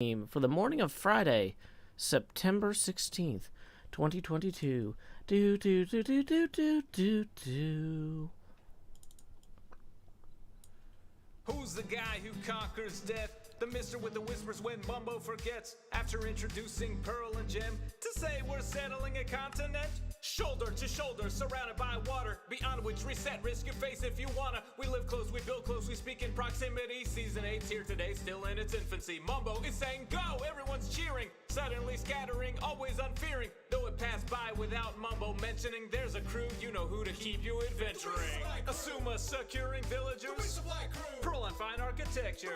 For the morning of Friday, September 16th, 2022. Do do do do do do do do. Who's the guy who conquers death? The mister with the whispers when Mumbo forgets. After introducing Pearl and Gem to say we're settling a continent. Shoulder to shoulder, surrounded by water, beyond which reset, risk your face if you wanna. We live close, we build close, we speak in proximity. Season 8's here today, still in its infancy. Mumbo is saying go, everyone's cheering, suddenly scattering, always unfearing. Though it passed by without Mumbo mentioning, there's a crew, you know who to keep you adventuring. Asuma securing villagers, Pearl on fine architecture,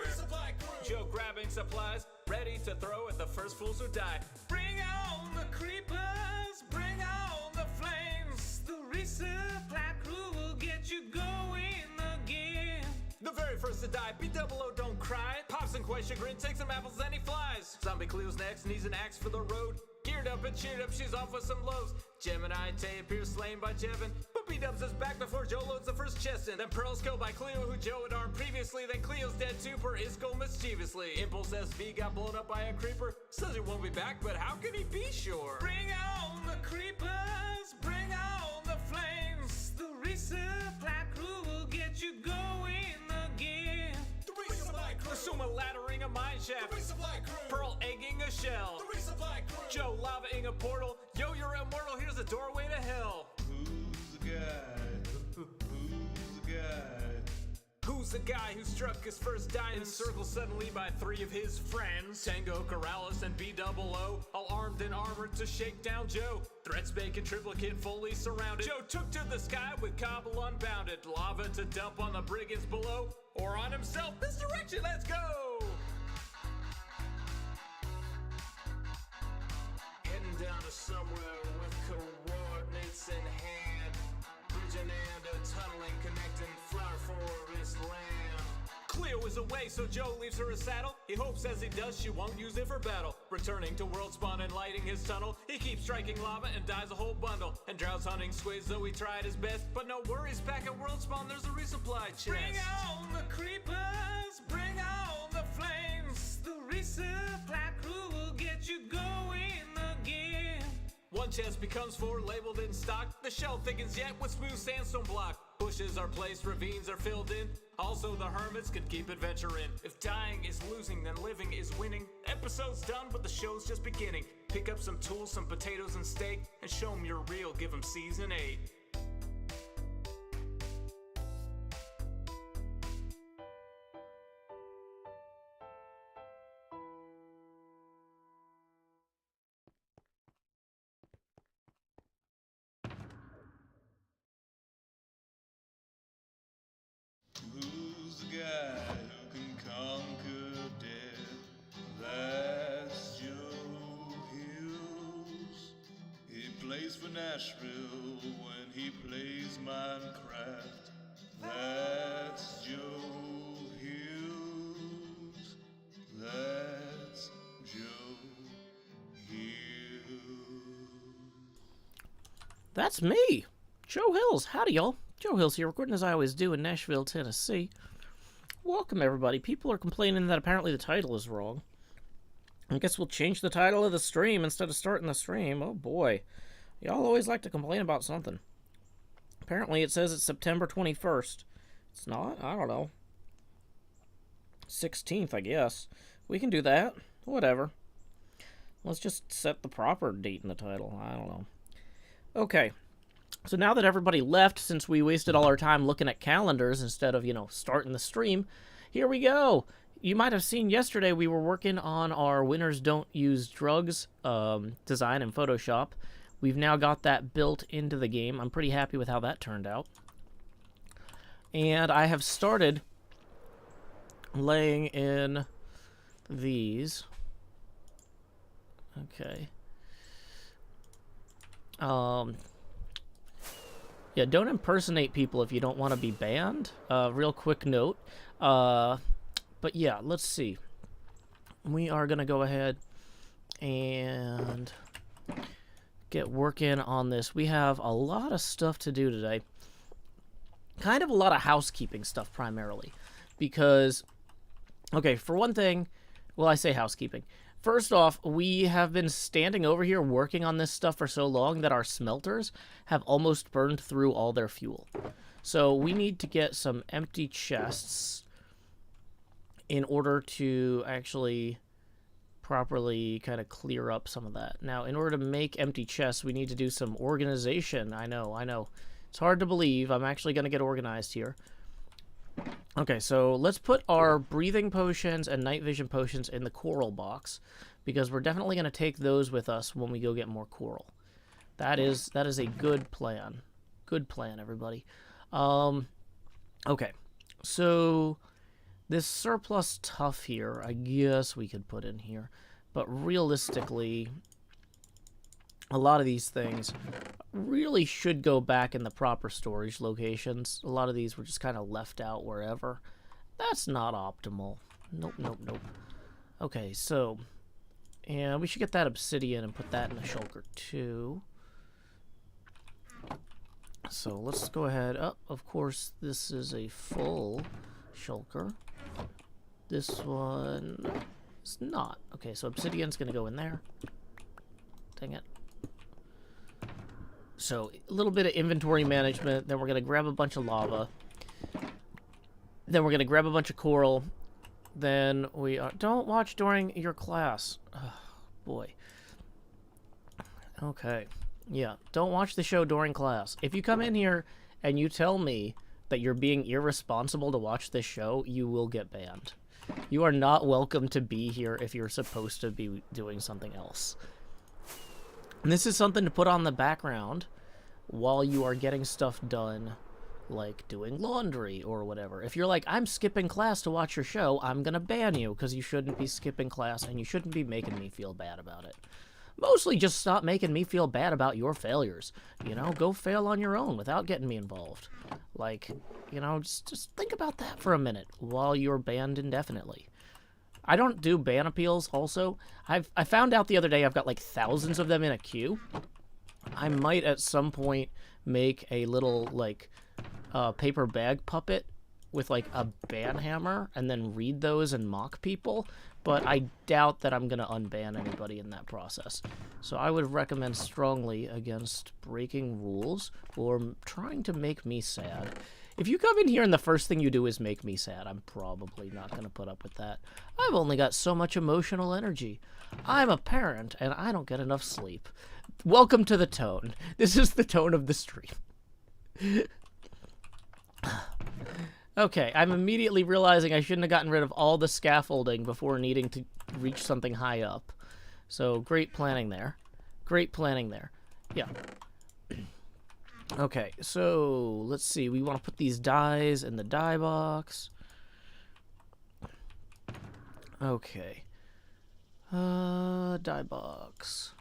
Joe grabbing supplies, ready to throw at the first fools who die. Bring on the creepers, bring on the flames. The resupply crew will get you going again. The very first to die, B-double-O don't cry. Pops and quite chagrin, takes some apples and he flies. Zombie Cleo's next, needs an axe for the road. Geared up and cheered up, she's off with some lows. Gemini Tay appears slain by Jevin, but B-dubs is back before Joe loads the first chest in. Then Pearl's killed by Cleo, who Joe had armed previously. Then Cleo's dead too, per Isco mischievously. Impulse SV got blown up by a creeper. Says he won't be back, but how can he be sure? Bring on the creepers, bring on the flames. The resupply crew will get you going again. The resupply crew. Asuma laddering a mine shaft. The resupply crew. Pearl egging a shell. The resupply crew. Joe lavaing a portal. Yo, you're immortal, here's a doorway to hell. Who's the guy? Who's the guy? Who's the guy who struck his first die encircled suddenly by three of his friends? Tango, Corrales, and B-double-O, all armed and armored to shake down Joe. Threats bacon triplicate fully surrounded. Joe took to the sky with Cobble unbounded. Lava to dump on the brigands below, or on himself. Misdirection, let's go! Heading down to somewhere with coordinates in hand. Bridging and a tunneling connecting flower forest land. Cleo is away, so Joe leaves her a saddle. He hopes as he does she won't use it for battle. Returning to world spawn and lighting his tunnel, he keeps striking lava and dies a whole bundle. And drowns hunting squids, though he tried his best. But no worries, back at world spawn there's a resupply chest. Bring on the creepers, bring on the flames. The resupply crew will get you going again. One chest becomes four, labeled in stock. The shell thickens yet with smooth sandstone block. Bushes are placed, ravines are filled in. Also the hermits can keep adventuring. If dying is losing, then living is winning. Episode's done, but the show's just beginning. Pick up some tools, some potatoes and steak, and show them you're real, give them season 8. Who's the guy who can conquer death? That's Joe Hills. He plays for Nashville when he plays Minecraft. That's Joe Hills. That's Joe Hills. That's me, Joe Hills. Howdy, y'all. Joe Hills here, recording as I always do in Nashville, Tennessee. Welcome, everybody. People are complaining that apparently the title is wrong. I guess we'll change the title of the stream instead of starting the stream. Oh, boy. Y'all always like to complain about something. Apparently, it says it's September 21st. It's not? I don't know. 16th, I guess. We can do that. Whatever. Let's just set the proper date in the title. I don't know. Okay. So now that everybody left, since we wasted all our time looking at calendars instead of, starting the stream, here we go. You might have seen yesterday we were working on our Winners Don't Use Drugs design in Photoshop. We've now got that built into the game. I'm pretty happy with how that turned out. And I have started laying in these. Okay. Yeah, don't impersonate people if you don't want to be banned. Real quick note. But yeah, let's see. We are going to go ahead and get working on this. We have a lot of stuff to do today. Kind of a lot of housekeeping stuff primarily. Because, okay, for one thing, Well, I say housekeeping. First off, we have been standing over here working on this stuff for so long that our smelters have almost burned through all their fuel. So we need to get some empty chests in order to actually properly kind of clear up some of that. Now, in order to make empty chests, we need to do some organization. I know. It's hard to believe. I'm actually going to get organized here. Okay, so let's put our breathing potions and night vision potions in the coral box, because we're definitely going to take those with us when we go get more coral. That is a good plan. Good plan, everybody. Okay, so this surplus tough here, I guess we could put in here, but realistically, a lot of these things really should go back in the proper storage locations. A lot of these were just kind of left out wherever. That's not optimal. Nope. Okay, so, and we should get that obsidian and put that in the shulker too. So let's go ahead. Oh, of course, this is a full shulker. This one is not. Okay, so obsidian's going to go in there. Dang it. So, a little bit of inventory management. Then we're going to grab a bunch of lava. Then we're going to grab a bunch of coral. Then we are... Don't watch during your class. Oh, boy. Okay. Yeah, don't watch the show during class. If you come in here and you tell me that you're being irresponsible to watch this show, you will get banned. You are not welcome to be here if you're supposed to be doing something else. And this is something to put on the background while you are getting stuff done, like doing laundry or whatever. If you're like, I'm skipping class to watch your show, I'm going to ban you because you shouldn't be skipping class and you shouldn't be making me feel bad about it. Mostly just stop making me feel bad about your failures. You know, go fail on your own without getting me involved. Like, you know, just think about that for a minute while you're banned indefinitely. I don't do ban appeals also. I found out the other day I've got like thousands of them in a queue. I might at some point make a little like paper bag puppet with like a ban hammer and then read those and mock people, but I doubt that I'm going to unban anybody in that process. So I would recommend strongly against breaking rules or trying to make me sad. If you come in here and the first thing you do is make me sad, I'm probably not going to put up with that. I've only got so much emotional energy. I'm a parent, and I don't get enough sleep. Welcome to the tone. This is the tone of the stream. Okay, I'm immediately realizing I shouldn't have gotten rid of all the scaffolding before needing to reach something high up. So, great planning there. Great planning there. Yeah. Okay, so let's see. We want to put these dyes in the dye box. Okay. Dye box.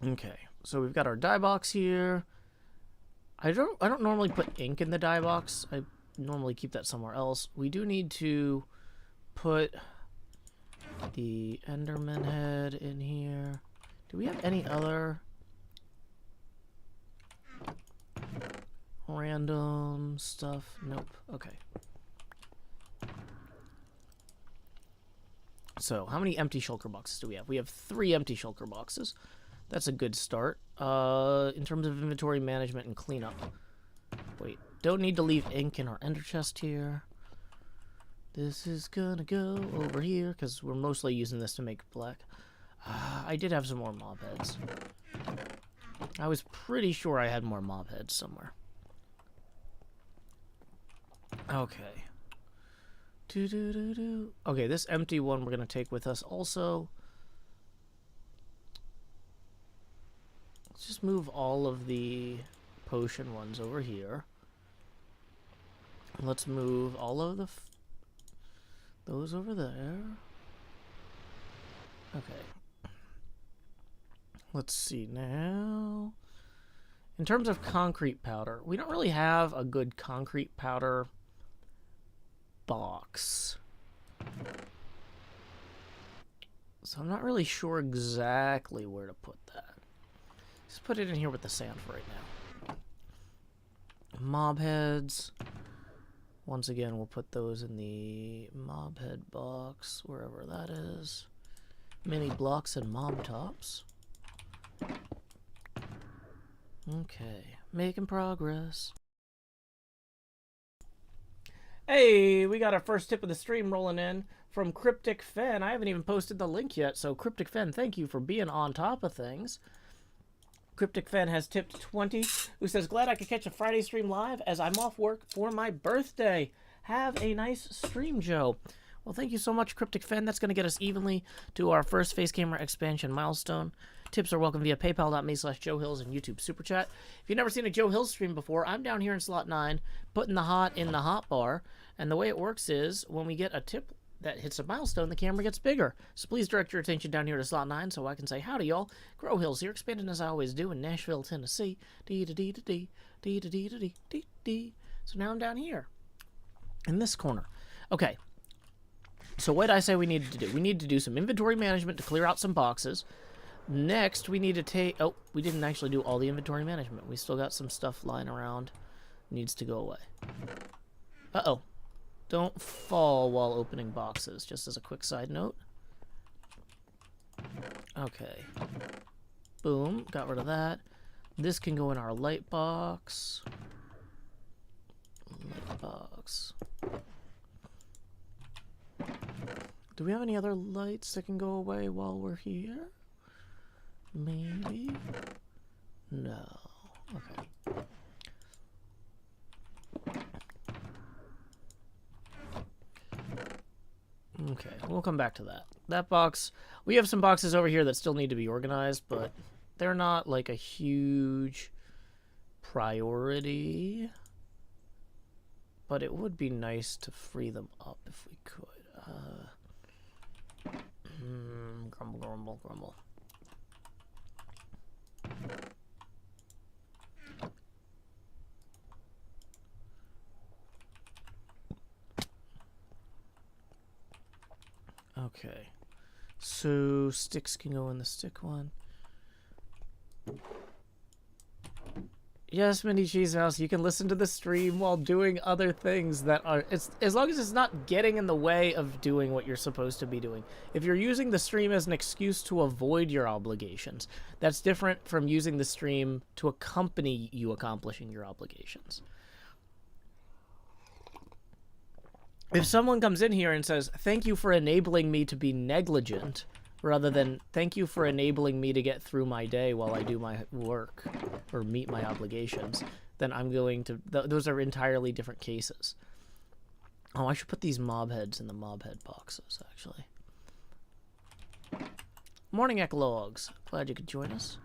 Okay, so we've got our dye box here. I don't normally put ink in the dye box. I normally keep that somewhere else. We do need to put the Enderman head in here. Do we have any other random stuff? Nope. Okay. So, how many empty shulker boxes do we have? We have 3 empty shulker boxes. That's a good start. In terms of inventory management and cleanup. Wait, don't need to leave ink in our ender chest here. This is gonna go over here, because we're mostly using this to make black. I did have some more mob heads. I was pretty sure I had more mob heads somewhere. Okay. Okay, this empty one we're gonna take with us also. Let's just move all of the potion ones over here. Let's move all of the those over there. Okay. Let's see now. In terms of concrete powder, we don't really have a good concrete powder box. So I'm not really sure exactly where to put that. Just put it in here with the sand for right now. Mob heads. Once again, we'll put those in the mob head box, wherever that is. Mini blocks and mob tops. Okay, making progress. Hey, we got our first tip of the stream rolling in from Cryptic Fen. I haven't even posted the link yet, so Cryptic Fen, thank you for being on top of things. Cryptic Fen has tipped 20, who says, glad I could catch a Friday stream live as I'm off work for my birthday. Have a nice stream, Joe. Well, thank you so much, Cryptic Fen. That's going to get us evenly to our first face camera expansion milestone. Tips are welcome via paypal.me/JoeHills and YouTube Super Chat. If you've never seen a Joe Hills stream before, I'm down here in slot 9, putting the hot in the hot bar. And the way it works is when we get a tip that hits a milestone, the camera gets bigger. So please direct your attention down here to slot 9 so I can say, howdy, y'all. Grow Hills here, expanding as I always do in Nashville, Tennessee. Dee-da-dee-da-dee, so now I'm down here in this corner. Okay. So what did I say we needed to do? We need to do some inventory management to clear out some boxes. Next, we need to take... Oh, we didn't actually do all the inventory management. We still got some stuff lying around. Needs to go away. Uh-oh. Don't fall while opening boxes, just as a quick side note. Okay. Boom. Got rid of that. This can go in our light box. Light box. Do we have any other lights that can go away while we're here? Maybe? No. Okay. Okay, we'll come back to that. That box, we have some boxes over here that still need to be organized, but they're not like a huge priority. But it would be nice to free them up if we could. Grumble, grumble, grumble. Okay, so sticks can go in the stick one. Yes, Mini Cheese Mouse, you can listen to the stream while doing other things that are... as long as it's not getting in the way of doing what you're supposed to be doing. If you're using the stream as an excuse to avoid your obligations, that's different from using the stream to accompany you accomplishing your obligations. If someone comes in here and says, thank you for enabling me to be negligent, rather than thank you for enabling me to get through my day while I do my work or meet my obligations, then I'm going to... those are entirely different cases. Oh, I should put these mob heads in the mob head boxes, actually. Morning, Eclogs. Glad you could join us.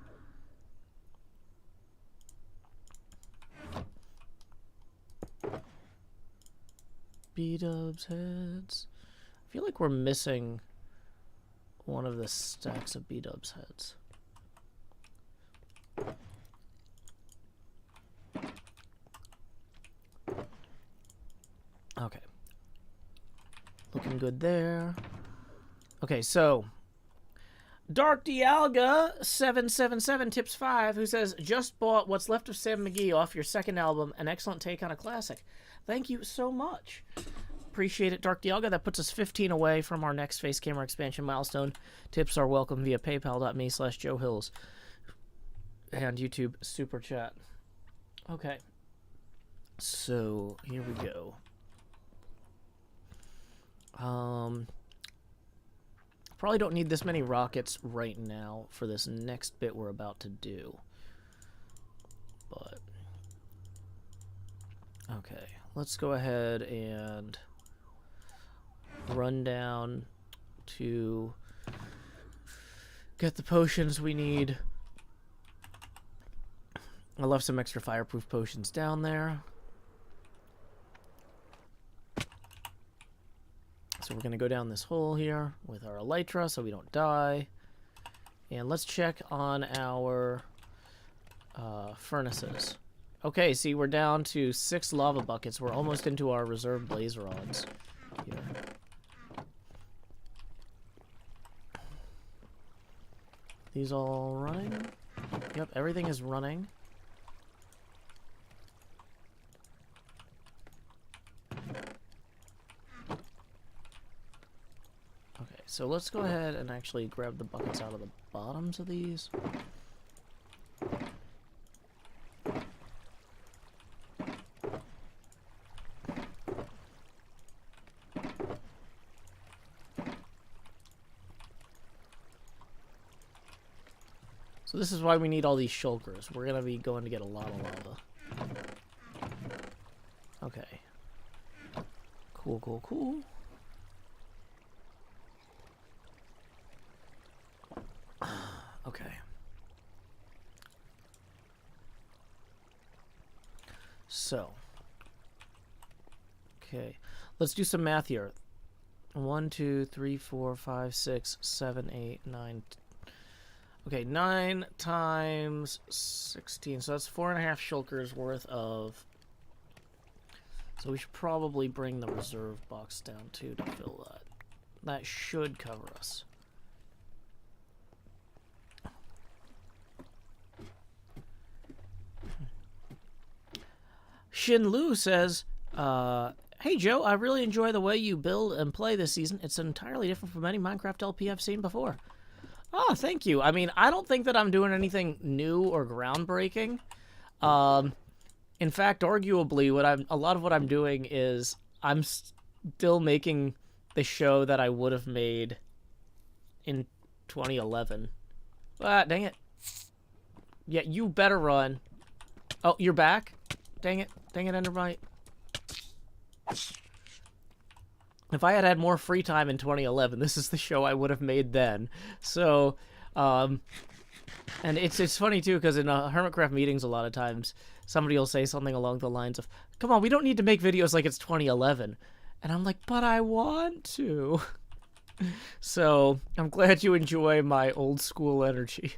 B-dubs heads. I feel like we're missing one of the stacks of B-dubs heads. Okay. Looking good there. Okay, so Dark Dialga 777 tips 5, who says, just bought What's Left of Sam McGee off your second album, an excellent take on a classic. Thank you so much. Appreciate it, Dark Dialga. That puts us 15 away from our next face camera expansion milestone. Tips are welcome via paypal.me/JoeHills and YouTube Super Chat. Okay. So, here we go. Probably don't need this many rockets right now for this next bit we're about to do. But, okay. Let's go ahead and run down to get the potions we need. I left some extra fireproof potions down there. So we're going to go down this hole here with our elytra so we don't die. And let's check on our furnaces. Okay, see, we're down to 6 lava buckets. We're almost into our reserve blaze rods here. These all running? Yep, everything is running. so let's go ahead and actually grab the buckets out of the bottoms of these. So this is why we need all these shulkers. We're gonna be going to get a lot of lava. Okay. Cool, cool, cool. Okay. So. Okay. Let's do some math here. 1, 2, 3, 4, 5, 6, 7, 8, 9. Okay, 9 times 16. So that's 4.5 shulkers worth of. So we should probably bring the reserve box down too to fill that. That should cover us. Shin Lu says, hey Joe, I really enjoy the way you build and play this season. It's entirely different from any Minecraft LP I've seen before. Oh, thank you. I mean, I don't think that I'm doing anything new or groundbreaking. In fact, arguably, a lot of what I'm doing is I'm still making the show that I would have made in 2011. Ah, dang it. Yeah, you better run. Oh, you're back? Dang it, Endermite. If I had had more free time in 2011, this is the show I would have made then. So, and it's funny too, because in HermitCraft meetings a lot of times, somebody will say something along the lines of, come on, we don't need to make videos like it's 2011. And I'm like, but I want to. So, I'm glad you enjoy my old school energy.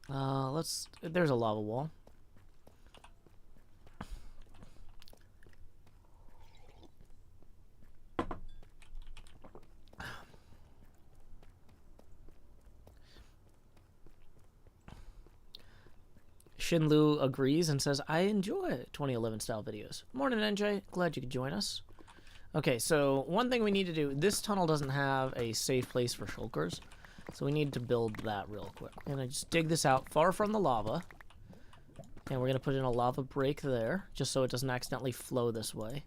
There's a lava wall. Shinlu agrees and says, I enjoy 2011 style videos. Morning, NJ. Glad you could join us. Okay, so one thing we need to do, this tunnel doesn't have a safe place for shulkers, so we need to build that real quick. We're going to just dig this out far from the lava, and we're going to put in a lava break there, just so it doesn't accidentally flow this way.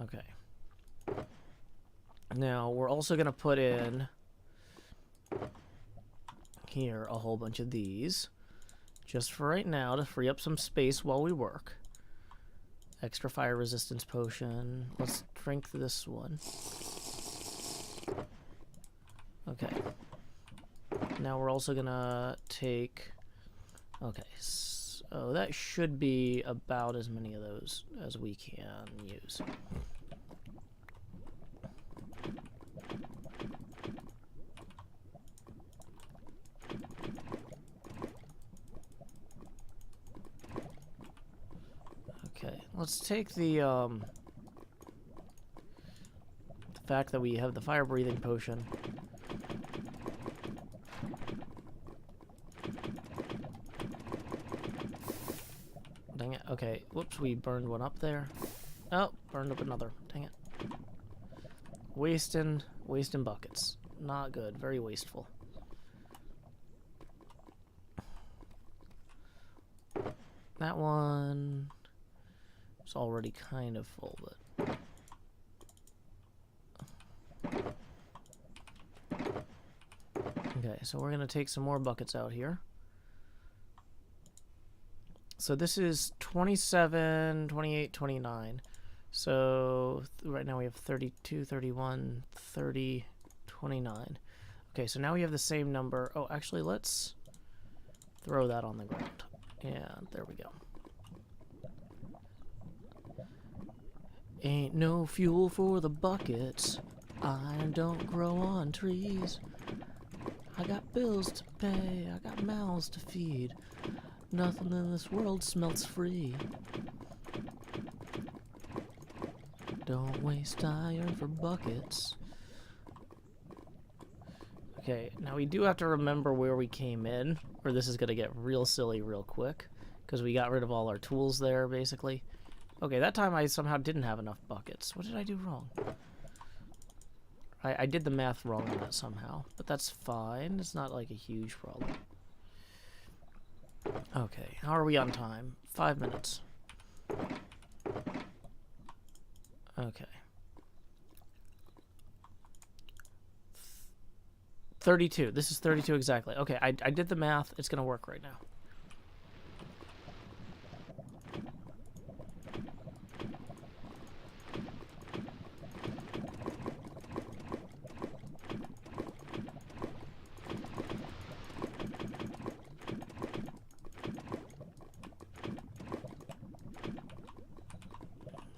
Okay. Now, we're also going to put in here a whole bunch of these, just for right now, to free up some space while we work. Extra fire resistance potion. Let's drink this one. Okay. Now we're also going to take... Okay, so that should be about as many of those as we can use. Okay, let's take the fact that we have the fire breathing potion. Dang it. Okay, whoops, we burned one up there. Oh, burned up another. Dang it. Wasting buckets. Not good. Very wasteful. That one is already kind of full, but... Okay, so we're going to take some more buckets out here. So this is 27, 28, 29. So right now we have 32, 31, 30, 29. Okay, so now we have the same number. Oh, actually, let's throw that on the ground. And there we go. Ain't no fuel for the buckets. I don't grow on trees. I got bills to pay. I got mouths to feed. Nothing in this world smells free. Don't waste iron for buckets. Okay, now we do have to remember where we came in, or this is going to get real silly real quick. because we got rid of all our tools there, basically. Okay, that time I somehow didn't have enough buckets. What did I do wrong? I did the math wrong on that somehow, but that's fine. It's not like a huge problem. Okay, how are we on time? 5 minutes. Okay. 32. This is 32 exactly. Okay, I did the math. It's going to work right now.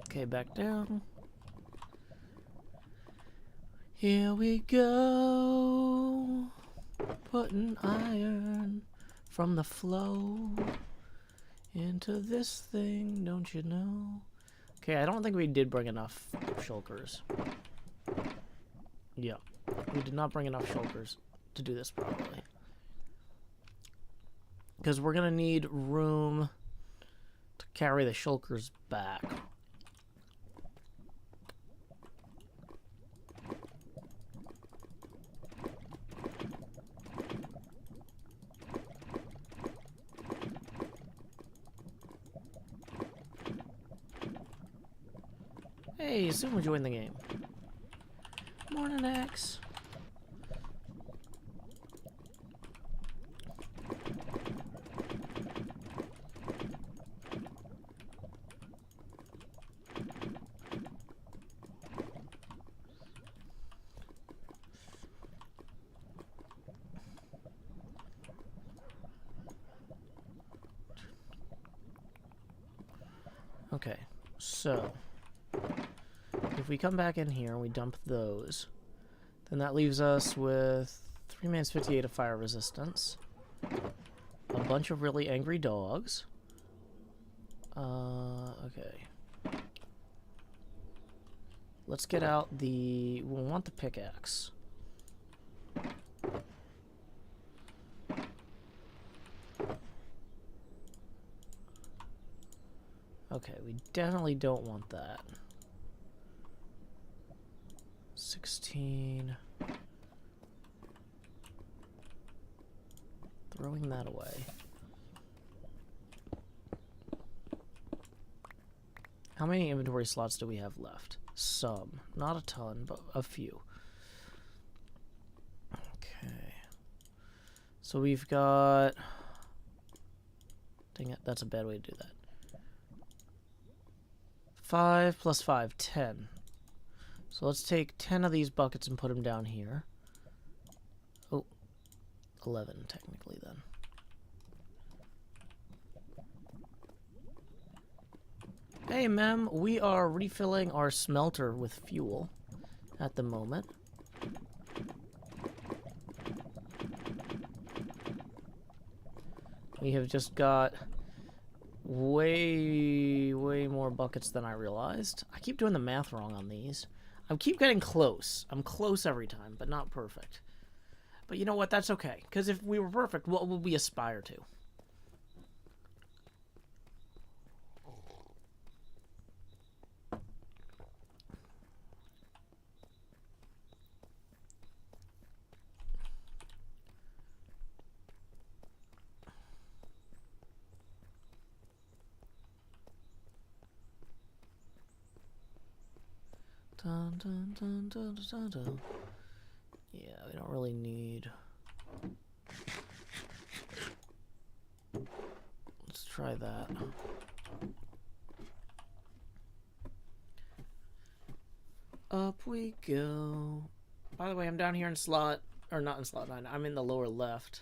Okay, back down. Here we go. Putting iron from the flow into this thing, don't you know? Okay, I don't think we did bring enough shulkers. Yeah, we did not bring enough shulkers to do this properly. Because we're going to need room to carry the shulkers back. Hey, Sumo joined the game. Morning, X. Okay, so if we come back in here and we dump those, then that leaves us with 3 minutes 58 of fire resistance, a bunch of really angry dogs. Okay. Let's get out the... we'll want the pickaxe. Okay, we definitely don't want that. 16. Throwing that away. How many inventory slots do we have left? Some. Not a ton, but a few. Okay. So we've got... dang it, that's a bad way to do that. 5 plus 5, 10. So let's take 10 of these buckets and put them down here. Oh, 11 technically then. Hey, Mem, we are refilling our smelter with fuel at the moment. We have just got way more buckets than I realized. I keep doing the math wrong on these. I keep getting close. I'm close every time, but not perfect. But you know what? That's okay. Because if we were perfect, what would we aspire to? Dun, dun, dun, dun, dun, dun. Yeah, we don't really need... let's try that. Up we go. By the way, I'm down here in slot... or not in slot 9. I'm in the lower left.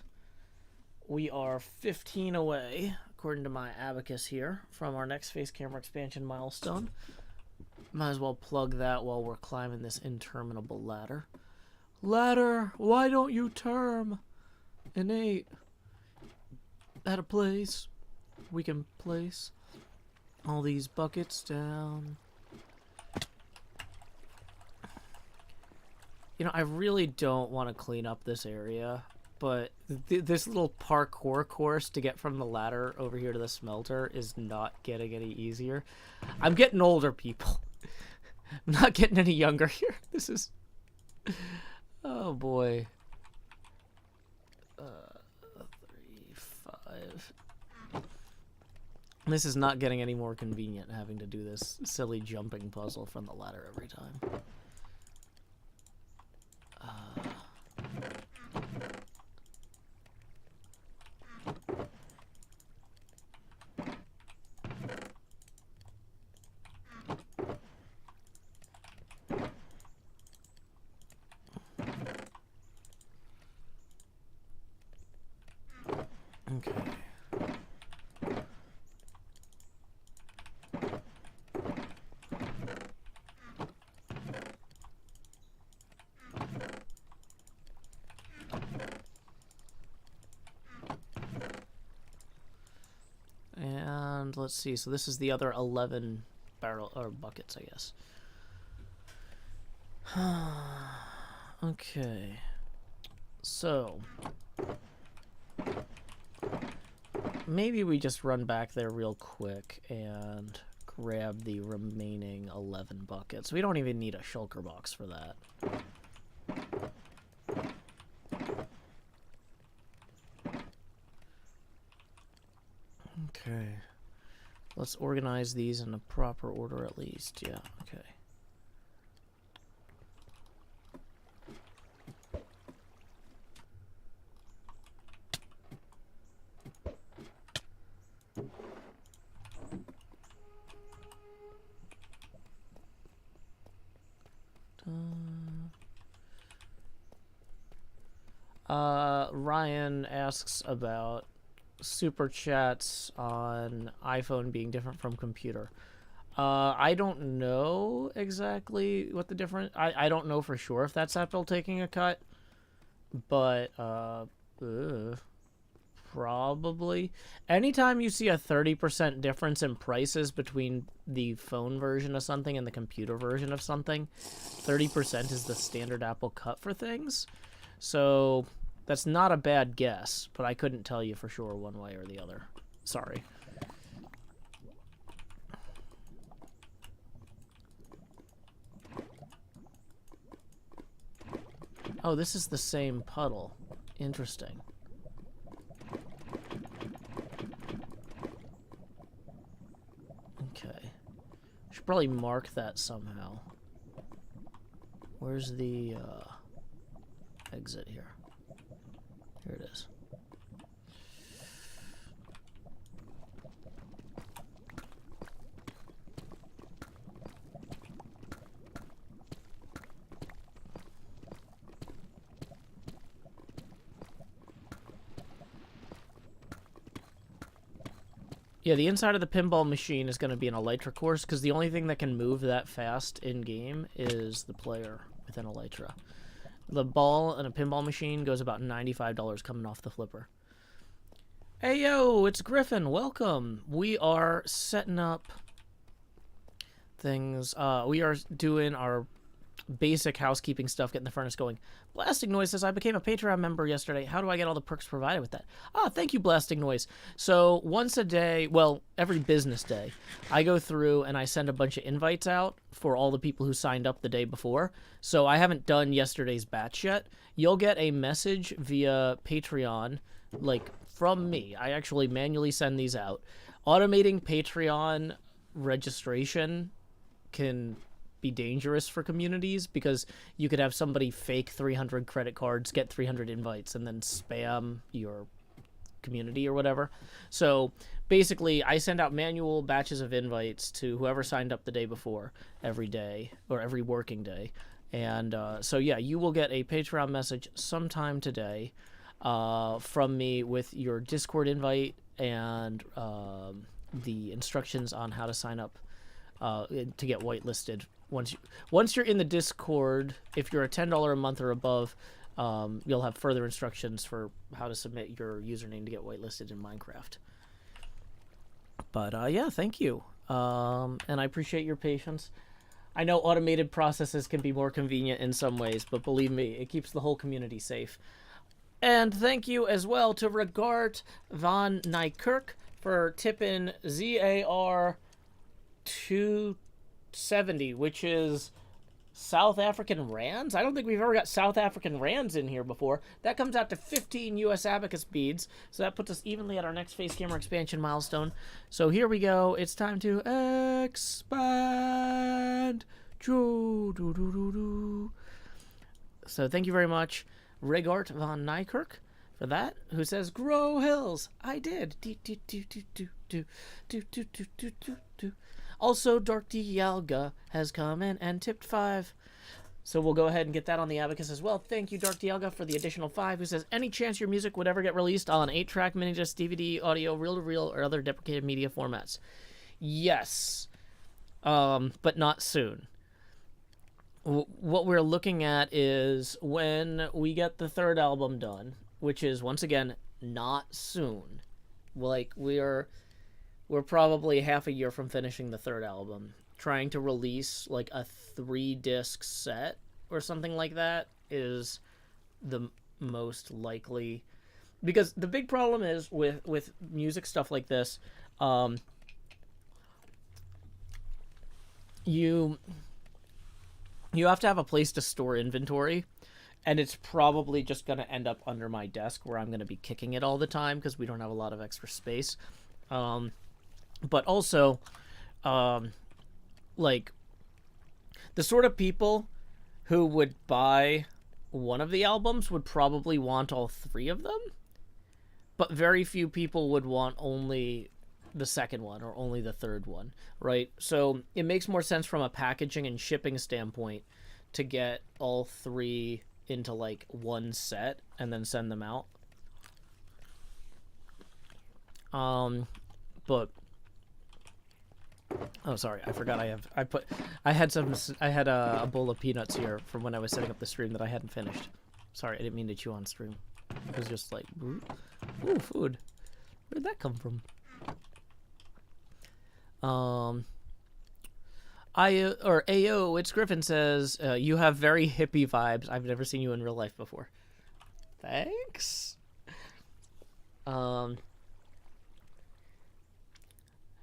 We are 15 away, according to my abacus here, from our next face camera expansion milestone. Might as well plug that while we're climbing this interminable ladder. Ladder, why don't you term? Innate. At a place we can place all these buckets down. You know, I really don't want to clean up this area but this little parkour course to get from the ladder over here to the smelter is not getting any easier. I'm getting older, people. I'm not getting any younger here. This is... Oh, boy. 3, 5... This is not getting any more convenient, having to do this silly jumping puzzle from the ladder every time. Okay. And let's see, so this is the other 11 barrel or buckets, I guess. Okay. So maybe we just run back there real quick and grab the remaining 11 buckets. We don't even need a shulker box for that. Okay. Let's organize these in a proper order at least. Yeah, okay. Ryan asks about super chats on iPhone being different from computer. I don't know exactly what the difference... I don't know for sure if that's Apple taking a cut, but probably. Anytime you see a 30% difference in prices between the phone version of something and the computer version of something, 30% is the standard Apple cut for things. So that's not a bad guess, but I couldn't tell you for sure one way or the other. Sorry. Oh, this is the same puddle. Interesting. Okay. Should probably mark that somehow. Where's the exit here? Here it is. Yeah, the inside of the pinball machine is going to be an Elytra course, because the only thing that can move that fast in-game is the player within Elytra. The ball in a pinball machine goes about $95 coming off the flipper. Hey, yo, it's Griffin. Welcome. We are setting up things. We are doing our basic housekeeping stuff, getting the furnace going. Blasting Noise says, I became a Patreon member yesterday. How do I get all the perks provided with that? Thank you, Blasting Noise. So once a day, well, every business day, I go through and I send a bunch of invites out for all the people who signed up the day before. So I haven't done yesterday's batch yet. You'll get a message via Patreon, like from me. I actually manually send these out. Automating Patreon registration can be dangerous for communities, because you could have somebody fake 300 credit cards, get 300 invites, and then spam your community or whatever. So basically, I send out manual batches of invites to whoever signed up the day before every day, or every working day. And so yeah, you will get a Patreon message sometime today from me with your Discord invite and the instructions on how to sign up to get whitelisted. Once you're in the Discord, if you're a $10 a month or above, you'll have further instructions for how to submit your username to get whitelisted in Minecraft. But yeah, thank you. And I appreciate your patience. I know automated processes can be more convenient in some ways, but believe me, it keeps the whole community safe. And thank you as well to Regard von Nykirk for tipping ZAR 270, which is South African rands. I don't think we've ever got South African rands in here before. That comes out to 15 US abacus beads, so that puts us evenly at our next face camera expansion milestone. So here we go. It's time to expand. So thank you very much, Regart von Nykirk, for that, who says, grow hills. I did. Also, Dark Dialga has come in and tipped 5. So we'll go ahead and get that on the abacus as well. Thank you, Dark Dialga, for the additional 5, who says, any chance your music would ever get released on an 8-track, mini-disc, DVD, audio, reel-to-reel, or other deprecated media formats? Yes. But not soon. What we're looking at is when we get the 3rd album done, which is, once again, not soon. Like, we're probably half a year from finishing the 3rd album. Trying to release like a 3-disc set or something like that is the most likely, because the big problem is with music stuff like this, you have to have a place to store inventory, and it's probably just going to end up under my desk where I'm going to be kicking it all the time because we don't have a lot of extra space. But also, like, the sort of people who would buy one of the albums would probably want all 3 of them, but very few people would want only the 2nd one or only the 3rd one, right? So it makes more sense from a packaging and shipping standpoint to get all 3 into, like, one set and then send them out. But... oh, sorry, I forgot I had a bowl of peanuts here from when I was setting up the stream that I hadn't finished. Sorry, I didn't mean to chew on stream. It was just like, ooh, food. Where'd that come from? Ayo, it's Griffin says, you have very hippie vibes. I've never seen you in real life before. Thanks.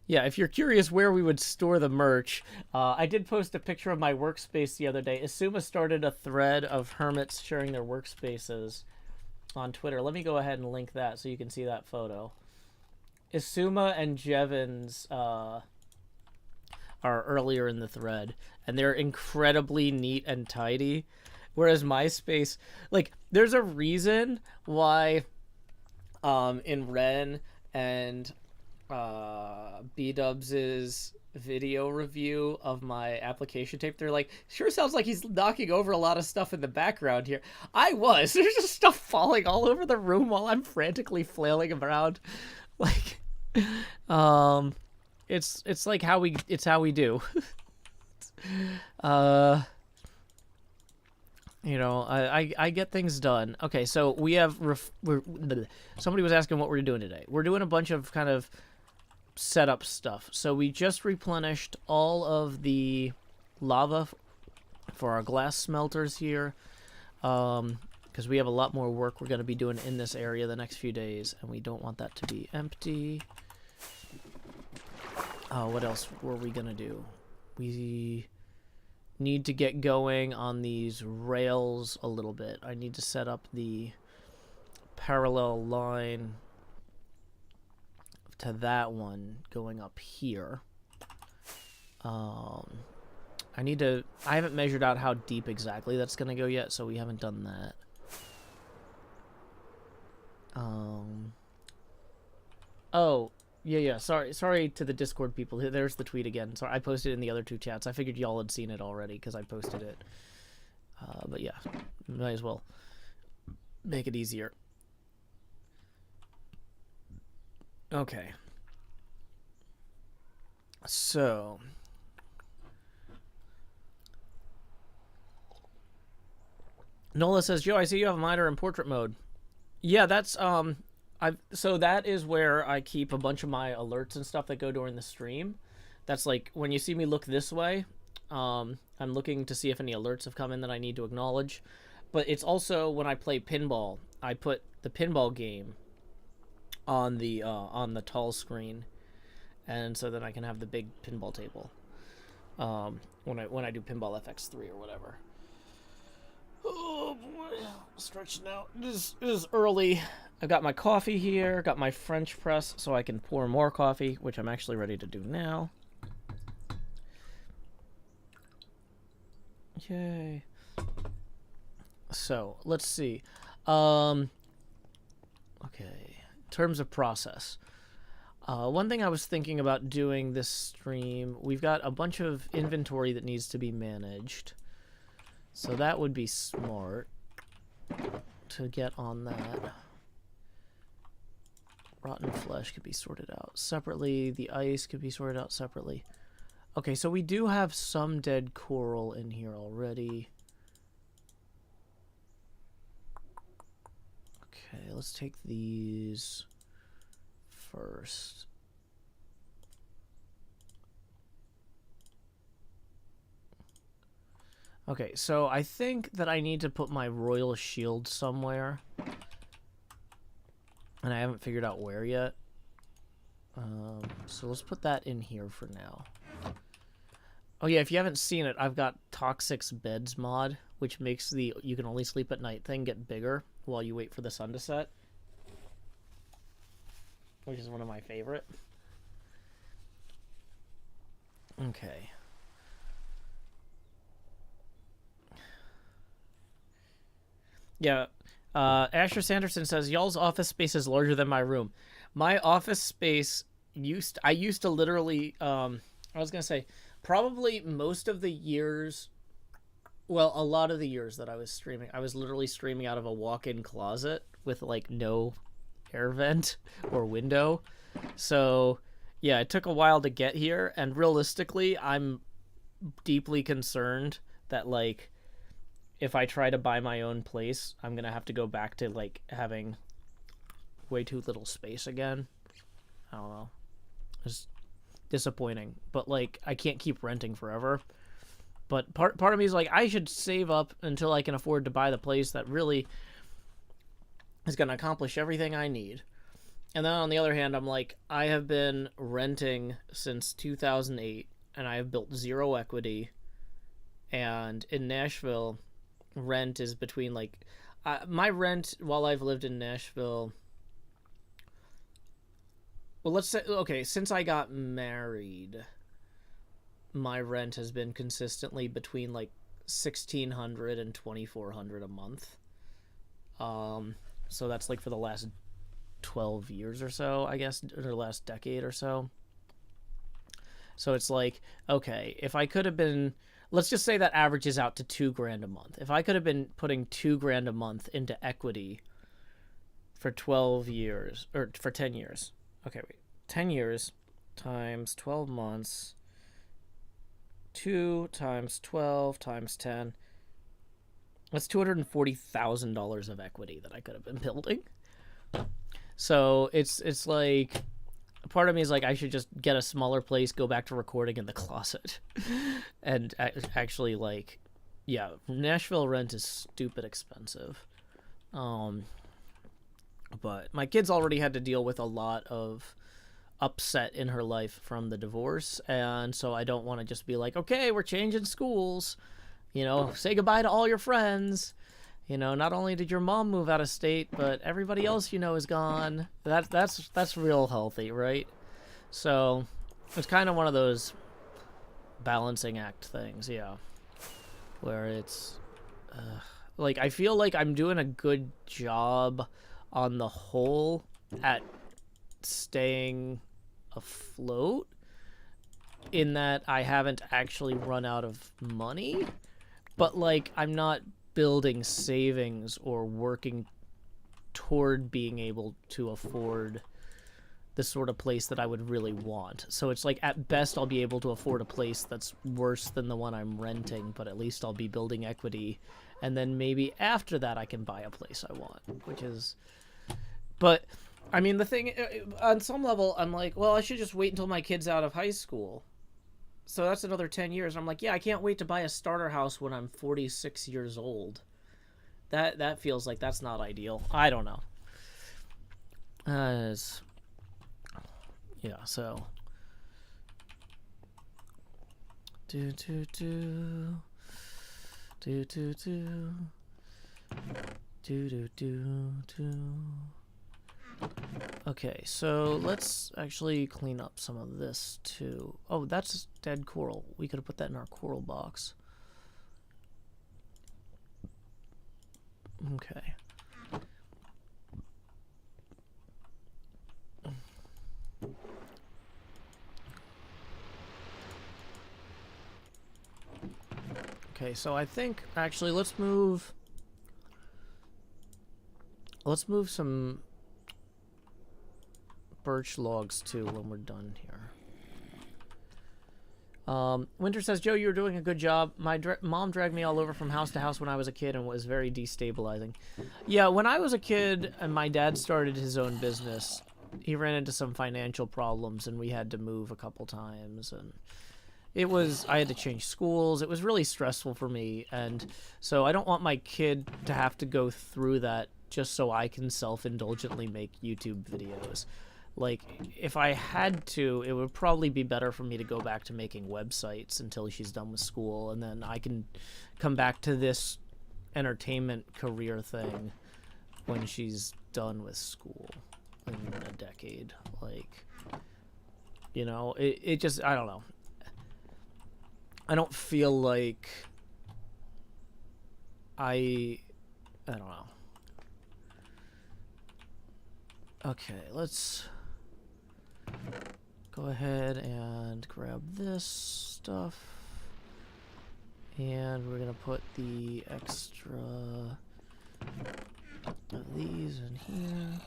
Yeah, if you're curious where we would store the merch, I did post a picture of my workspace the other day. Asuma started a thread of hermits sharing their workspaces on Twitter. Let me go ahead and link that so you can see that photo. Asuma and Jevons are earlier in the thread, and they're incredibly neat and tidy. Whereas my space, like, there's a reason why in Ren and B-Dubs' video review of my application tape, they're like, sure sounds like he's knocking over a lot of stuff in the background here. There's just stuff falling all over the room while I'm frantically flailing around. Like, it's like how we do. You know, I get things done. Okay, so we have somebody was asking what we're doing today. We're doing a bunch of kind of setup stuff. So we just replenished all of the lava for our glass smelters here, because we have a lot more work we're going to be doing in this area the next few days, and we don't want that to be empty. What else were we going to do? We need to get going on these rails a little bit. I need to set up the parallel line to that one going up here. I haven't measured out how deep exactly that's going to go yet, so we haven't done that. Oh, yeah, sorry to the Discord people. There's the tweet again. Sorry, I posted it in the other 2 chats. I figured y'all had seen it already because I posted it. But yeah, might as well make it easier. Okay. So Nola says, Joe, I see you have a miter in portrait mode. Yeah, that's so that is where I keep a bunch of my alerts and stuff that go during the stream. That's like when you see me look this way, I'm looking to see if any alerts have come in that I need to acknowledge. But it's also when I play pinball, I put the pinball game on the tall screen, and so then I can have the big pinball table when I do Pinball FX3 or whatever. Oh boy, stretching out. It is early. I got my coffee here, got my French press so I can pour more coffee, which I'm actually ready to do now. Yay. So, let's see. Okay, in terms of process. One thing I was thinking about doing this stream, we've got a bunch of inventory that needs to be managed. So that would be smart to get on that. Rotten flesh could be sorted out separately. The ice could be sorted out separately. Okay, so we do have some dead coral in here already. Okay, let's take these first. Okay, so I think that I need to put my royal shield somewhere. And I haven't figured out where yet. So let's put that in here for now. Oh yeah, if you haven't seen it, I've got Toxic's Beds mod, which makes the you can only sleep at night thing get bigger while you wait for the sun to set. Which is one of my favorite. Okay. Yeah, Asher Sanderson says, y'all's office space is larger than my room. My office space I used to literally, I was going to say, probably most of the years, well, a lot of the years that I was streaming, I was literally streaming out of a walk-in closet with, like, no air vent or window. So, yeah, it took a while to get here, and realistically, I'm deeply concerned that, like, if I try to buy my own place, I'm going to have to go back to, like, having way too little space again. I don't know. It's disappointing. But, like, I can't keep renting forever. But part of me is like, I should save up until I can afford to buy the place that really is going to accomplish everything I need. And then on the other hand, I'm like, I have been renting since 2008, and I have built zero equity. And in Nashville, rent is between, like, my rent while I've lived in Nashville, well, let's say, okay, since I got married, my rent has been consistently between, like, $1,600 and $2,400 a month. So that's, like, for the last 12 years or so, I guess, or the last decade or so. So it's like, okay, if I could have been, let's just say that averages out to $2,000 a month. If I could have been putting $2,000 a month into equity for 12 years, or for 10 years. Okay, wait. 10 years times 12 months. 2 times 12 times 10. That's $240,000 of equity that I could have been building. So it's like, part of me is like, I should just get a smaller place, go back to recording in the closet. And actually, like, yeah, Nashville rent is stupid expensive. But my kid's already had to deal with a lot of upset in her life from the divorce, and so I don't want to just be like, okay, we're changing schools, you know, say goodbye to all your friends. You know, not only did your mom move out of state, but everybody else you know is gone. That's real healthy, right? So it's kind of one of those balancing act things, yeah, where it's like, I feel like I'm doing a good job on the whole at staying afloat, in that I haven't actually run out of money, but, like, I'm not building savings or working toward being able to afford the sort of place that I would really want. So it's like, at best, I'll be able to afford a place that's worse than the one I'm renting, but at least I'll be building equity, and then maybe after that I can buy a place I want, which is... But, I mean, the thing, on some level, I'm like, well, I should just wait until my kid's out of high school. So that's another 10 years. I'm like, yeah, I can't wait to buy a starter house when I'm 46 years old. That feels like that's not ideal. I don't know. Yeah, so do do do do do do do do do do. Okay, so let's actually clean up some of this too. Oh, that's dead coral. We could have put that in our coral box. Okay. Okay, so I think actually let's move some birch logs too when we're done here. Winter says, Joe, you were doing a good job. My mom dragged me all over from house to house when I was a kid and was very destabilizing. Yeah, when I was a kid and my dad started his own business, he ran into some financial problems and we had to move a couple times, and I had to change schools. It was really stressful for me, and so I don't want my kid to have to go through that just so I can self-indulgently make YouTube videos. Like, if I had to, it would probably be better for me to go back to making websites until she's done with school, and then I can come back to this entertainment career thing when she's done with school in a decade. Like, you know, it just, I don't know. I don't feel like I don't know. Okay, let's go ahead and grab this stuff. And we're going to put the extra of these in here.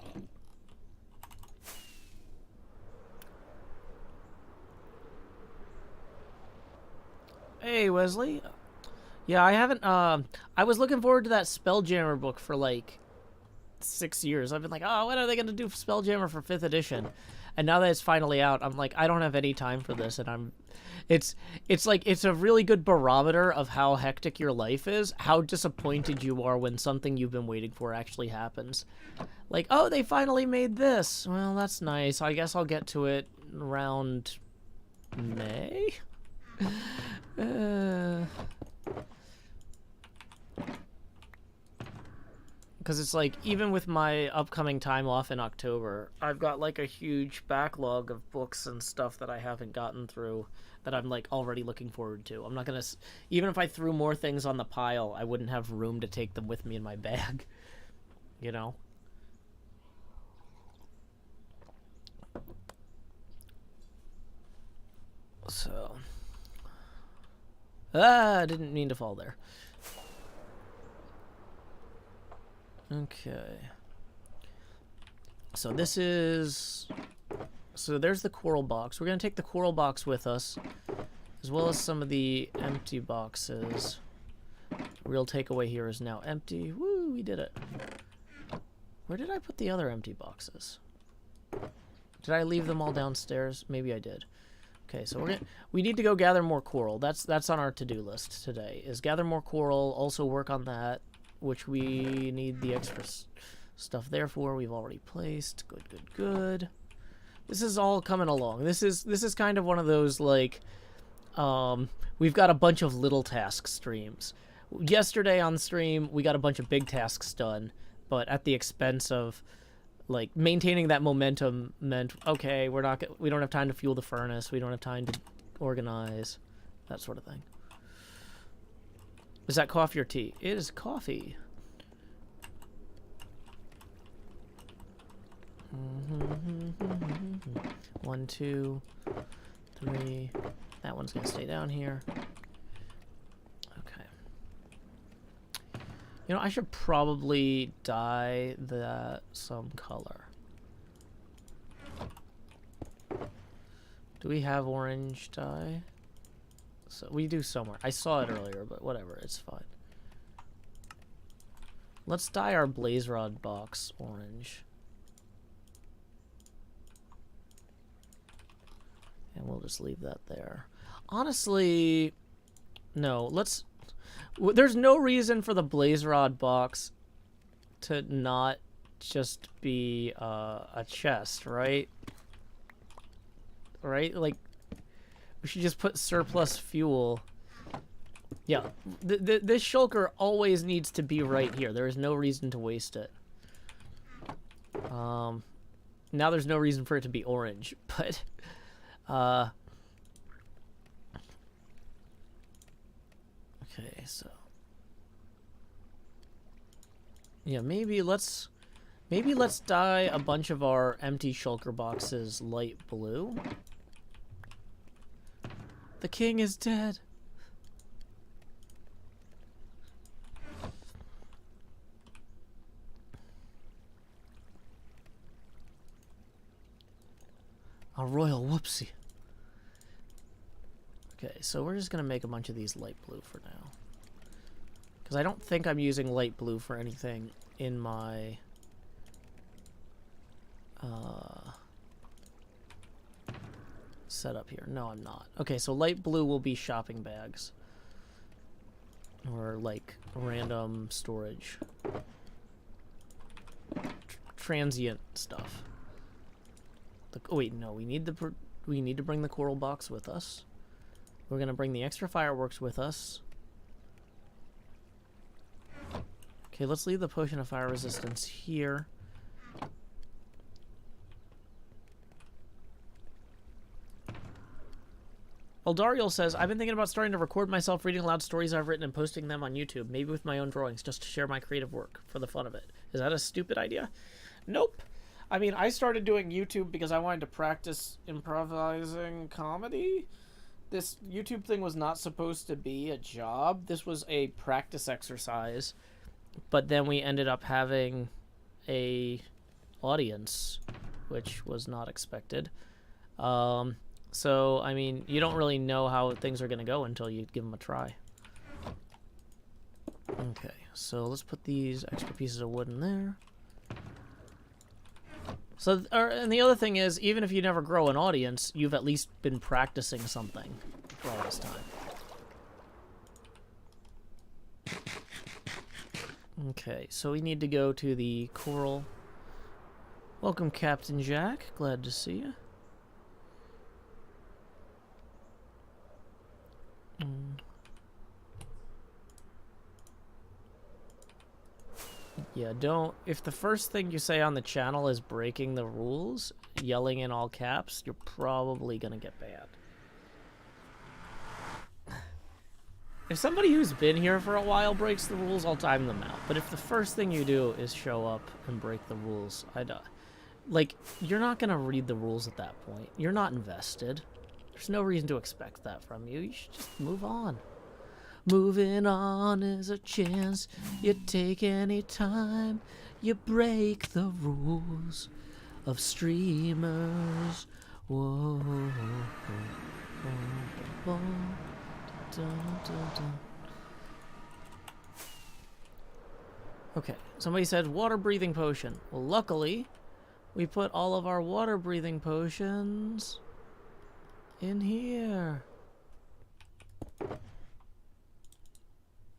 Hey, Wesley. Yeah, I haven't, I was looking forward to that Spelljammer book for, like, 6 years. I've been like, oh, when are they going to do Spelljammer for 5th edition? And now that it's finally out, I'm like, I don't have any time for this, and it's like, it's a really good barometer of how hectic your life is, how disappointed you are when something you've been waiting for actually happens. Like, oh, they finally made this. Well, that's nice. I guess I'll get to it around May? Because it's like, even with my upcoming time off in October, I've got like a huge backlog of books and stuff that I haven't gotten through that I'm like already looking forward to. I'm not gonna, even if I threw more things on the pile, I wouldn't have room to take them with me in my bag, you know? So, I didn't mean to fall there. Okay. So this is... So there's the coral box. We're going to take the coral box with us, as well as some of the empty boxes. Real takeaway here is now empty. Woo, we did it. Where did I put the other empty boxes? Did I leave them all downstairs? Maybe I did. Okay, so we need to go gather more coral. That's on our to-do list today, is gather more coral, also work on that, which we need the extra stuff there for. We've already placed. Good, good, good. This is all coming along. This is kind of one of those, like, we've got a bunch of little task streams. Yesterday on stream, we got a bunch of big tasks done, but at the expense of, like, maintaining that momentum meant, okay, we don't have time to fuel the furnace, we don't have time to organize, that sort of thing. Is that coffee or tea? It is coffee. One, two, three. That one's gonna stay down here. Okay. You know, I should probably dye that some color. Do we have orange dye? So we do somewhere. I saw it earlier, but whatever, it's fine. Let's dye our blaze rod box orange. And we'll just leave that there. Honestly, no, let's There's no reason for the blaze rod box to not just be a chest, right? Right? Like, we should just put surplus fuel. Yeah, this shulker always needs to be right here. There is no reason to waste it. Now there's no reason for it to be orange, but okay, so yeah, maybe let's dye a bunch of our empty shulker boxes light blue. The king is dead. A royal whoopsie. Okay, so we're just gonna make a bunch of these light blue for now. Because I don't think I'm using light blue for anything in my setup here. No, I'm not. Okay, so light blue will be shopping bags. Or like random storage. Transient stuff. Oh wait, no, we need to bring the coral box with us. We're gonna bring the extra fireworks with us. Okay, let's leave the potion of fire resistance here. Eldariel says, I've been thinking about starting to record myself reading aloud stories I've written and posting them on YouTube, maybe with my own drawings, just to share my creative work for the fun of it. Is that a stupid idea? Nope. I mean, I started doing YouTube because I wanted to practice improvising comedy. This YouTube thing was not supposed to be a job. This was a practice exercise. But then we ended up having a audience, which was not expected. So, I mean, you don't really know how things are going to go until you give them a try. Okay, so let's put these extra pieces of wood in there. So, and the other thing is, even if you never grow an audience, you've at least been practicing something for all this time. Okay, so we need to go to the coral. Welcome, Captain Jack. Glad to see you. Yeah, don't... If the first thing you say on the channel is breaking the rules, yelling in all caps, you're probably gonna get banned. If somebody who's been here for a while breaks the rules, I'll time them out. But if the first thing you do is show up and break the rules, like, you're not gonna read the rules at that point. You're not invested. There's no reason to expect that from you. You should just move on. Moving on is a chance you take any time. You break the rules of streamers. Whoa, whoa, whoa, whoa, dun, dun, dun. Okay, somebody said water breathing potion. Well, luckily, we put all of our water breathing potions in here.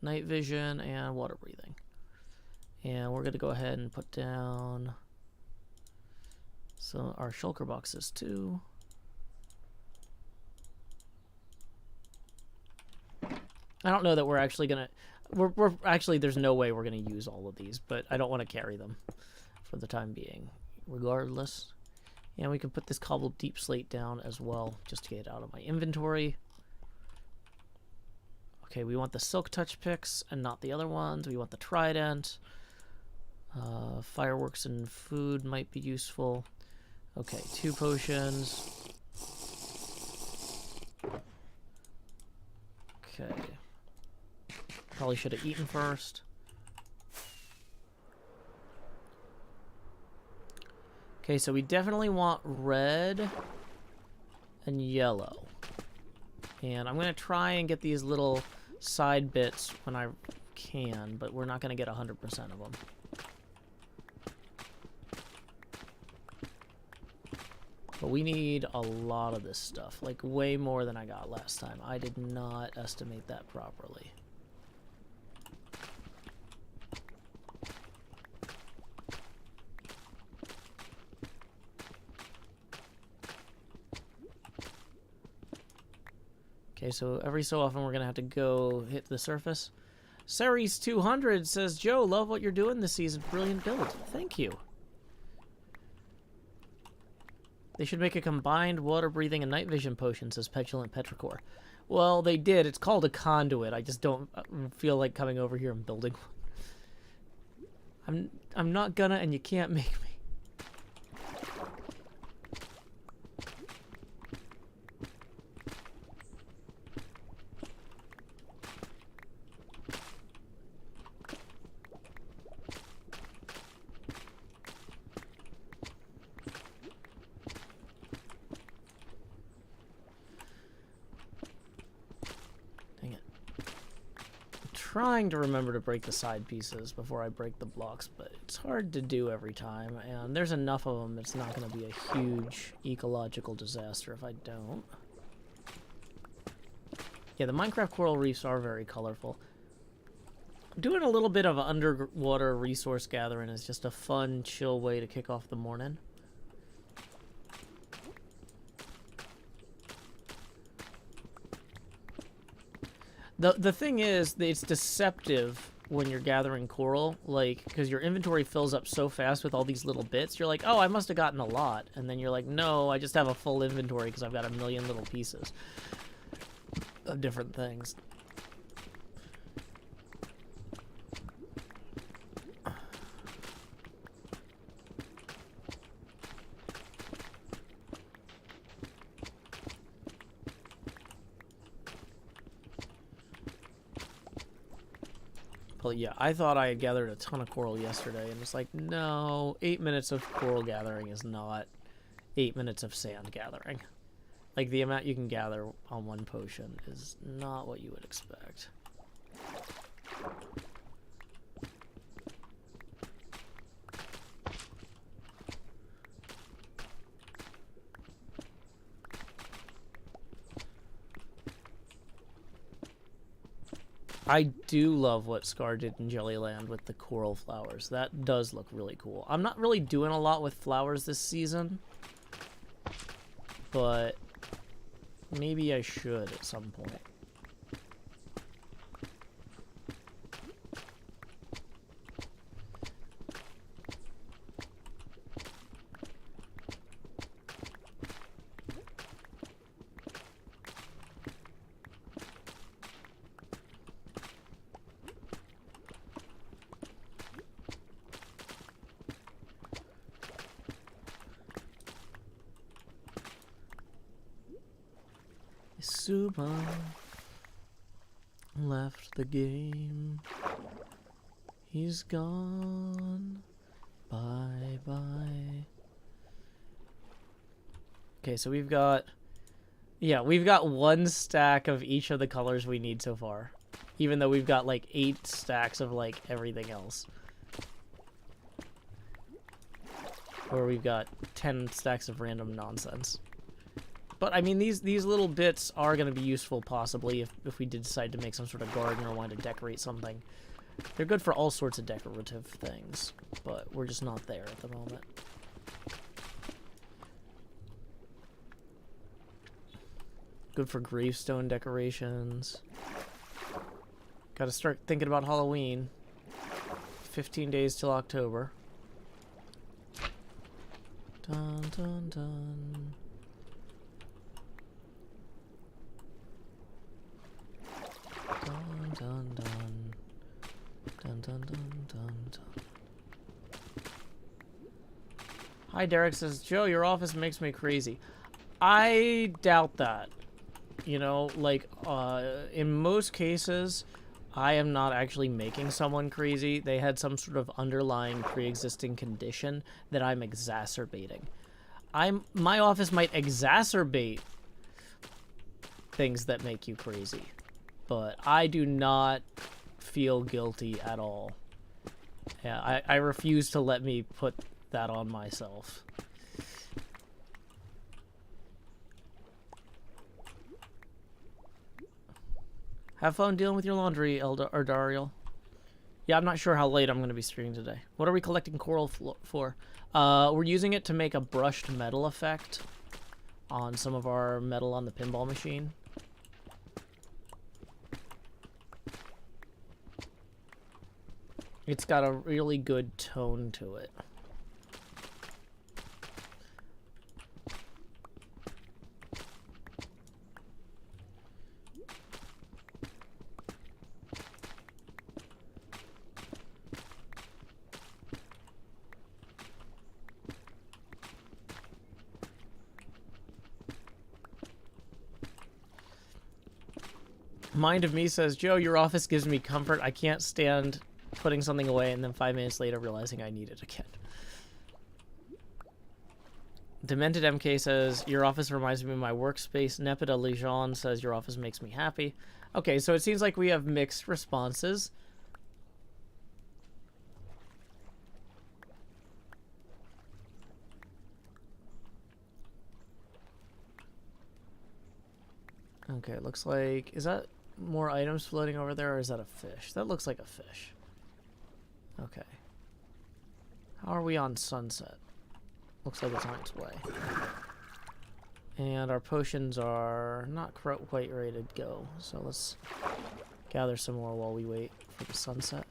Night vision and water breathing. And we're going to go ahead and put down our shulker boxes too. I don't know that we're actually going to... We're actually, there's no way we're going to use all of these, but I don't want to carry them for the time being, regardless. And we can put this cobbled deep slate down as well, just to get it out of my inventory. Okay, we want the silk touch picks and not the other ones. We want the trident. Fireworks and food might be useful. Okay, 2 potions. Okay. Probably should have eaten first. Okay, so we definitely want red and yellow. And I'm going to try and get these little side bits when I can, but we're not going to get 100% of them. But we need a lot of this stuff, like way more than I got last time. I did not estimate that properly. Okay, so every so often we're gonna have to go hit the surface. Ceres200 says, Joe, love what you're doing this season. Brilliant build. Thank you. They should make a combined water-breathing and night vision potion, says Petulant Petrichor. Well, they did. It's called a conduit. I just don't feel like coming over here and building one. I'm not gonna, and you can't make me. Trying to remember to break the side pieces before I break the blocks, but it's hard to do every time, and there's enough of them, it's not going to be a huge ecological disaster if I don't. Yeah, the Minecraft coral reefs are very colorful. Doing a little bit of underwater resource gathering is just a fun, chill way to kick off the morning. The thing is, it's deceptive when you're gathering coral, like, because your inventory fills up so fast with all these little bits. You're like, oh, I must have gotten a lot. And then you're like, no, I just have a full inventory because I've got a million little pieces of different things. Well, yeah, I thought I had gathered a ton of coral yesterday, and it's like, no, 8 minutes of coral gathering is not 8 minutes of sand gathering. Like, the amount you can gather on one potion is not what you would expect. I do love what Scar did in Jellyland with the coral flowers. That does look really cool. I'm not really doing a lot with flowers this season, but maybe I should at some point. Suba left the game. He's gone. Bye bye. Okay, so we've got one stack of each of the colors we need so far. Even though we've got like 8 stacks of like everything else. Or we've got 10 stacks of random nonsense. But, I mean, these little bits are going to be useful, possibly, if we did decide to make some sort of garden or wanted to decorate something. They're good for all sorts of decorative things, but we're just not there at the moment. Good for gravestone decorations. Gotta start thinking about Halloween. 15 days till October. Dun, dun, dun. Dun, dun, dun. Dun, dun, dun, dun, dun. Hi, Derek says, Joe, your office makes me crazy. I doubt that. You know, like, in most cases, I am not actually making someone crazy. They had some sort of underlying pre-existing condition that I'm exacerbating. My office might exacerbate things that make you crazy. But I do not feel guilty at all. Yeah, I refuse to let me put that on myself. Have fun dealing with your laundry, Dariel. Yeah, I'm not sure how late I'm going to be streaming today. What are we collecting coral for? We're using it to make a brushed metal effect on some of our metal on the pinball machine. It's got a really good tone to it. Mind of Me says, Joe, your office gives me comfort. I can't stand putting something away and then 5 minutes later realizing I need it again. Demented MK says, your office reminds me of my workspace. Nepeta Lejean says, your office makes me happy. Okay, so it seems like we have mixed responses. Okay, it looks like... Is that more items floating over there, or is that a fish? That looks like a fish. Okay. How are we on sunset? Looks like it's on its way. And our potions are not quite ready to go, so let's gather some more while we wait for the sunset.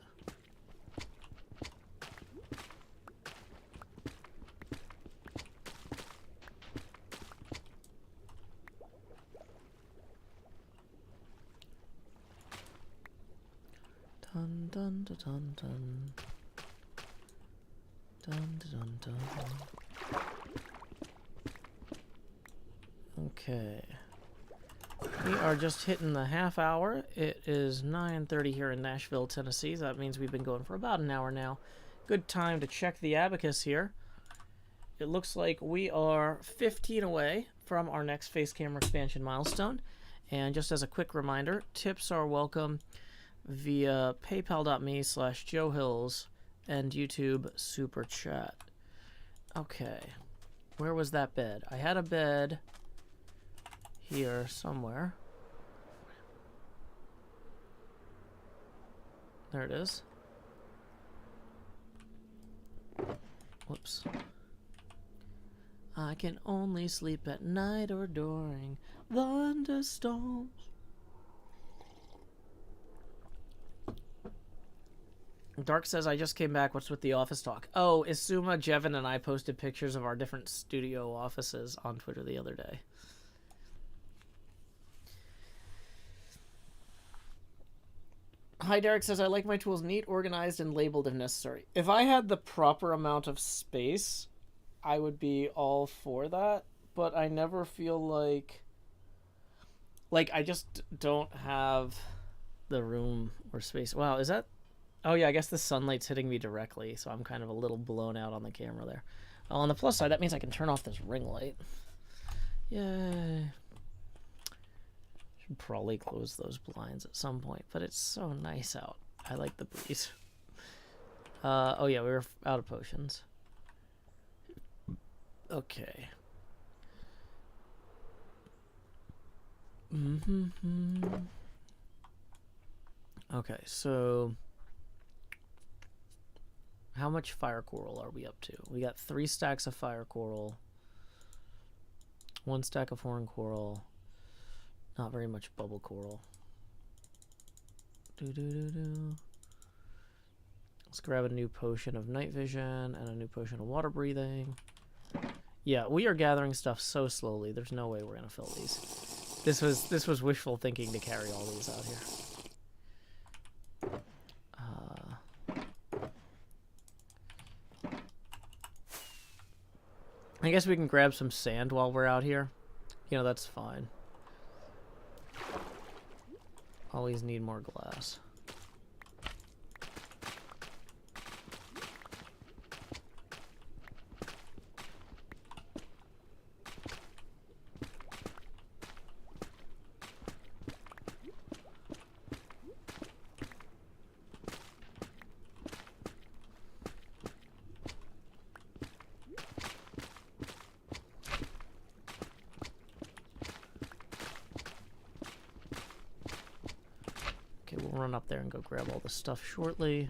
Dun dun dun dun dun. Dun dun dun dun. Okay. We are just hitting the half hour. It is 9:30 here in Nashville, Tennessee. That means we've been going for about an hour now. Good time to check the abacus here. It looks like we are 15 away from our next face camera expansion milestone. And just as a quick reminder, tips are welcome via paypal.me/JoeHills and YouTube Super Chat. Okay. Where was that bed? I had a bed here somewhere. There it is. Whoops. I can only sleep at night or during thunderstorms. Dark says, I just came back. What's with the office talk? Oh, Isuma, Jevin, and I posted pictures of our different studio offices on Twitter the other day. Hi, Derek says, I like my tools neat, organized, and labeled if necessary. If I had the proper amount of space, I would be all for that, but I never feel like I just don't have the room or space. Wow, is that... Oh yeah, I guess the sunlight's hitting me directly, so I'm kind of a little blown out on the camera there. On the plus side, that means I can turn off this ring light. Yay. Should probably close those blinds at some point, but it's so nice out. I like the breeze. Oh yeah, we were out of potions. Okay. Okay, so... How much fire coral are we up to? We got 3 stacks of fire coral. 1 stack of horn coral. Not very much bubble coral. Let's grab a new potion of night vision and a new potion of water breathing. Yeah, we are gathering stuff so slowly. There's no way we're gonna fill these. This was wishful thinking to carry all these out here. I guess we can grab some sand while we're out here. You know, that's fine. Always need more glass. Run up there and go grab all the stuff shortly.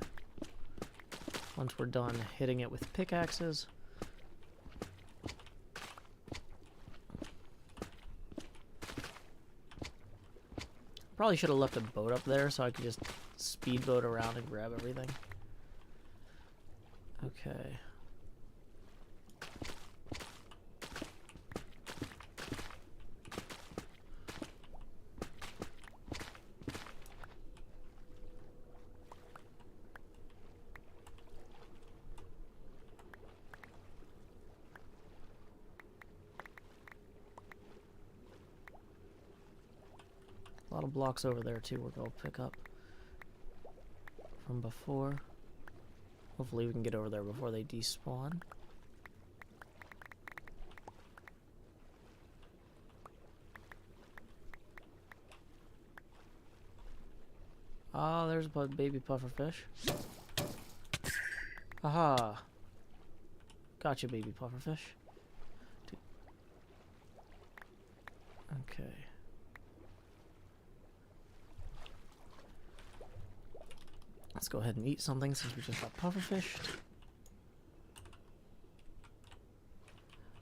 Once we're done hitting it with pickaxes. Probably should have left a boat up there so I could just speedboat around and grab everything. Okay. A lot of blocks over there too we're gonna pick up from before. Hopefully we can get over there before they despawn. Ah, there's a baby pufferfish. Aha! Gotcha, baby pufferfish. Okay. Let's go ahead and eat something since we just got pufferfished.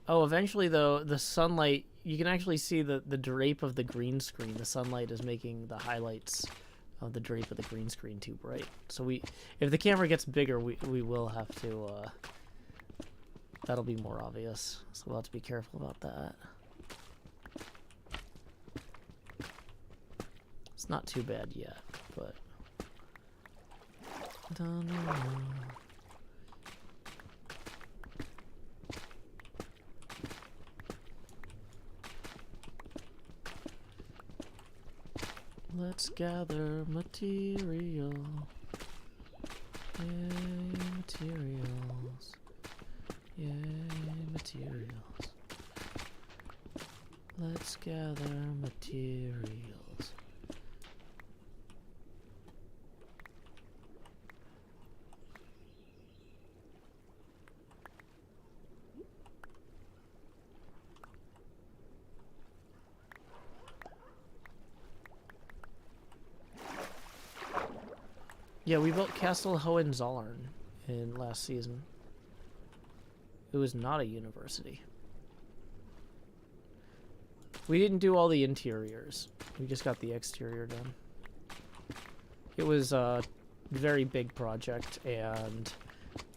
Oh, eventually though, the sunlight, you can actually see the drape of the green screen. The sunlight is making the highlights of the drape of the green screen too bright. So if the camera gets bigger, we will have to, that'll be more obvious. So we'll have to be careful about that. It's not too bad yet, but... Let's gather material. Yay, materials. Yay, materials. Let's gather materials. Yeah, we built Castle Hohenzollern in last season. It was not a university. We didn't do all the interiors. We just got the exterior done. It was a very big project, and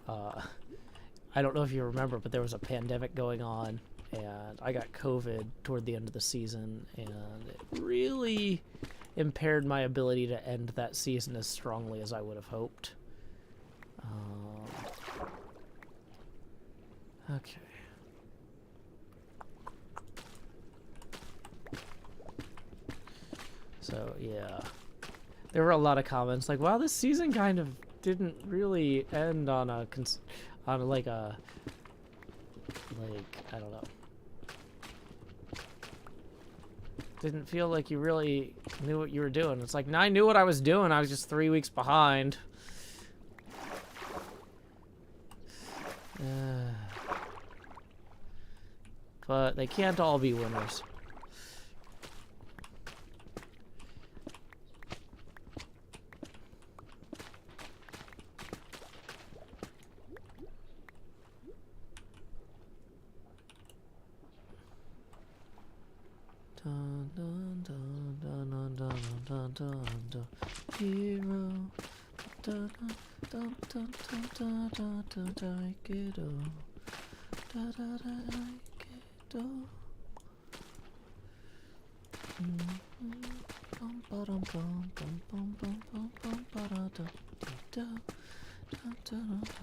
I don't know if you remember, but there was a pandemic going on, and I got COVID toward the end of the season, and it really impaired my ability to end that season as strongly as I would have hoped. Okay. So, yeah. There were a lot of comments like, wow, this season kind of didn't really end on a, I don't know. Didn't feel like you really knew what you were doing. It's like, no, I knew what I was doing. I was just 3 weeks behind. But they can't all be winners. Dun, dun, dun, dun, dun, dun, dun, dun, hero. Dun, dun, dun, dun, dun, dun, dun, dun, kiddo. Da, da, da, da, kiddo. Bum, ba-dum, bum, bum, bum, bum, bum, bum, ba-da-da, dee-da, da, da, da, da.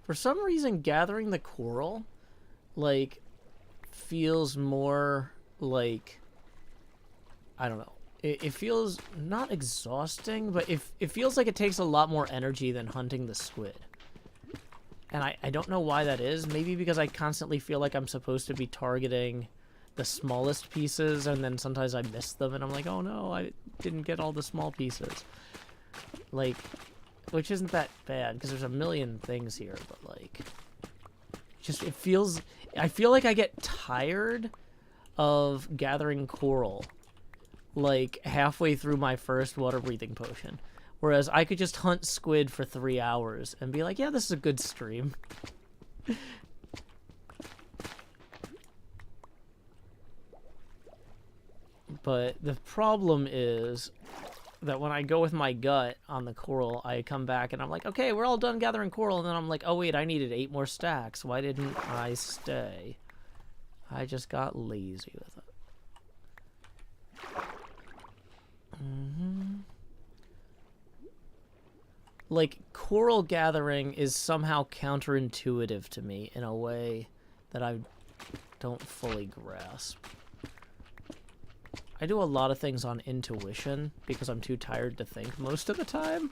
For some reason, gathering the coral, like, feels more like, I don't know. It feels not exhausting, but it feels like it takes a lot more energy than hunting the squid. And I don't know why that is. Maybe because I constantly feel like I'm supposed to be targeting the smallest pieces, and then sometimes I miss them, and I'm like, oh no, I didn't get all the small pieces. Like, which isn't that bad, because there's a million things here, but like, just, it feels, I feel like I get tired of gathering coral, like, halfway through my first water breathing potion. Whereas I could just hunt squid for 3 hours and be like, yeah, this is a good stream. But the problem is that when I go with my gut on the coral, I come back and I'm like, okay, we're all done gathering coral. And then I'm like, oh wait, I needed 8 more stacks. Why didn't I stay? I just got lazy with it. Like, coral gathering is somehow counterintuitive to me in a way that I don't fully grasp. I do a lot of things on intuition because I'm too tired to think most of the time.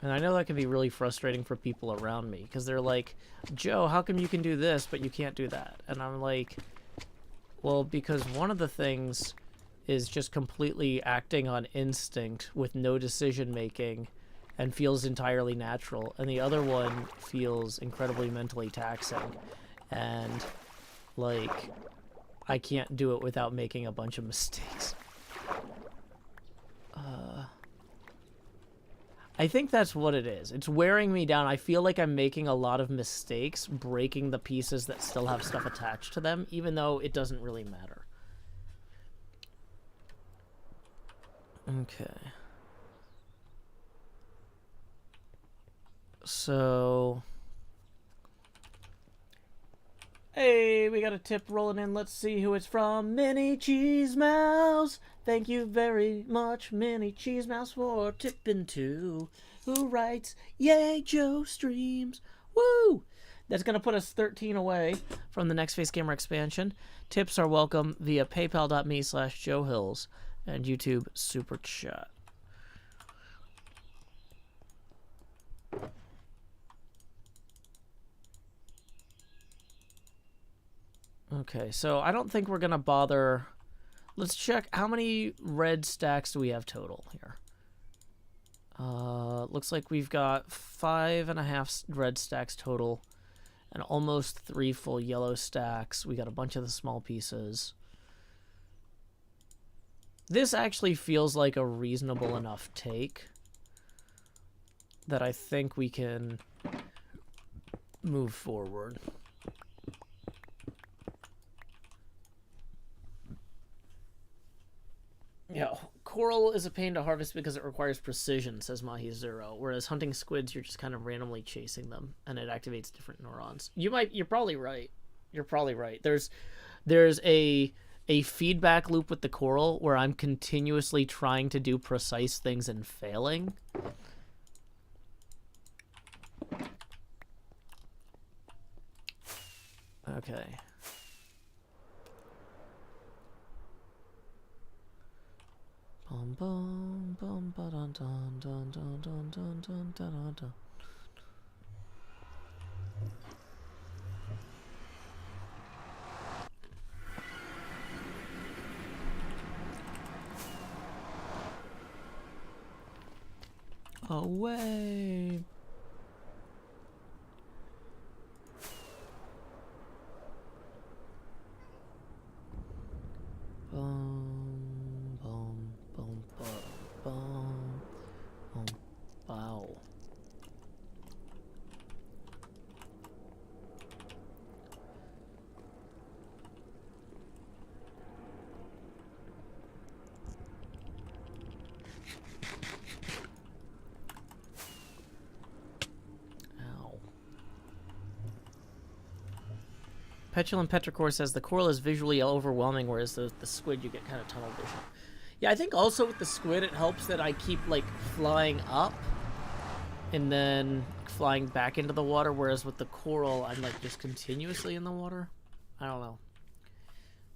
And I know that can be really frustrating for people around me because they're like, Joe, how come you can do this but you can't do that? And I'm like, well, because one of the things is just completely acting on instinct with no decision making and feels entirely natural, and the other one feels incredibly mentally taxing, and like I can't do it without making a bunch of mistakes. I think that's what it is. It's wearing me down. I feel like I'm making a lot of mistakes, breaking the pieces that still have stuff attached to them, even though it doesn't really matter. Okay. So... Hey, we got a tip rolling in. Let's see who it's from. Mini Cheese Mouse. Thank you very much, Mini Cheese Mouse, for tipping too. Who writes, yay, Joe streams. Woo! That's going to put us 13 away from the Next Face Gamer expansion. Tips are welcome via paypal.me/JoeHills and YouTube Super Chat. Okay, so I don't think we're going to bother. Let's check how many red stacks do we have total here. Looks like we've got 5.5 red stacks total and almost 3 full yellow stacks. We got a bunch of the small pieces. This actually feels like a reasonable enough take that I think we can move forward. Yeah, coral is a pain to harvest because it requires precision, says Mahi Zero. Whereas hunting squids, you're just kind of randomly chasing them, and it activates different neurons. You're probably right. You're probably right. There's a feedback loop with the coral where I'm continuously trying to do precise things and failing. Okay. Bum bum bum ba dun dun dun dun dun dun dun dun dun. Away. Bum bum bum bum bum. Wow. Petulant Petrichor says the coral is visually overwhelming, whereas the squid you get kind of tunnel vision. Yeah, I think also with the squid it helps that I keep like flying up and then flying back into the water, whereas with the coral I'm like just continuously in the water. I don't know.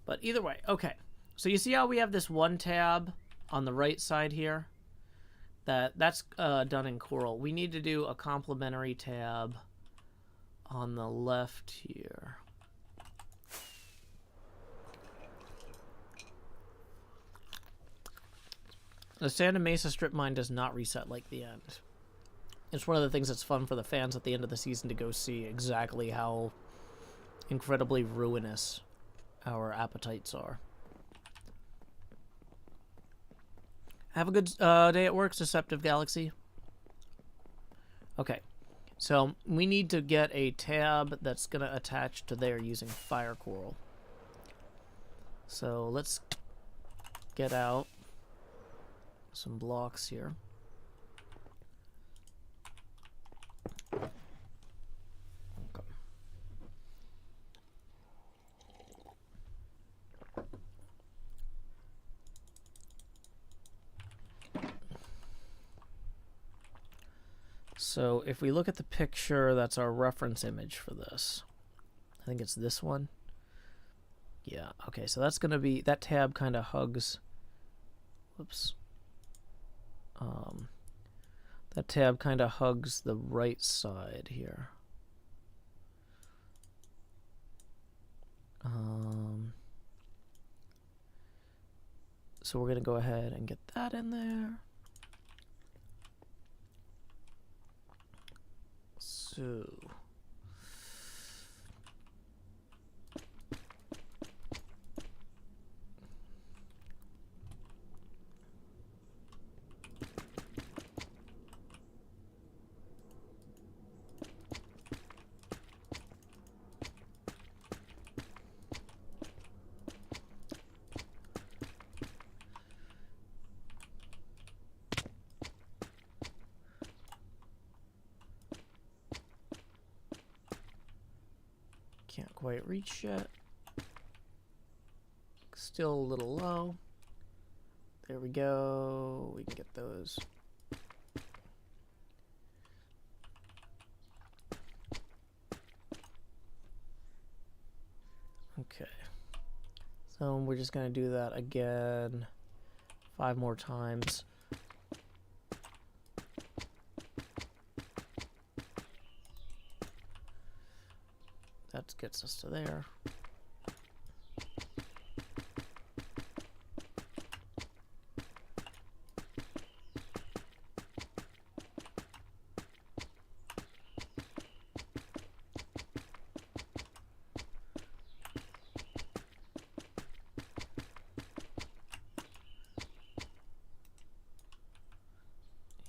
But either way, okay. So you see how we have this one tab on the right side here? That's done in Coral. We need to do a complementary tab on the left here. The Santa Mesa strip mine does not reset like the end. It's one of the things that's fun for the fans at the end of the season to go see exactly how incredibly ruinous our appetites are. Have a good day at work, Deceptive Galaxy. Okay, so we need to get a tab that's going to attach to there using Fire Coral. So let's get out some blocks here. Okay. So if we look at the picture, that's our reference image for this. I think it's this one. Yeah, okay, so that's going to be, that tab kind of hugs, whoops. That tab kind of hugs the right side here. So we're going to go ahead and get that in there. So can't quite reach yet. Still a little low. There we go. We can get those. Okay. So we're just going to do that again 5 more times. That gets us to there.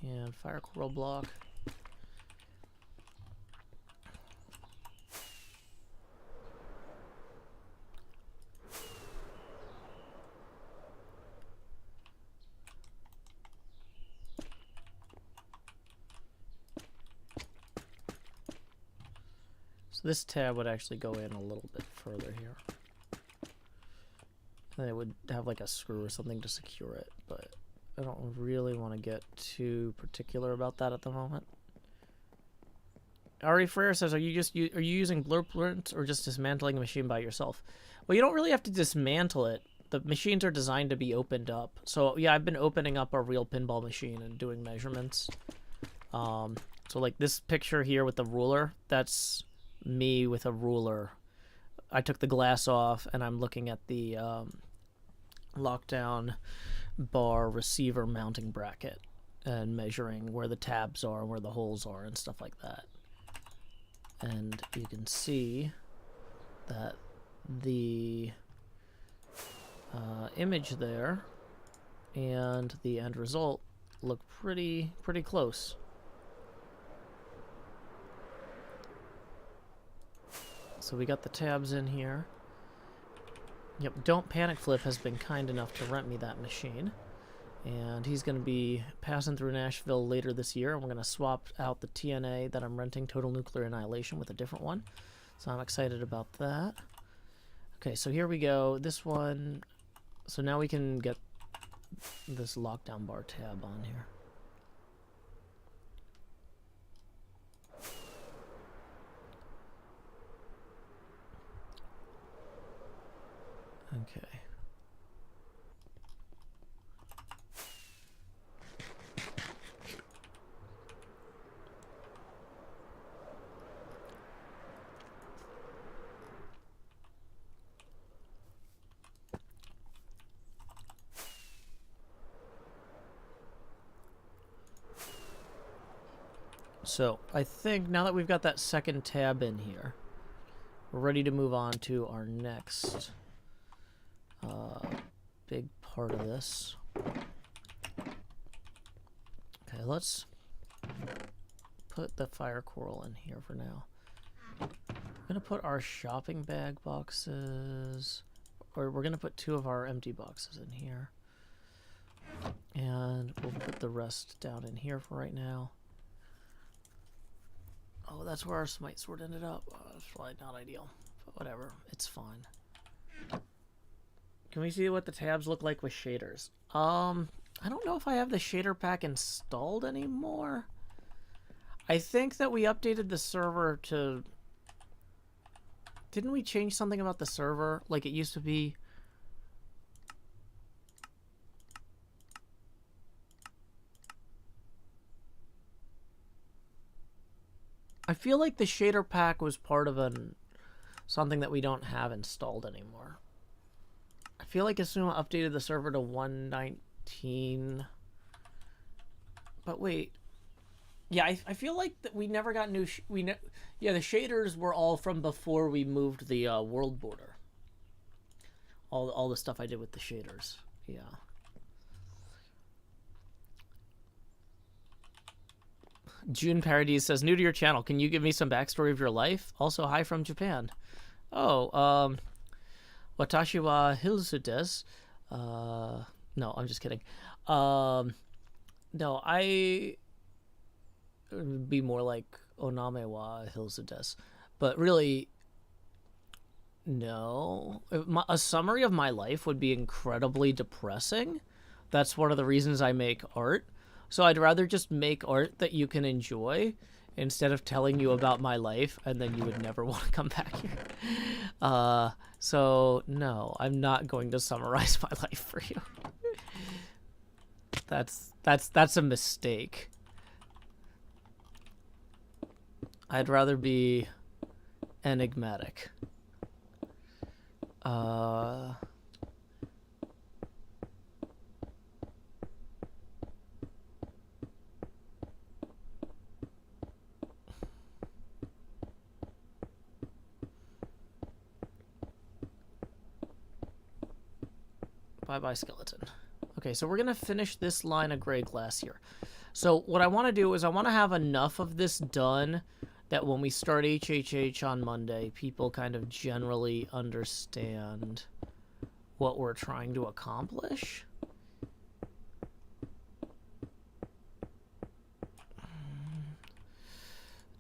And fire coral block. So this tab would actually go in a little bit further here. And it would have like a screw or something to secure it, but I don't really want to get too particular about that at the moment. Ari Frere says, are you using blueprints or just dismantling the machine by yourself? Well, you don't really have to dismantle it. The machines are designed to be opened up. So yeah, I've been opening up a real pinball machine and doing measurements. So like this picture here with the ruler, that's me with a ruler. I took the glass off and I'm looking at the lockdown bar receiver mounting bracket and measuring where the tabs are, where the holes are and stuff like that. And you can see that the image there and the end result look pretty close. So we got the tabs in here. Yep, Don't Panic Flip has been kind enough to rent me that machine. And he's going to be passing through Nashville later this year, and we're going to swap out the TNA that I'm renting, Total Nuclear Annihilation, with a different one. So I'm excited about that. Okay, so here we go. This one... So now we can get this lockdown bar tab on here. Okay. So I think now that we've got that second tab in here, we're ready to move on to our next big part of this. Okay, let's put the fire coral in here for now. I'm gonna put our shopping bag boxes, or we're gonna put 2 of our empty boxes in here. And we'll put the rest down in here for right now. Oh, that's where our smite sword ended up. Oh, that's probably not ideal, but whatever, it's fine. Can we see what the tabs look like with shaders? I don't know if I have the shader pack installed anymore. I think that we updated the server to... Didn't we change something about the server? Like it used to be... I feel like the shader pack was part of something that we don't have installed anymore. I feel like Asuma updated the server to 1.19. But wait. Yeah, I feel like that we never got new... yeah, the shaders were all from before we moved the world border. All the stuff I did with the shaders. Yeah. June Paradise says, new to your channel. Can you give me some backstory of your life? Also, hi from Japan. Oh, watashi wa hilsu desu. No, I'm just kidding. No, I would be more like oname wa hilsu desu. But really, no. A summary of my life would be incredibly depressing. That's one of the reasons I make art. So I'd rather just make art that you can enjoy instead of telling you about my life and then you would never want to come back here. So no, I'm not going to summarize my life for you. That's a mistake. I'd rather be enigmatic. Bye-bye, skeleton. Okay, so we're going to finish this line of gray glass here. So what I want to do is I want to have enough of this done that when we start HHH on Monday, people kind of generally understand what we're trying to accomplish.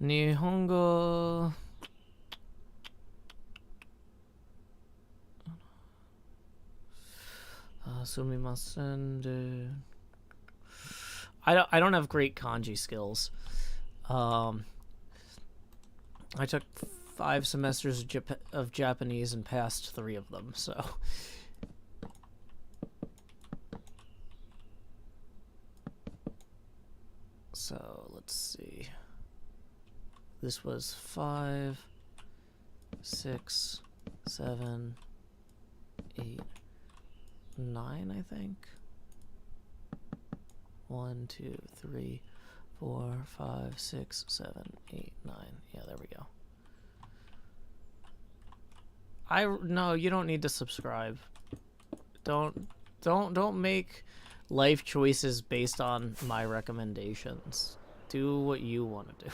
Nihongo... Sumimasen. I don't have great kanji skills. I took 5 semesters of Japanese and passed 3 of them, so. So let's see. This was 5, 6, 7, 8, 9, I think. 1, 2, 3, 4, 5, 6, 7, 8, 9. Yeah, there we go. No, you don't need to subscribe. Don't make life choices based on my recommendations. Do what you want to do.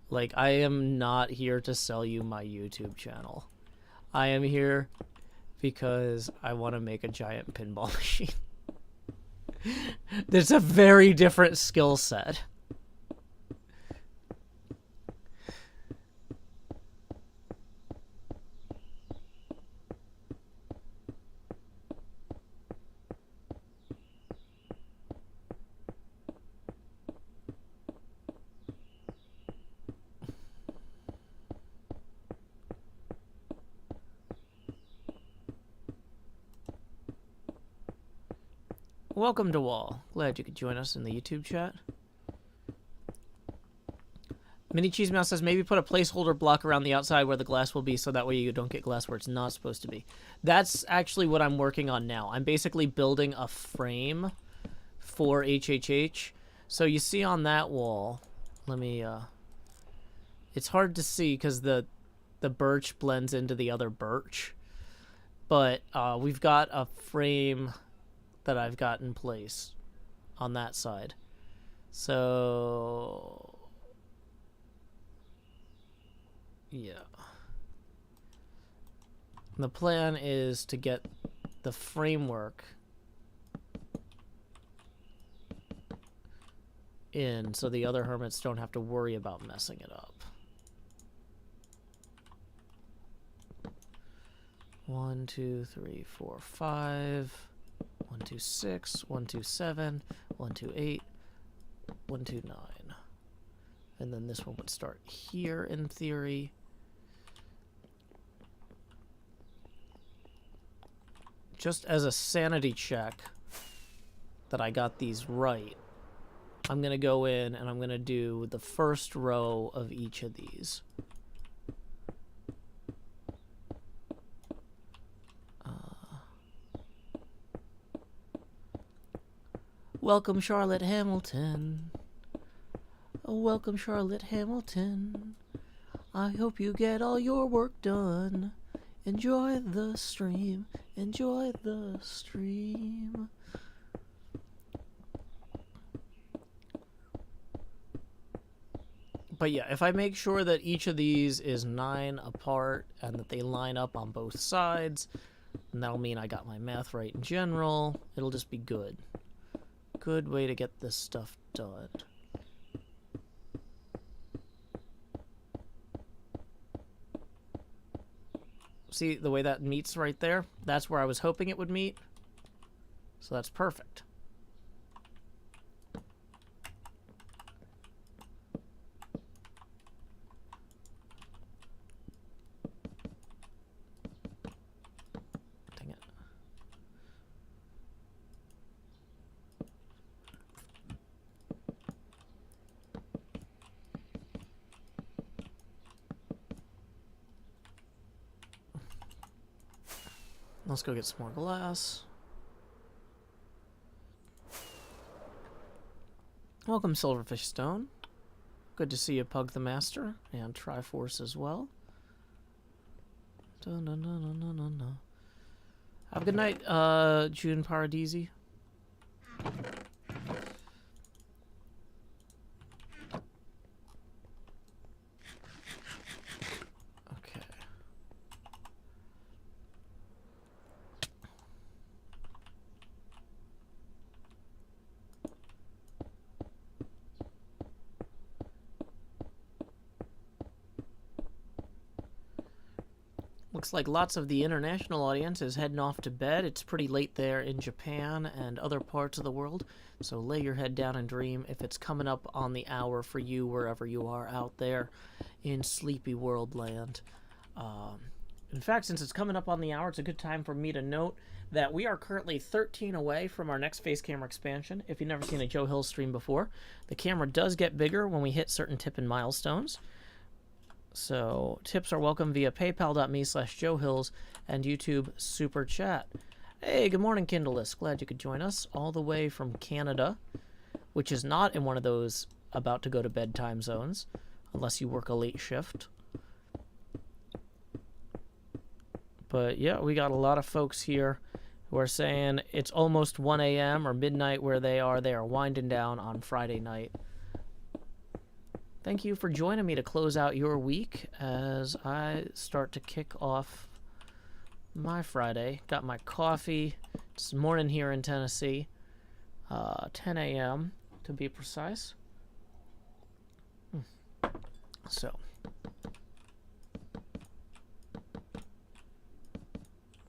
Like, I am not here to sell you my YouTube channel. I am here because I want to make a giant pinball machine. There's a very different skill set. Welcome to Wall. Glad you could join us in the YouTube chat. Mini Cheese Mouse says maybe put a placeholder block around the outside where the glass will be so that way you don't get glass where it's not supposed to be. That's actually what I'm working on now. I'm basically building a frame for HHH So you see on that wall, let me, it's hard to see because the birch blends into the other birch. But we've got a frame that I've got in place on that side. So, yeah. The plan is to get the framework in so the other hermits don't have to worry about messing it up. 1, 2, 3, 4, 5. 1, 2, 6. 1, 2, 7. 1, 2, 8. 1, 2, 9. And then this one would start here in theory. Just as a sanity check that I got these right, I'm going to go in and I'm going to do the first row of each of these. Welcome, Charlotte Hamilton. Oh, welcome, Charlotte Hamilton. I hope you get all your work done. Enjoy the stream. Enjoy the stream. But yeah, if I make sure that each of these is 9 apart and that they line up on both sides, then that'll mean I got my math right in general. It'll just be good. Good way to get this stuff done. See the way that meets right there? That's where I was hoping it would meet. So that's perfect. Dang it. Let's go get some more glass. Welcome, Silverfish Stone. Good to see you, Pug the Master, and Triforce as well. Have a good night, June Paradisi. Looks like lots of the international audience is heading off to bed. It's pretty late there in Japan and other parts of the world, so lay your head down and dream if it's coming up on the hour for you wherever you are out there in sleepy world land. In fact, since it's coming up on the hour, it's a good time for me to note that we are currently 13 away from our next face camera expansion. If you've never seen a Joe Hill stream before, the camera does get bigger when we hit certain tip and milestones. So tips are welcome via paypal.me/JoeHills and YouTube Super Chat. Hey, good morning, Kindlelist. Glad you could join us all the way from Canada, which is not in one of those about to go to bed time zones, unless you work a late shift. But yeah, we got a lot of folks here who are saying it's almost 1 a.m. or midnight where they are. They are winding down on Friday night. Thank you for joining me to close out your week as I start to kick off my Friday. Got my coffee. It's morning here in Tennessee. 10 a.m. to be precise. So.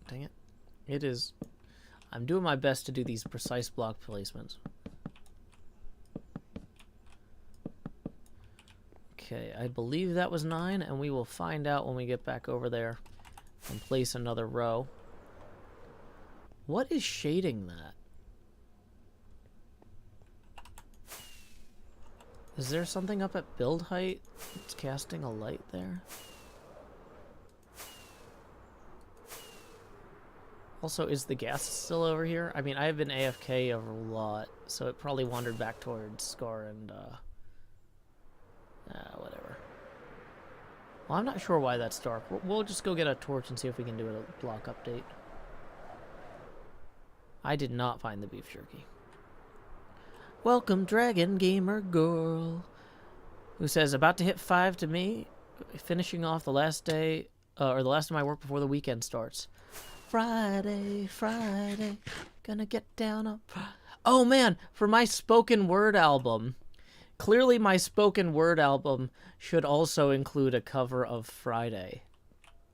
Dang it. It is. I'm doing my best to do these precise block placements. Okay, I believe that was 9, and we will find out when we get back over there and place another row. What is shading that? Is there something up at build height that's casting a light there? Also, is the gas still over here? I mean, I have been AFK a lot, so it probably wandered back towards Scar and, whatever. Well, I'm not sure why that's dark. We'll just go get a torch and see if we can do a block update. I did not find the beef jerky. Welcome, Dragon Gamer Girl, who says, about to hit 5 to me, finishing off the last day, or the last of my work before the weekend starts. Friday, Friday, gonna get down up. Oh man, for my spoken word album, clearly my spoken word album should also include a cover of Friday.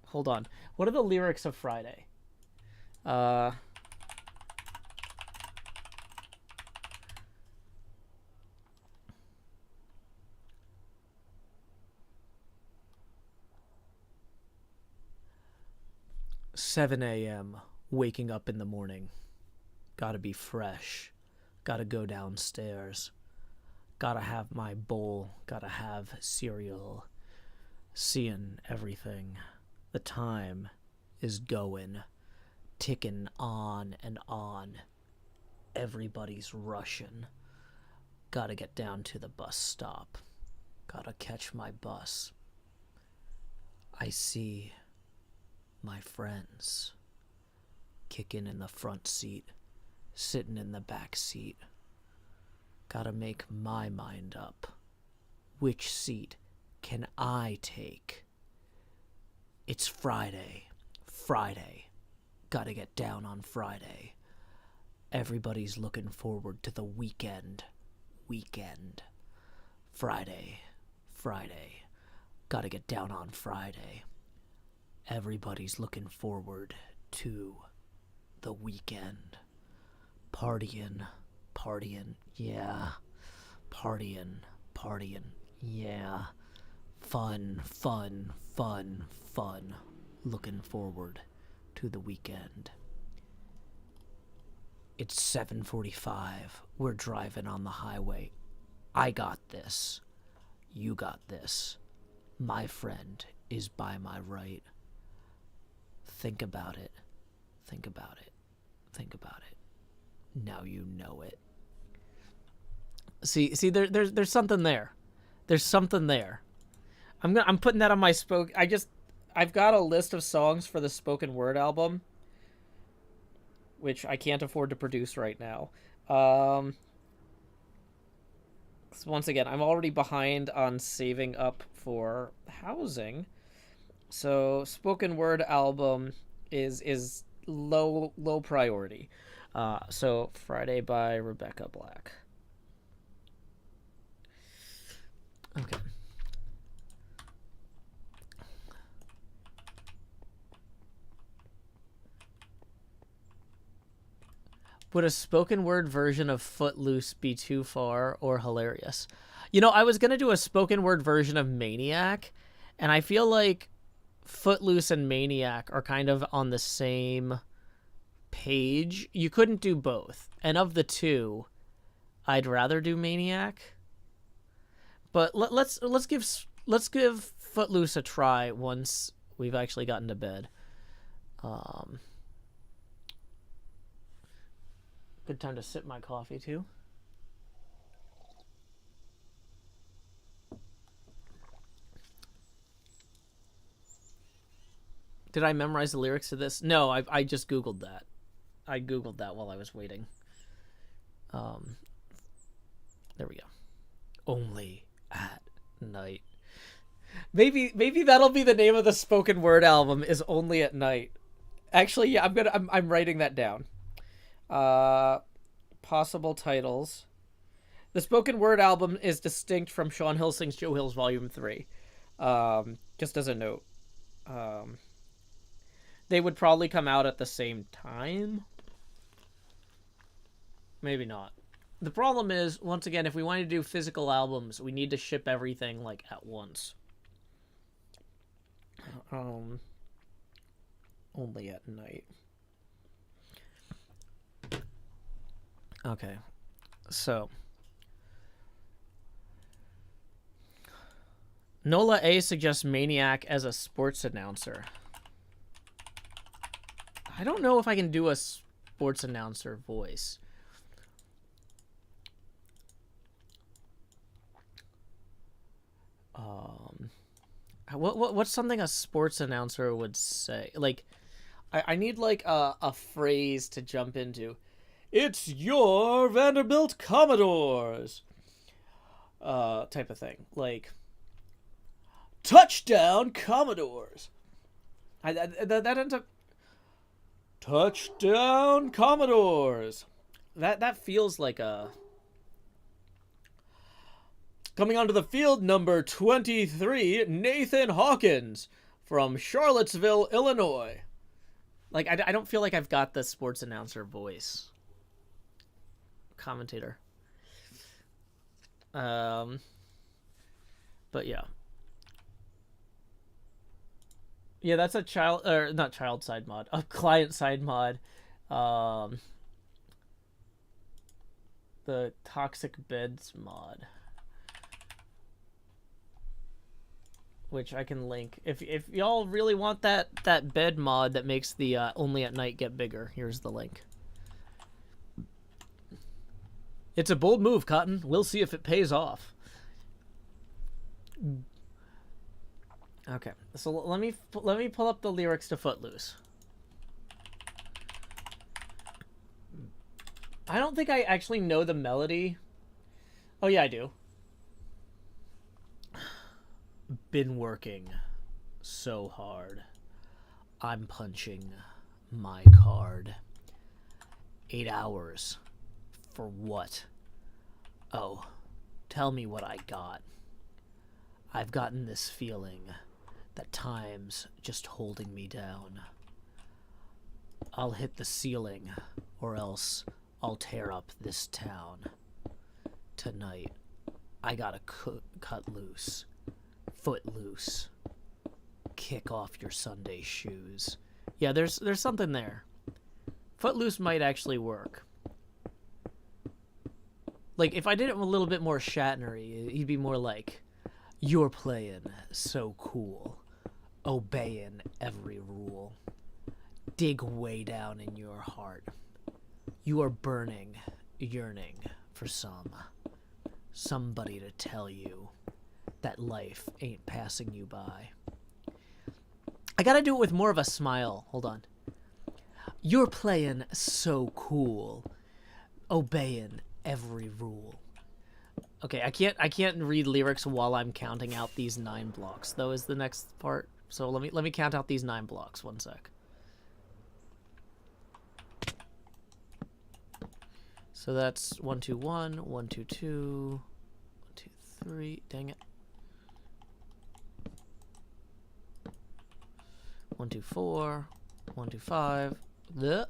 Hold on, what are the lyrics of Friday? 7 a.m., waking up in the morning. Gotta be fresh. Gotta go downstairs. Gotta have my bowl. Gotta have cereal. Seeing everything. The time is going. Ticking on and on. Everybody's rushing. Gotta get down to the bus stop. Gotta catch my bus. I see my friends kicking in the front seat, sitting in the back seat. Gotta make my mind up. Which seat can I take? It's Friday. Friday. Gotta get down on Friday. Everybody's looking forward to the weekend. Weekend. Friday. Friday. Gotta get down on Friday. Everybody's looking forward to the weekend. Partying, partying, yeah. Partying, partying, yeah. Fun, fun, fun, fun. Looking forward to the weekend. It's 7:45. We're driving on the highway. I got this. You got this. My friend is by my right. Think about it. Think about it. Think about it. Now you know it. See, there's something there. There's something there. I'm putting that on my I've got a list of songs for the spoken word album, which I can't afford to produce right now. Once again, I'm already behind on saving up for housing. So spoken word album is low priority. So Friday by Rebecca Black. Okay. Would a spoken word version of Footloose be too far or hilarious? You know, I was going to do a spoken word version of Maniac, and I feel like Footloose and Maniac are kind of on the same page. You couldn't do both. And of the two, I'd rather do Maniac. But let's give Footloose a try once we've actually gotten to bed. Good time to sip my coffee, too. Did I memorize the lyrics to this? No, I just Googled that. I Googled that while I was waiting. There we go. Only at night. Maybe that'll be the name of the spoken word album, is Only at Night. Actually, yeah, I'm writing that down. Possible titles. The spoken word album is distinct from Sean Hill Sings Joe Hills Volume 3. Just as a note. They would probably come out at the same time. Maybe not. The problem is, once again, if we want to do physical albums, we need to ship everything, like, at once. Only at night. Okay, so Nola A suggests Maniac as a sports announcer. I don't know if I can do a sports announcer voice. What's something a sports announcer would say? Like, I need like a phrase to jump into. It's your Vanderbilt Commodores. Type of thing. Like, touchdown Commodores. That ends up. Touchdown Commodores. That feels like a. Coming onto the field, number 23, Nathan Hawkins from Charlottesville, Illinois. Like, I don't feel like I've got the sports announcer voice. Commentator. But yeah. Yeah, that's a child, or not child side mod, a client side mod. The toxic beds mod, which I can link. If y'all really want that bed mod that makes the only at night get bigger, here's the link. It's a bold move, Cotton. We'll see if it pays off. Okay, so let me pull up the lyrics to Footloose. I don't think I actually know the melody. Oh yeah, I do. Been working so hard. I'm punching my card. 8 hours. For what? Oh, tell me what I got. I've gotten this feeling that time's just holding me down. I'll hit the ceiling, or else I'll tear up this town. Tonight, I gotta cut loose. Foot loose. Kick off your Sunday shoes. Yeah, there's something there. Footloose might actually work. Like, if I did it a little bit more Shatnery, he'd be more like, you're playing so cool, obeying every rule. Dig way down in your heart. You are burning, yearning for somebody to tell you that life ain't passing you by. I gotta do it with more of a smile. Hold on. You're playing so cool, obeying every rule. Okay, I can't read lyrics while I'm counting out these 9 blocks, though, is the next part. So let me count out these 9 blocks. One sec. So that's 1 2 1, 1 2 2, 1 2 3. Dang it. 1 2 4, 1 2 5. 1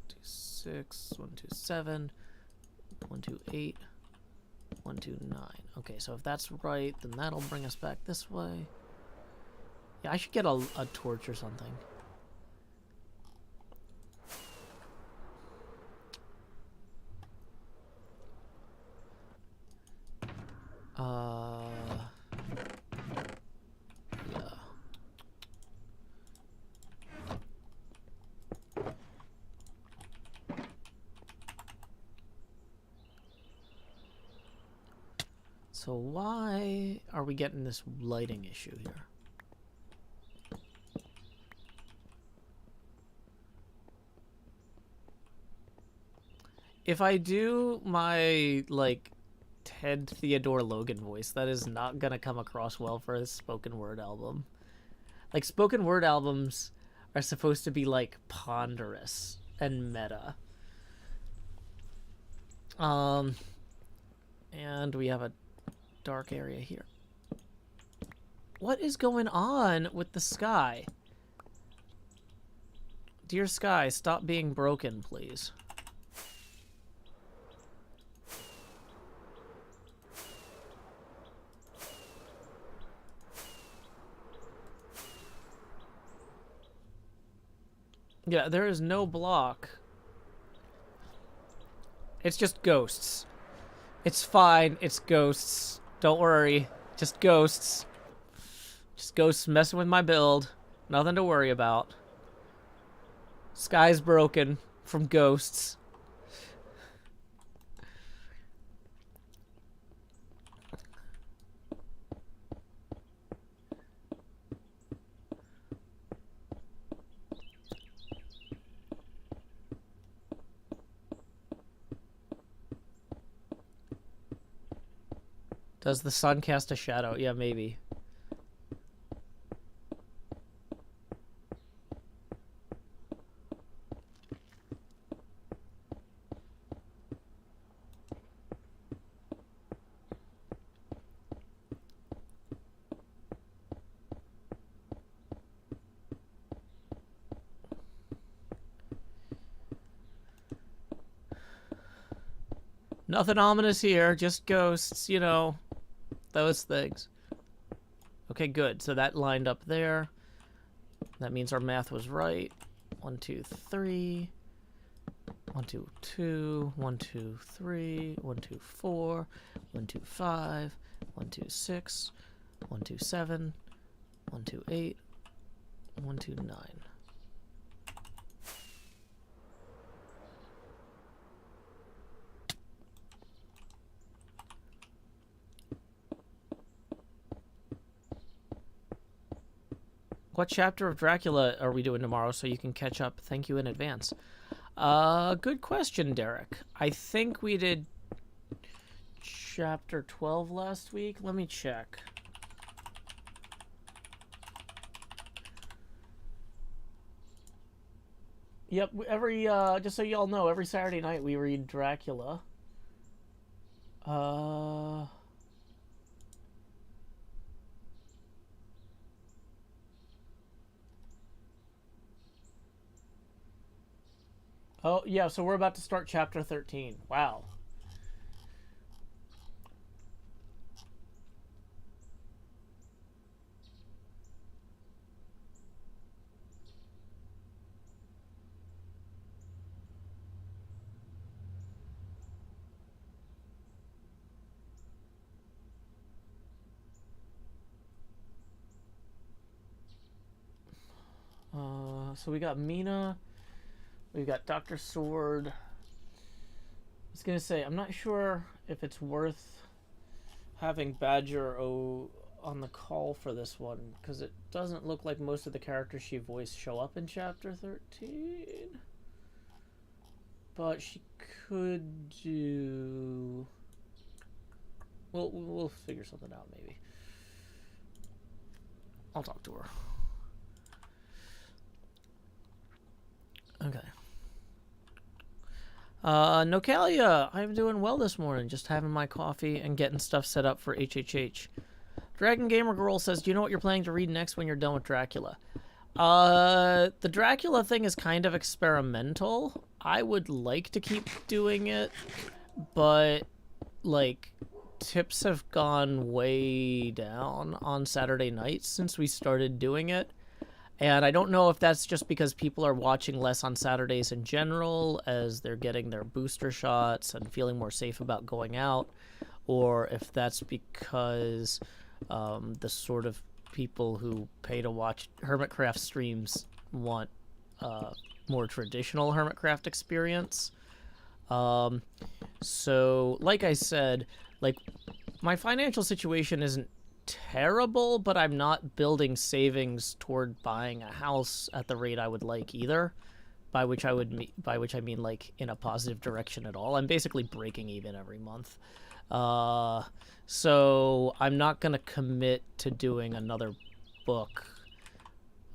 2 6, 1 2 7. 1 2 8, 1 2 9. Okay, so if that's right, then that'll bring us back this way. Yeah, I should get a torch or something. Yeah. So why are we getting this lighting issue here? If I do my, like, Ted Theodore Logan voice, that is not gonna come across well for a spoken word album. Like, spoken word albums are supposed to be, like, ponderous and meta. And we have a dark area here. What is going on with the sky? Dear sky, stop being broken, please. Yeah, there is no block. It's just ghosts. It's fine. It's ghosts. Don't worry. Just ghosts. Just ghosts messing with my build. Nothing to worry about. Sky's broken from ghosts. Does the sun cast a shadow? Yeah, maybe. Nothing ominous here, just ghosts, you know, those things. Okay, good. So that lined up there. That means our math was right. 1, 2, 3. 1, 2, 2. 1, 2, 3. 1, 2, 4. 1, 2, 5. 1, 2, 6. 1, 2, 7. 1, 2, 8. 1, 2, 9. What chapter of Dracula are we doing tomorrow so you can catch up? Thank you in advance. Good question, Derek. I think we did chapter 12 last week. Let me check. Yep, every, just so y'all know, every Saturday night we read Dracula. Oh, yeah, so we're about to start chapter 13. Wow. So we got Mina. We've got Dr. Sword. I was going to say, I'm not sure if it's worth having Badger on the call for this one, because it doesn't look like most of the characters she voiced show up in Chapter 13. But she could do... We'll figure something out, maybe. I'll talk to her. Okay. Nocalia, I'm doing well this morning. Just having my coffee and getting stuff set up for HHH. Dragon Gamer Girl says, do you know what you're planning to read next when you're done with Dracula? The Dracula thing is kind of experimental. I would like to keep doing it, but, like, tips have gone way down on Saturday nights since we started doing it. And I don't know if that's just because people are watching less on Saturdays in general as they're getting their booster shots and feeling more safe about going out, or if that's because the sort of people who pay to watch HermitCraft streams want more traditional HermitCraft experience. So, like I said, like, my financial situation isn't terrible, but I'm not building savings toward buying a house at the rate I would like either. By which I mean like in a positive direction at all. I'm basically breaking even every month. So I'm not gonna commit to doing another book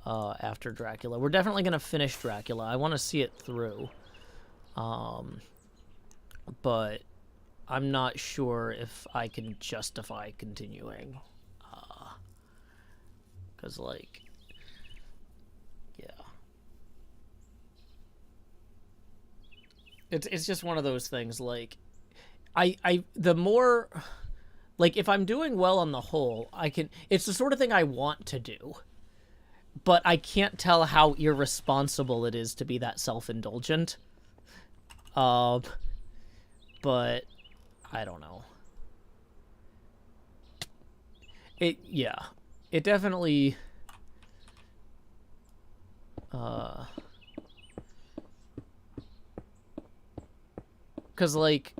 after Dracula. We're definitely gonna finish Dracula. I want to see it through. But I'm not sure if I can justify continuing. Because, like, yeah. It's just one of those things, like, the more, like, if I'm doing well on the whole, it's the sort of thing I want to do. But I can't tell how irresponsible it is to be that self-indulgent. But, I don't know. Yeah. It definitely, because, like,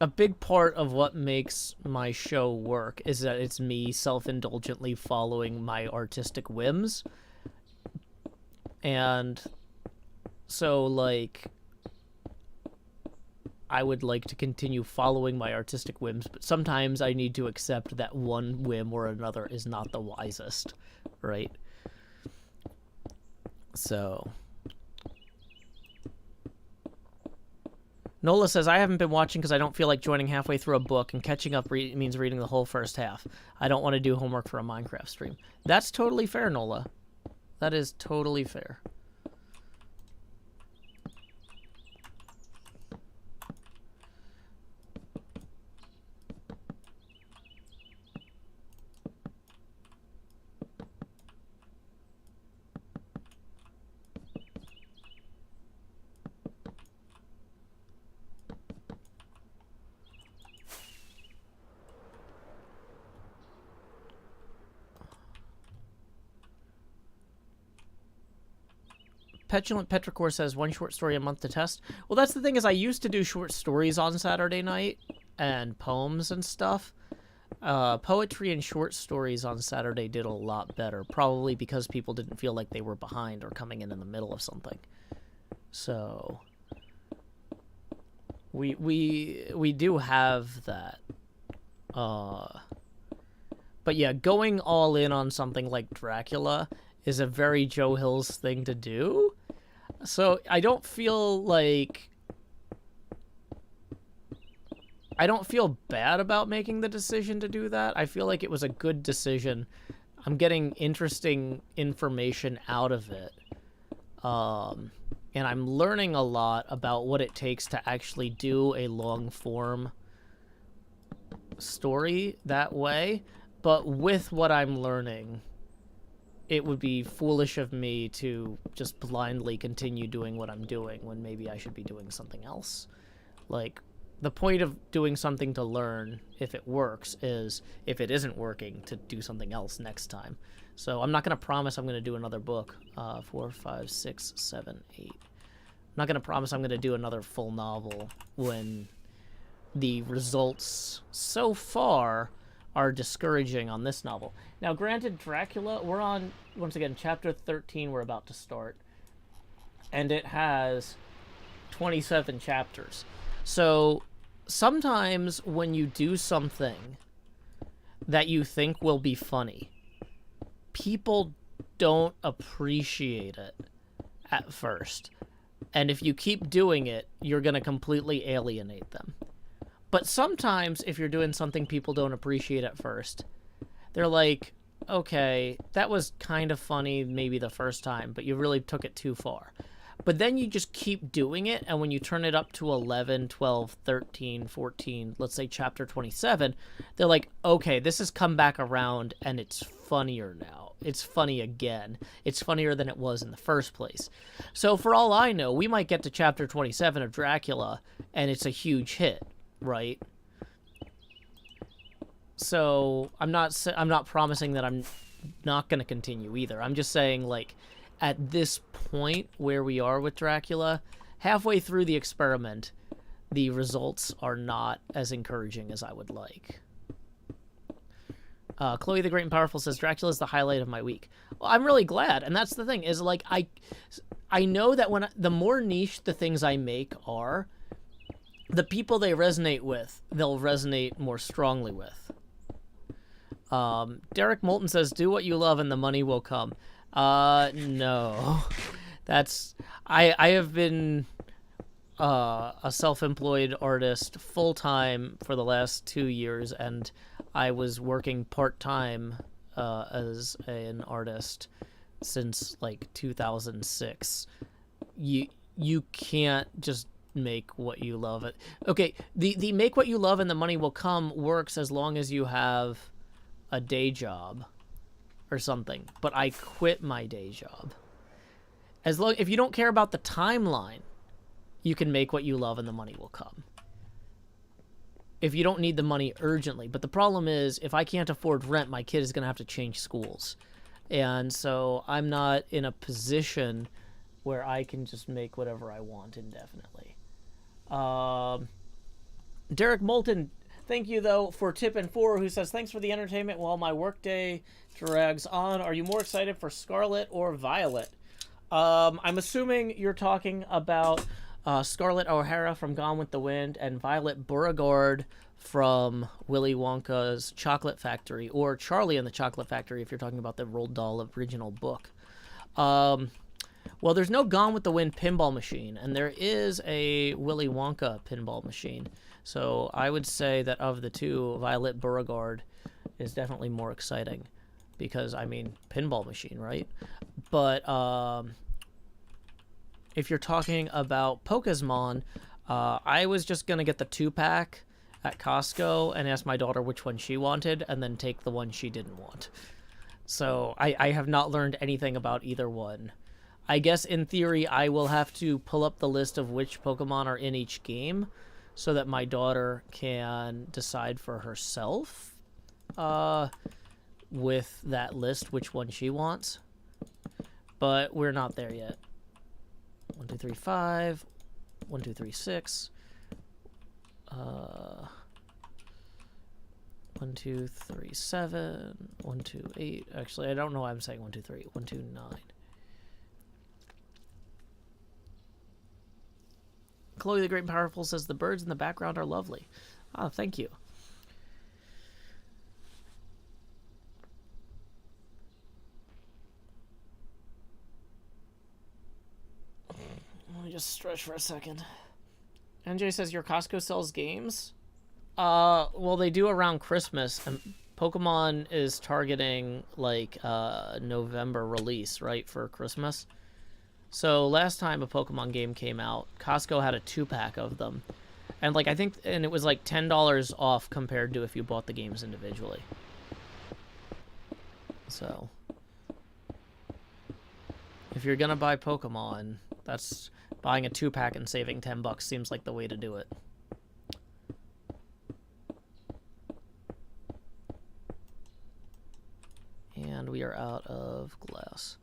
a big part of what makes my show work is that it's me self-indulgently following my artistic whims. And so, like, I would like to continue following my artistic whims, but sometimes I need to accept that one whim or another is not the wisest, right? So... Nola says, I haven't been watching because I don't feel like joining halfway through a book, and catching up means reading the whole first half. I don't want to do homework for a Minecraft stream. That's totally fair, Nola. That is totally fair. Petulant Petrichor says, one short story a month to test. Well, that's the thing, is I used to do short stories on Saturday night and poems and stuff. Poetry and short stories on Saturday did a lot better, probably because people didn't feel like they were behind or coming in the middle of something. So we do have that. But yeah, going all in on something like Dracula is a very Joe Hill's thing to do. So I don't feel bad about making the decision to do that. I feel like it was a good decision. I'm getting interesting information out of it. And I'm learning a lot about what it takes to actually do a long-form story that way. But with what I'm learning, it would be foolish of me to just blindly continue doing what I'm doing when maybe I should be doing something else. Like, the point of doing something to learn, if it works, is if it isn't working, to do something else next time. So I'm not going to promise I'm going to do another book. 4, 5, 6, 7, 8. I'm not going to promise I'm going to do another full novel when the results so far are discouraging on this novel. Now, granted, Dracula, we're on, once again, chapter 13 we're about to start, and it has 27 chapters. So sometimes when you do something that you think will be funny, people don't appreciate it at first. And if you keep doing it, you're going to completely alienate them. But sometimes, if you're doing something people don't appreciate at first, they're like, okay, that was kind of funny maybe the first time, but you really took it too far. But then you just keep doing it, and when you turn it up to 11, 12, 13, 14, let's say chapter 27, they're like, okay, this has come back around, and it's funnier now. It's funny again. It's funnier than it was in the first place. So for all I know, we might get to chapter 27 of Dracula, and it's a huge hit. Right. So I'm not promising that I'm not going to continue either. I'm just saying, like, at this point where we are with Dracula, halfway through the experiment, the results are not as encouraging as I would like. Chloe the Great and Powerful says, Dracula is the highlight of my week. Well, I'm really glad. And that's the thing, is, like, I know that the more niche the things I make are, the people they resonate with, they'll resonate more strongly with. Derek Moulton says, do what you love and the money will come. No. That's... I have been a self-employed artist full-time for the last 2 years, and I was working part-time as an artist since, like, 2006. You can't just make what you love. It okay, the make what you love and the money will come works as long as you have a day job or something. But I quit my day job. If you don't care about the timeline, you can make what you love and the money will come. If you don't need the money urgently. But the problem is, if I can't afford rent, my kid is going to have to change schools. And so I'm not in a position where I can just make whatever I want indefinitely. Derek Moulton, thank you, though, for tip and 4, who says, thanks for the entertainment while my workday drags on. Are you more excited for Scarlet or Violet? I'm assuming you're talking about Scarlett O'Hara from Gone with the Wind and Violet Beauregarde from Willy Wonka's Chocolate Factory, or Charlie and the Chocolate Factory if you're talking about the Roald Dahl original book. Well, there's no Gone with the Wind pinball machine, and there is a Willy Wonka pinball machine. So I would say that of the two, Violet Beauregarde is definitely more exciting. Because, I mean, pinball machine, right? But if you're talking about Pokemon, I was just going to get the 2-pack at Costco and ask my daughter which one she wanted, and then take the one she didn't want. So I have not learned anything about either one. I guess in theory I will have to pull up the list of which Pokemon are in each game so that my daughter can decide for herself with that list which one she wants. But we're not there yet. 1, 2, 3, 5. 1, 2, 3, 6. 1, 2, 3, 7. 1, 2, 8. Actually, I don't know why I'm saying 1, 2, 3. 1, 2, 9. Chloe the Great and Powerful says the birds in the background are lovely. Oh, thank you. Let me just stretch for a second. NJ says your Costco sells games? Well, they do around Christmas, and Pokemon is targeting like November release, right, for Christmas. So last time a Pokemon game came out, Costco had a 2-pack of them. And like I think it was like $10 off compared to if you bought the games individually. So if you're gonna buy Pokemon, that's buying a 2-pack and saving $10 seems like the way to do it. And we are out of glass.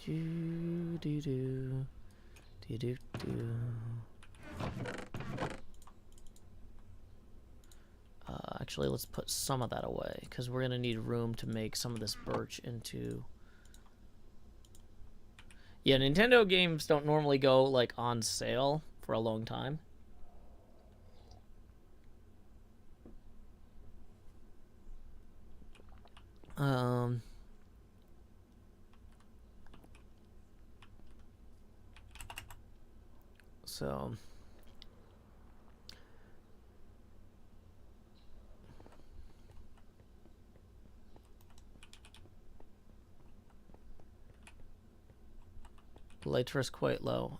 Do do do do do do. Actually, let's put some of that away because we're gonna need room to make some of this birch into. Yeah, Nintendo games don't normally go like on sale for a long time. So Elytra is quite low.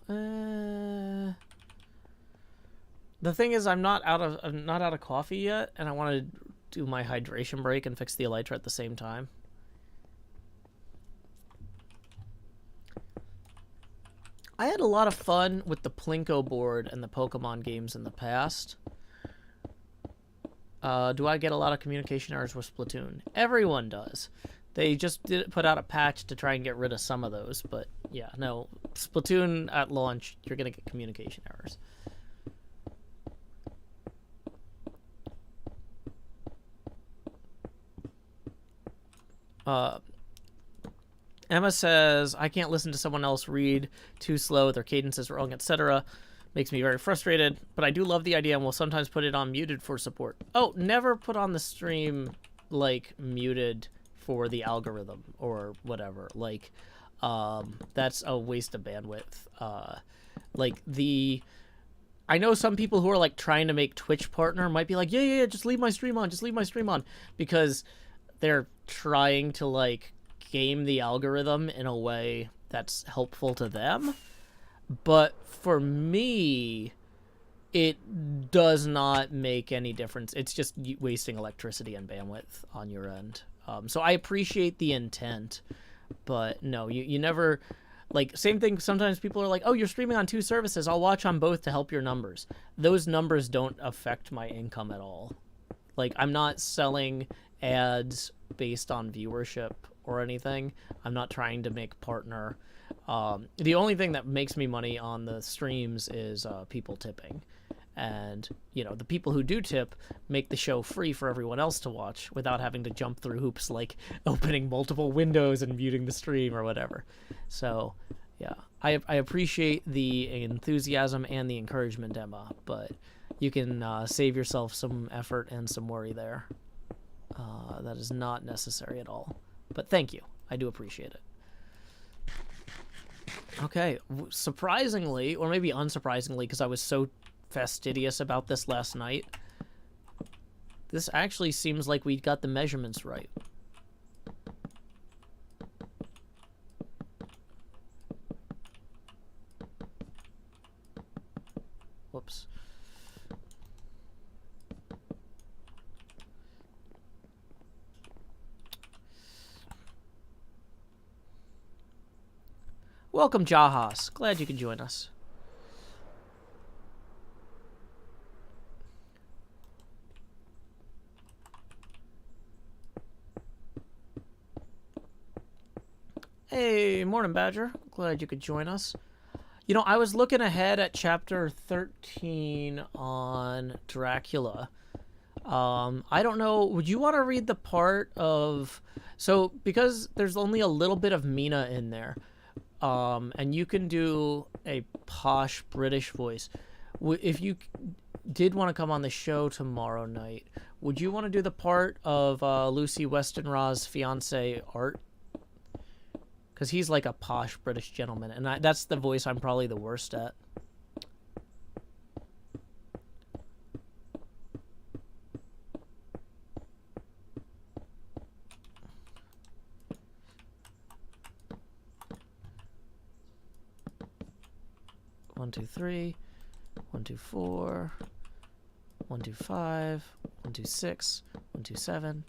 The thing is, I'm not out of coffee yet, and I want to do my hydration break and fix the Elytra at the same time. I had a lot of fun with the Plinko board and the Pokemon games in the past. Do I get a lot of communication errors with Splatoon? Everyone does. They just did put out a patch to try and get rid of some of those, but yeah, no. Splatoon at launch, you're going to get communication errors. Emma says, I can't listen to someone else read too slow, their cadence is wrong, etc. Makes me very frustrated, but I do love the idea and will sometimes put it on muted for support. Oh, never put on the stream, like, muted for the algorithm or whatever. Like, that's a waste of bandwidth. I know some people who are, like, trying to make Twitch partner might be like, yeah, just leave my stream on, because they're trying to, like, game the algorithm in a way that's helpful to them. But for me, it does not make any difference. It's just wasting electricity and bandwidth on your end. So I appreciate the intent, but no, you never... Like, same thing, sometimes people are like, oh, you're streaming on 2 services, I'll watch on both to help your numbers. Those numbers don't affect my income at all. Like, I'm not selling ads based on viewership or anything. I'm not trying to make partner. The only thing that makes me money on the streams is people tipping. And, you know, the people who do tip make the show free for everyone else to watch without having to jump through hoops like opening multiple windows and muting the stream or whatever. So, yeah, I appreciate the enthusiasm and the encouragement, Emma, but you can save yourself some effort and some worry there. That is not necessary at all. But thank you. I do appreciate it. Okay, surprisingly, or maybe unsurprisingly, because I was so fastidious about this last night, this actually seems like we got the measurements right. Whoops. Welcome, Jahas. Glad you could join us. Hey, morning, Badger. Glad you could join us. You know, I was looking ahead at chapter 13 on Dracula. I don't know, would you want to read the part of... So, because there's only a little bit of Mina in there, and you can do a posh British voice. If you did want to come on the show tomorrow night, would you want to do the part of Lucy Westenra's fiance, Art? Because he's like a posh British gentleman, and that's the voice I'm probably the worst at. One, two, three. 1, 2, 4. 1, 2, 5. 1, 2, 6. 1, 2, 7.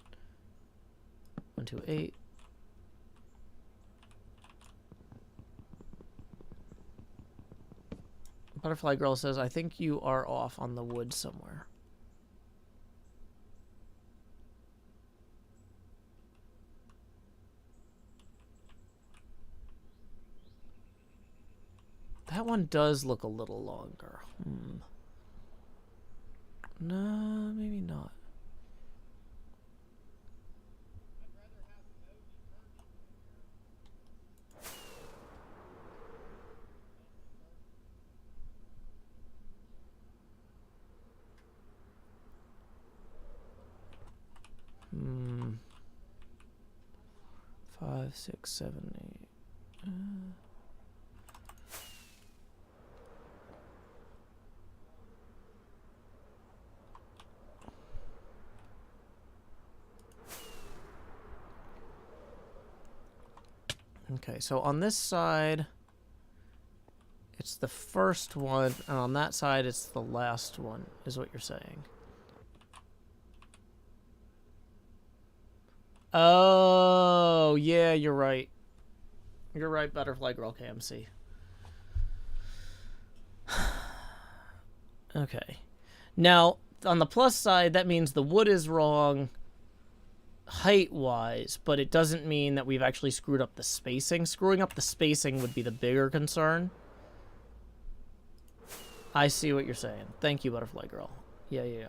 1, 2, 8. Butterfly Girl says, I think you are off on the wood somewhere. That one does look a little longer. No, maybe not. Five, 6, 7, 8. Okay, so on this side, it's the first one, and on that side, it's the last one, is what you're saying. Oh, yeah, you're right. You're right, Butterfly Girl KMC. Okay. Now, on the plus side, that means the wood is wrong height-wise, but it doesn't mean that we've actually screwed up the spacing. Screwing up the spacing would be the bigger concern. I see what you're saying. Thank you, Butterfly Girl. Yeah.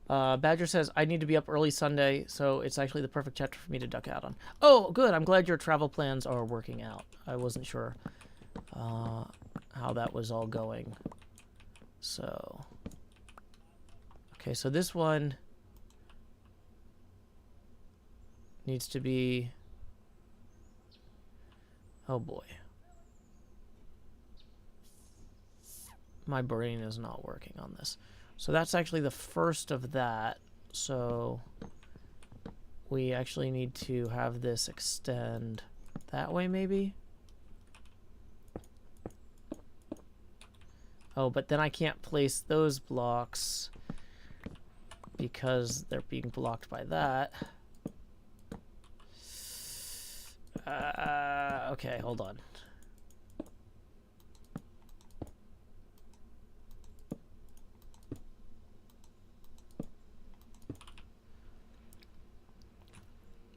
Badger says, I need to be up early Sunday, so it's actually the perfect chapter for me to duck out on. Oh, good. I'm glad your travel plans are working out. I wasn't sure how that was all going. So, okay, so this one needs to be... Oh, boy. My brain is not working on this. So that's actually the first of that. So we actually need to have this extend that way, maybe? Oh, but then I can't place those blocks because they're being blocked by that. Okay, hold on.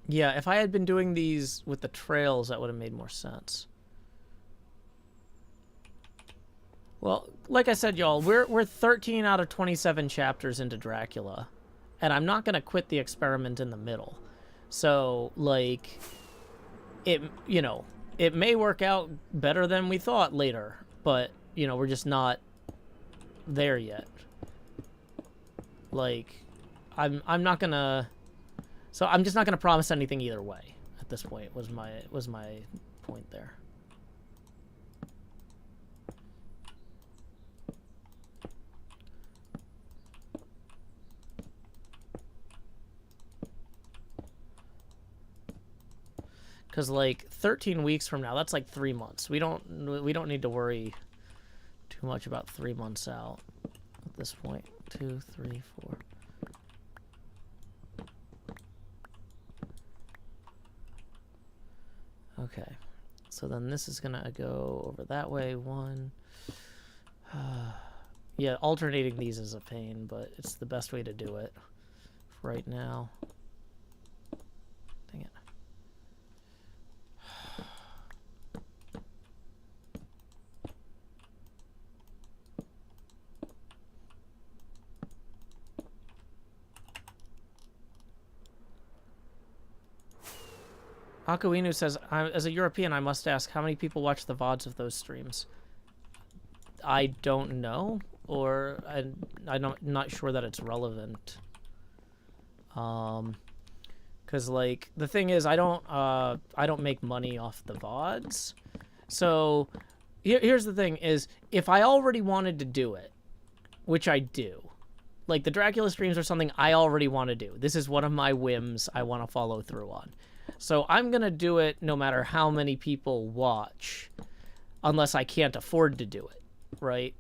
Yeah, if I had been doing these with the trails, that would have made more sense. Well, like I said, y'all, we're 13 out of 27 chapters into Dracula, and I'm not gonna quit the experiment in the middle. So, like, it may work out better than we thought later, but we're just not there yet. Like, I'm not gonna. So I'm just not gonna promise anything either way. At this point, was my point there. Because like 13 weeks from now, that's like 3 months. We don't need to worry too much about 3 months out at this point. 2, 3, 4. Okay, so then this is gonna go over that way. 1. Yeah, alternating these is a pain, but it's the best way to do it right now. Dang it. Akuinu says, as a European, I must ask, how many people watch the VODs of those streams? I don't know, or I'm not sure that it's relevant. Because like the thing is, I don't make money off the VODs. So here's the thing: is if I already wanted to do it, which I do, like the Dracula streams are something I already want to do. This is one of my whims I want to follow through on. So I'm going to do it no matter how many people watch, unless I can't afford to do it, right?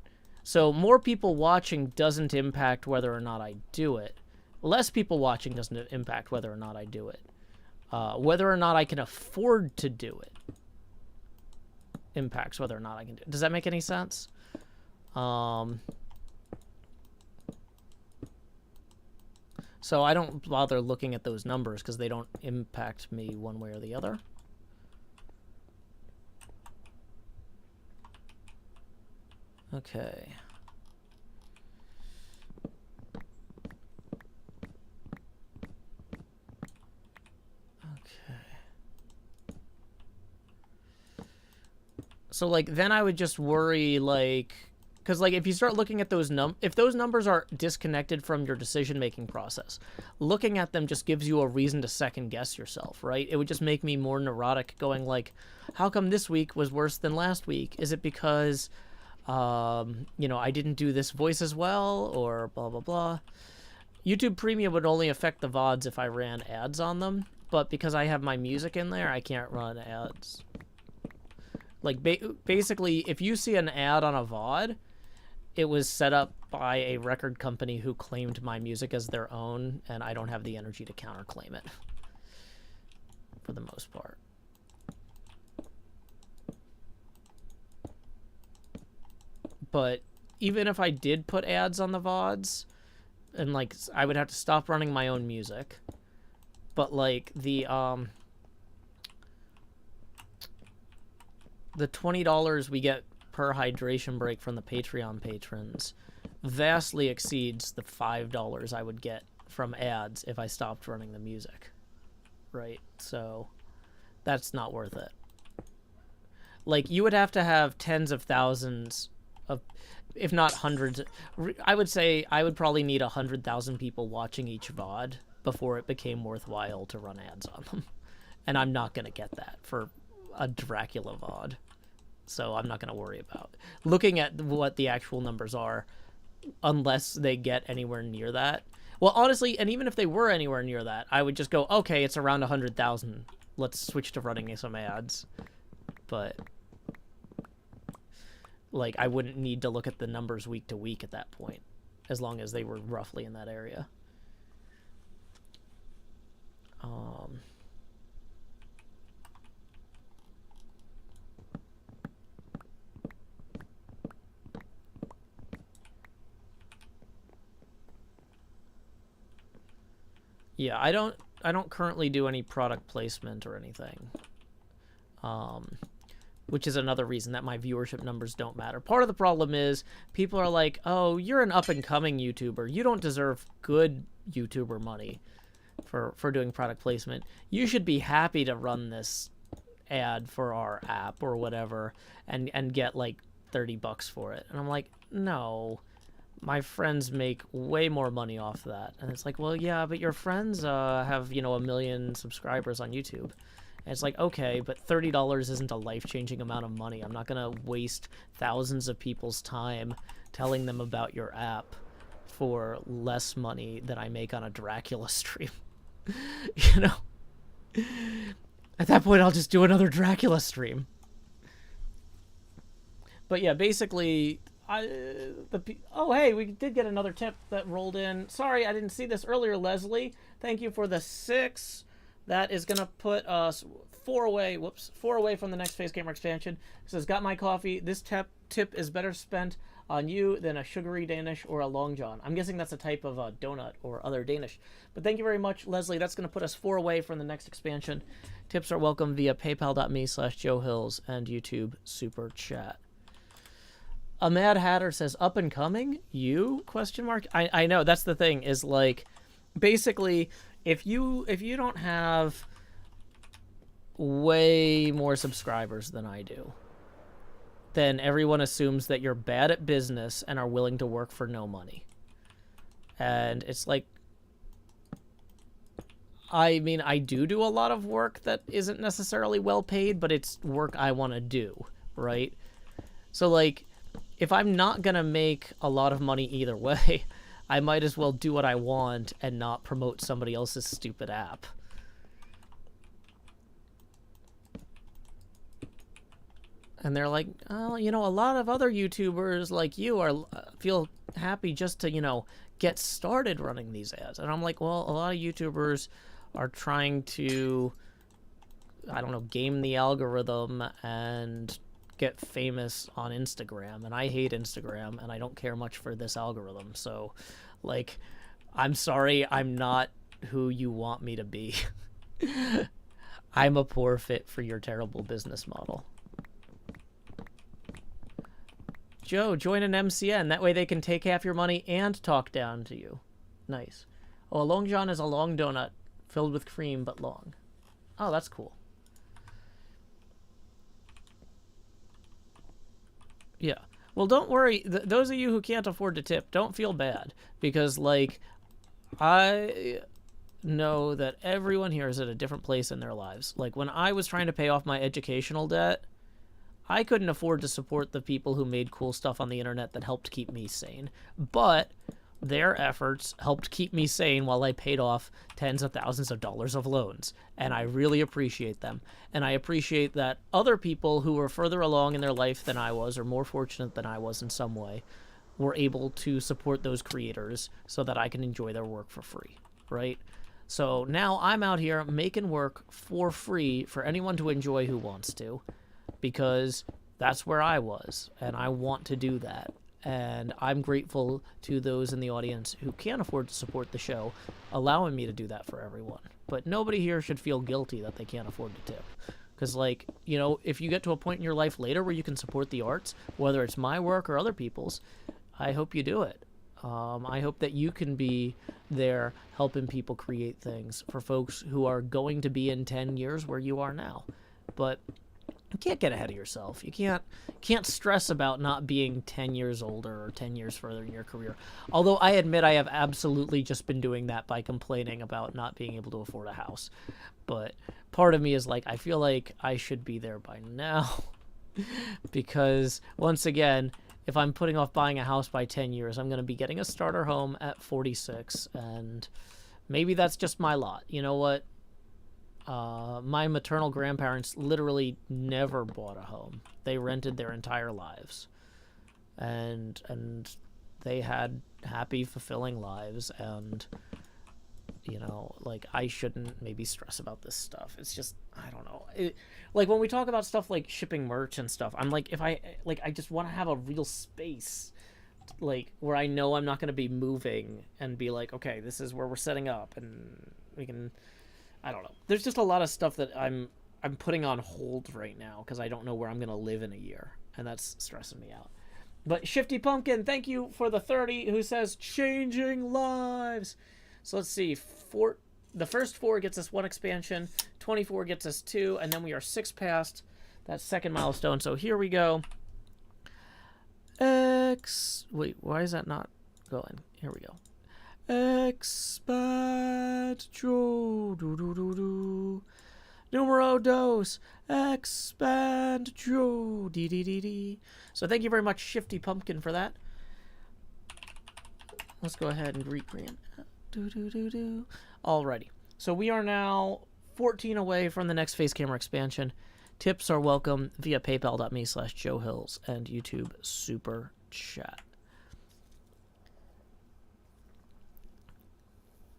So more people watching doesn't impact whether or not I do it. Less people watching doesn't impact whether or not I do it. Whether or not I can afford to do it impacts whether or not I can do it. Does that make any sense? So I don't bother looking at those numbers because they don't impact me one way or the other. Okay. So, like, then I would just worry, like... Because, like, if you start looking at those if those numbers are disconnected from your decision-making process, looking at them just gives you a reason to second-guess yourself, right? It would just make me more neurotic going, like, how come this week was worse than last week? Is it because, I didn't do this voice as well? Or blah, blah, blah. YouTube Premium would only affect the VODs if I ran ads on them. But because I have my music in there, I can't run ads. Like, basically, if you see an ad on a VOD... It was set up by a record company who claimed my music as their own, and I don't have the energy to counterclaim it. For the most part. But even if I did put ads on the VODs, and, like, I would have to stop running my own music. But, like, the $20 we get per hydration break from the Patreon patrons vastly exceeds the $5 I would get from ads if I stopped running the music, right? So that's not worth it. Like, you would have to have tens of thousands of, if not hundreds, I would say I would probably need 100,000 people watching each VOD before it became worthwhile to run ads on them. And I'm not going to get that for a Dracula VOD. So I'm not going to worry about looking at what the actual numbers are unless they get anywhere near that. Well, honestly, and even if they were anywhere near that, I would just go, okay, it's around 100,000. Let's switch to running some ads. But, like, I wouldn't need to look at the numbers week to week at that point, as long as they were roughly in that area. Yeah, I don't don't currently do any product placement or anything. Which is another reason that my viewership numbers don't matter. Part of the problem is people are like, oh, you're an up-and-coming YouTuber. You don't deserve good YouTuber money for doing product placement. You should be happy to run this ad for our app or whatever and get like $30 for it. And I'm like, no, my friends make way more money off that. And it's like, well, yeah, but your friends have, 1 million subscribers on YouTube. And it's like, okay, but $30 isn't a life-changing amount of money. I'm not going to waste thousands of people's time telling them about your app for less money than I make on a Dracula stream. At that point, I'll just do another Dracula stream. But yeah, basically, oh, hey, we did get another tip that rolled in. Sorry, I didn't see this earlier, Leslie. Thank you for the 6. That is going to put us 4 away from the next Face Gamer expansion. It says, got my coffee. This tip is better spent on you than a sugary Danish or a Long John. I'm guessing that's a type of donut or other Danish. But thank you very much, Leslie. That's going to put us 4 away from the next expansion. Tips are welcome via paypal.me/JoeHills and YouTube Super Chat. A Mad Hatter says, up and coming? You? ? I know, that's the thing, is like, basically, if you don't have way more subscribers than I do, then everyone assumes that you're bad at business and are willing to work for no money. And it's like, I mean, I do a lot of work that isn't necessarily well paid, but it's work I want to do, right? So like, if I'm not going to make a lot of money either way, I might as well do what I want and not promote somebody else's stupid app. And they're like, oh, a lot of other YouTubers like you feel happy just to, get started running these ads. And I'm like, well, a lot of YouTubers are trying to, I don't know, game the algorithm and get famous on Instagram, and I hate Instagram, and I don't care much for this algorithm. So, like, I'm sorry, I'm not who you want me to be. I'm a poor fit for your terrible business model. Joe, join an MCN. That way they can take half your money and talk down to you. Nice. Oh, a Long John is a long donut filled with cream, but long. Oh, that's cool. Yeah. Well, don't worry. Those of you who can't afford to tip, don't feel bad. Because, like, I know that everyone here is at a different place in their lives. Like, when I was trying to pay off my educational debt, I couldn't afford to support the people who made cool stuff on the internet that helped keep me sane. But their efforts helped keep me sane while I paid off tens of thousands of dollars of loans. And I really appreciate them. And I appreciate that other people who were further along in their life than I was, or more fortunate than I was in some way, were able to support those creators so that I can enjoy their work for free, right? So now I'm out here making work for free for anyone to enjoy who wants to, because that's where I was, and I want to do that. And I'm grateful to those in the audience who can't afford to support the show, allowing me to do that for everyone. But nobody here should feel guilty that they can't afford to tip. Because, like, if you get to a point in your life later where you can support the arts, whether it's my work or other people's, I hope you do it. I hope that you can be there helping people create things for folks who are going to be in 10 years where you are now. But you can't get ahead of yourself. You can't stress about not being 10 years older or 10 years further in your career. Although I admit I have absolutely just been doing that by complaining about not being able to afford a house. But part of me is like, I feel like I should be there by now. Because, once again, if I'm putting off buying a house by 10 years, I'm going to be getting a starter home at 46. And maybe that's just my lot. You know what? My maternal grandparents literally never bought a home. They rented their entire lives. And they had happy, fulfilling lives. And, like, I shouldn't maybe stress about this stuff. It's just, I don't know. Like, when we talk about stuff like shipping merch and stuff, I'm like, I just want to have a real space, like, where I know I'm not going to be moving and be like, okay, this is where we're setting up and we can I don't know. There's just a lot of stuff that I'm putting on hold right now because I don't know where I'm going to live in a year, and that's stressing me out. But Shifty Pumpkin, thank you for the 30, who says changing lives. So let's see. The first 4 gets us 1 expansion, 24 gets us 2, and then we are 6 past that second milestone. So here we go. Wait, why is that not going? Here we go. Expand numero dos. Expand dee. So thank you very much, Shifty Pumpkin, for that. Let's go ahead and green. Alrighty. So we are now 14 away from the next face camera expansion. Tips are welcome via paypal.me/JoeHills and YouTube Super Chat.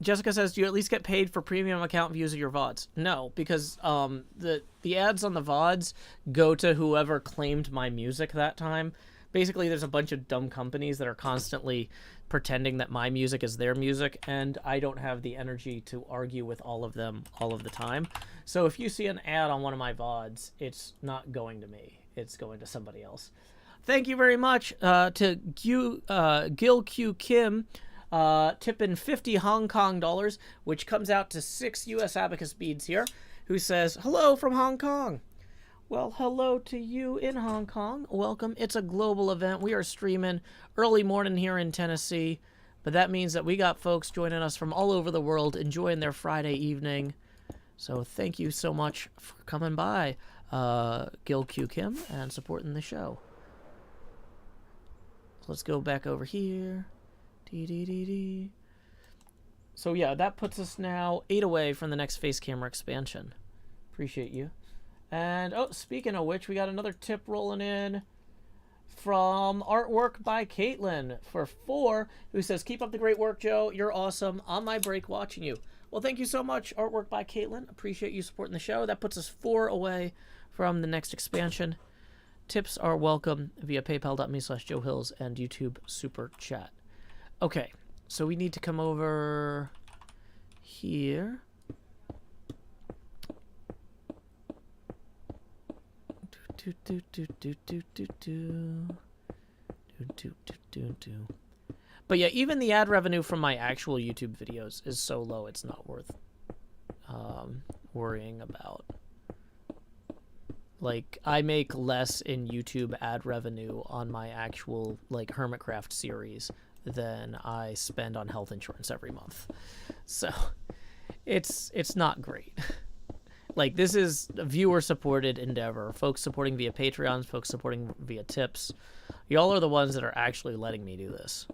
Jessica says, do you at least get paid for premium account views of your VODs? No, because the ads on the VODs go to whoever claimed my music that time. Basically, there's a bunch of dumb companies that are constantly pretending that my music is their music, and I don't have the energy to argue with all of them all of the time. So if you see an ad on one of my VODs, it's not going to me. It's going to somebody else. Thank you very much to Gil Q Kim, tipping 50 Hong Kong dollars, which comes out to 6 US abacus beads here, who says, hello from Hong Kong. Well, hello to you in Hong Kong. Welcome. It's a global event. We are streaming early morning here in Tennessee, but that means that we got folks joining us from all over the world enjoying their Friday evening. So thank you so much for coming by, Gil Q Kim, and supporting the show. Let's go back over here. So yeah, that puts us now 8 away from the next face camera expansion. Appreciate you. And, oh, speaking of which, we got another tip rolling in from Artwork by Caitlin for 4, who says, keep up the great work, Joe. You're awesome. On my break watching you. Well, thank you so much, Artwork by Caitlin. Appreciate you supporting the show. That puts us 4 away from the next expansion. Tips are welcome via paypal.me/JoeHills and YouTube Super Chat. Okay, so we need to come over here. But yeah, even the ad revenue from my actual YouTube videos is so low, it's not worth worrying about. Like, I make less in YouTube ad revenue on my actual, like, HermitCraft series than I spend on health insurance every month. So, it's not great. Like, this is a viewer-supported endeavor. Folks supporting via Patreons, folks supporting via tips. Y'all are the ones that are actually letting me do this.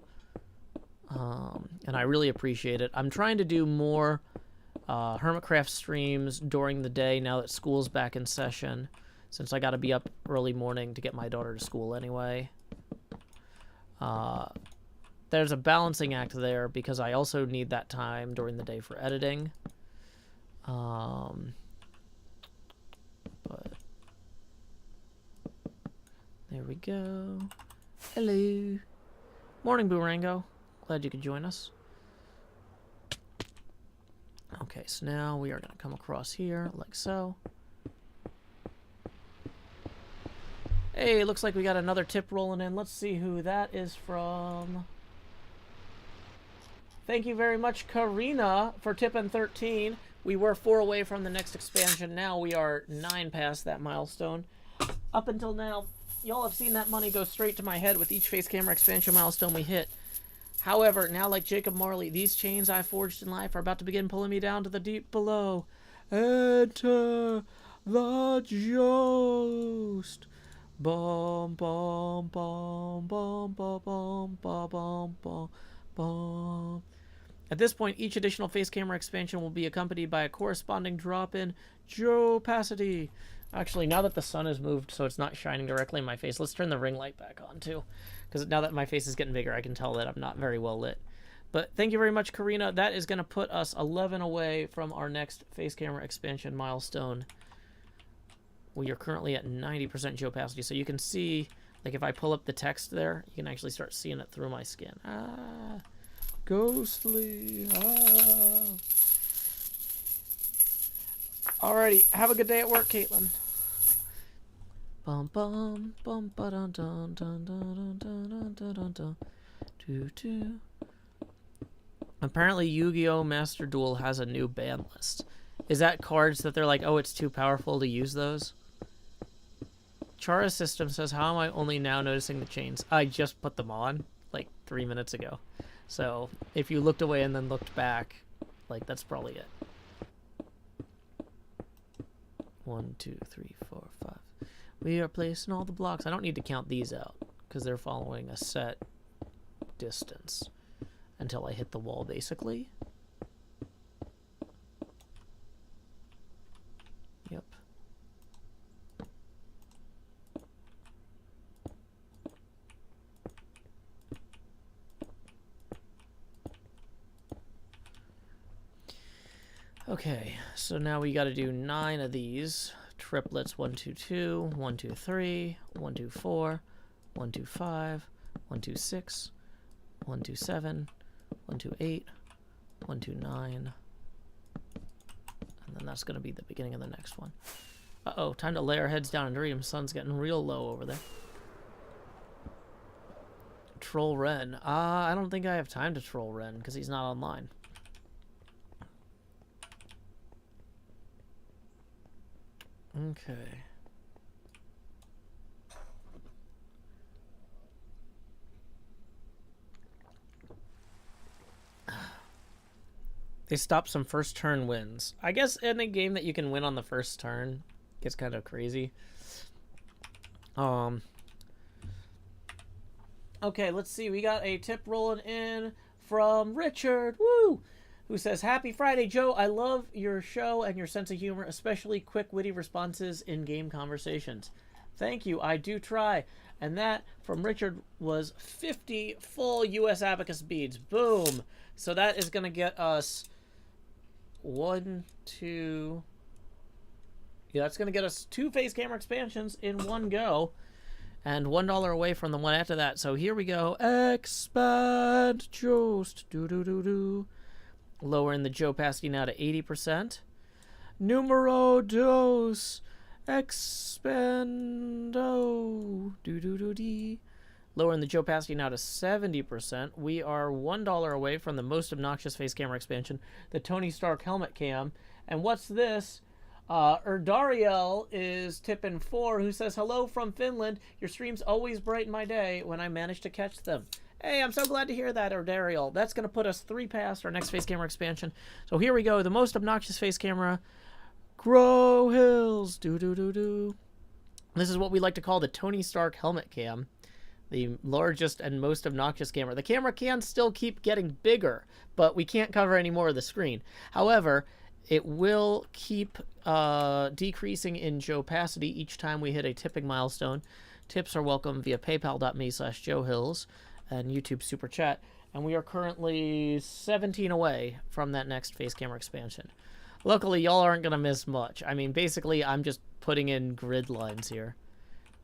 And I really appreciate it. I'm trying to do more HermitCraft streams during the day now that school's back in session, since I got to be up early morning to get my daughter to school anyway. There's a balancing act there because I also need that time during the day for editing. But there we go. Hello. Morning, Boorango. Glad you could join us. Okay, so now we are going to come across here like so. Hey, looks like we got another tip rolling in. Let's see who that is from. Thank you very much, Karina, for tipping 13. We were 4 away from the next expansion. Now we are 9 past that milestone. Up until now, y'all have seen that money go straight to my head with each face camera expansion milestone we hit. However, now like Jacob Marley, these chains I forged in life are about to begin pulling me down to the deep below. Enter the joust. Bum bum bum bum bum bum bum bum bum bum. At this point, each additional face camera expansion will be accompanied by a corresponding drop in Joe-pacity. Actually, now that the sun has moved so it's not shining directly in my face, let's turn the ring light back on too. Because now that my face is getting bigger, I can tell that I'm not very well lit. But thank you very much, Karina. That is going to put us 11 away from our next face camera expansion milestone. We are currently at 90% Joe-pacity, so you can see, like if I pull up the text there, you can actually start seeing it through my skin. Ghostly. Alrighty, have a good day at work, Caitlin. Bum bum bum ba dun dun dun dun dun dun dun dun. Doo doo. Apparently, Yu-Gi-Oh! Master Duel has a new ban list. Is that cards that they're like, oh, it's too powerful to use those? Chara System says, how am I only now noticing the chains? I just put them on, like, 3 minutes ago. So, if you looked away and then looked back, like, that's probably it. 1, 2, 3, 4, 5. We are placing all the blocks. I don't need to count these out, because they're following a set distance until I hit the wall, basically. Yep. Okay, so now we got to do 9 of these triplets. 1, 2, 2, 1, 2, 3, 1, 2, 4, 1, 2, 5, 1, 2, 6, 1, 2, 7, 1, 2, 8, 1, 2, 9, and then that's going to be the beginning of the next one. Uh-oh, time to lay our heads down and dream. Sun's getting real low over there. Troll Ren. I don't think I have time to troll Ren because he's not online. Okay. They stopped some first turn wins. I guess in a game that you can win on the first turn gets kind of crazy. Okay, let's see. We got a tip rolling in from Richard. Woo! Who says, Happy Friday, Joe. I love your show and your sense of humor, especially quick, witty responses in game conversations. Thank you. I do try. And that from Richard was 50 full U.S. Abacus beads. Boom. So that is going to get us 1, 2. Yeah, that's going to get us 2 face camera expansions in one go. And $1 away from the one after that. So here we go. Expand Jost. Do-do-do-do. Lowering the Joe opacity now to 80%. Numero dos. Expando. Do-do-do-dee. Lowering the Joe opacity now to 70%. We are $1 away from the most obnoxious face camera expansion, the Tony Stark helmet cam. And what's this? Erdariel is tipping 4, who says, hello from Finland. Your streams always brighten my day when I manage to catch them. Hey, I'm so glad to hear that, Erdariel. That's going to put us 3 past our next face camera expansion. So here we go. The most obnoxious face camera. Grow Hills. Do-do-do-do. This is what we like to call the Tony Stark helmet cam. The largest and most obnoxious camera. The camera can still keep getting bigger, but we can't cover any more of the screen. However, it will keep decreasing in Joe opacity each time we hit a tipping milestone. Tips are welcome via paypal.me/JoeHills and YouTube Super Chat. And we are currently 17 away from that next face camera expansion. Luckily, y'all aren't going to miss much. I mean, basically, I'm just putting in grid lines here.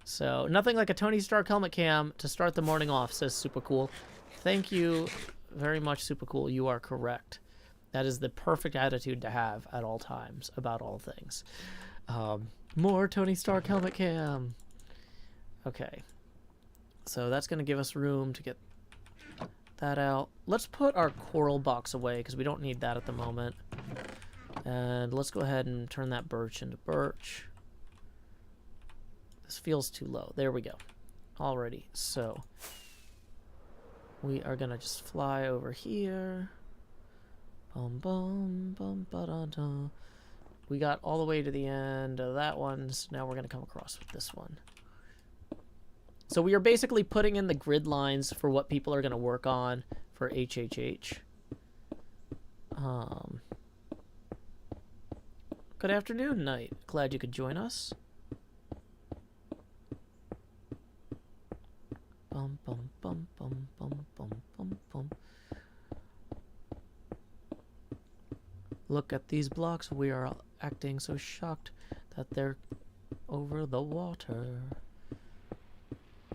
So, nothing like a Tony Stark helmet cam to start the morning off, says Super Cool. Thank you very much, Super Cool. You are correct. That is the perfect attitude to have at all times about all things. More Tony Stark helmet cam. Okay. So that's going to give us room to get that out. Let's put our coral box away because we don't need that at the moment. And let's go ahead and turn that birch into birch. This feels too low. There we go. Alrighty. So we are going to just fly over here. Bum bum bum ba da da. We got all the way to the end of that one, so now we're going to come across with this one. So we are basically putting in the grid lines for what people are going to work on for HHH. Good afternoon, Knight. Glad you could join us. Bum bum bum bum bum bum bum bum. Look at these blocks. We are acting so shocked that they're over the water.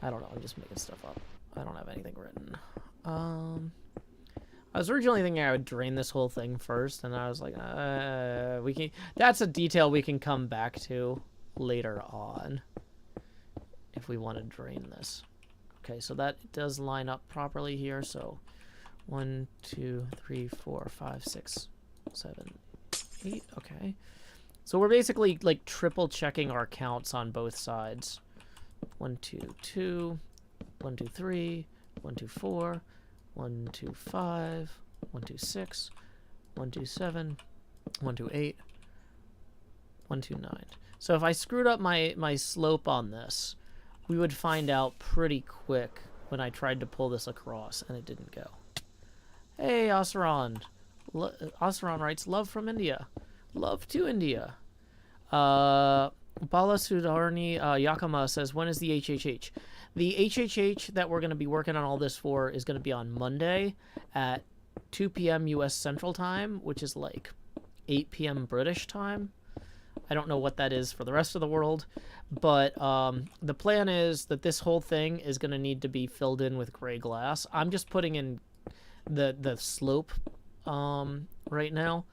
I don't know. I'm just making stuff up. I don't have anything written. I was originally thinking I would drain this whole thing first, and I was like, we can. That's a detail we can come back to later on if we want to drain this. Okay, so that does line up properly here. So 1, 2, 3, 4, 5, 6, 7, 8. Okay. So we're basically like triple checking our counts on both sides. 1, 2, 2, 1, 2, 3, 1, 2, 4, 1, 2, 5, 1, 2, 6, 1, 2, 7, 1, 2, 8, 1, 2, 9. So if I screwed up my slope on this, we would find out pretty quick when I tried to pull this across, and it didn't go. Hey, Asuran. Asuran writes, love from India. Love to India. Balasudarni Yakama says, when is the HHH? The HHH that we're going to be working on all this for is going to be on Monday at 2 p.m. U.S. Central Time, which is like 8 p.m. British time. I don't know what that is for the rest of the world, but the plan is that this whole thing is going to need to be filled in with gray glass. I'm just putting in the slope right now,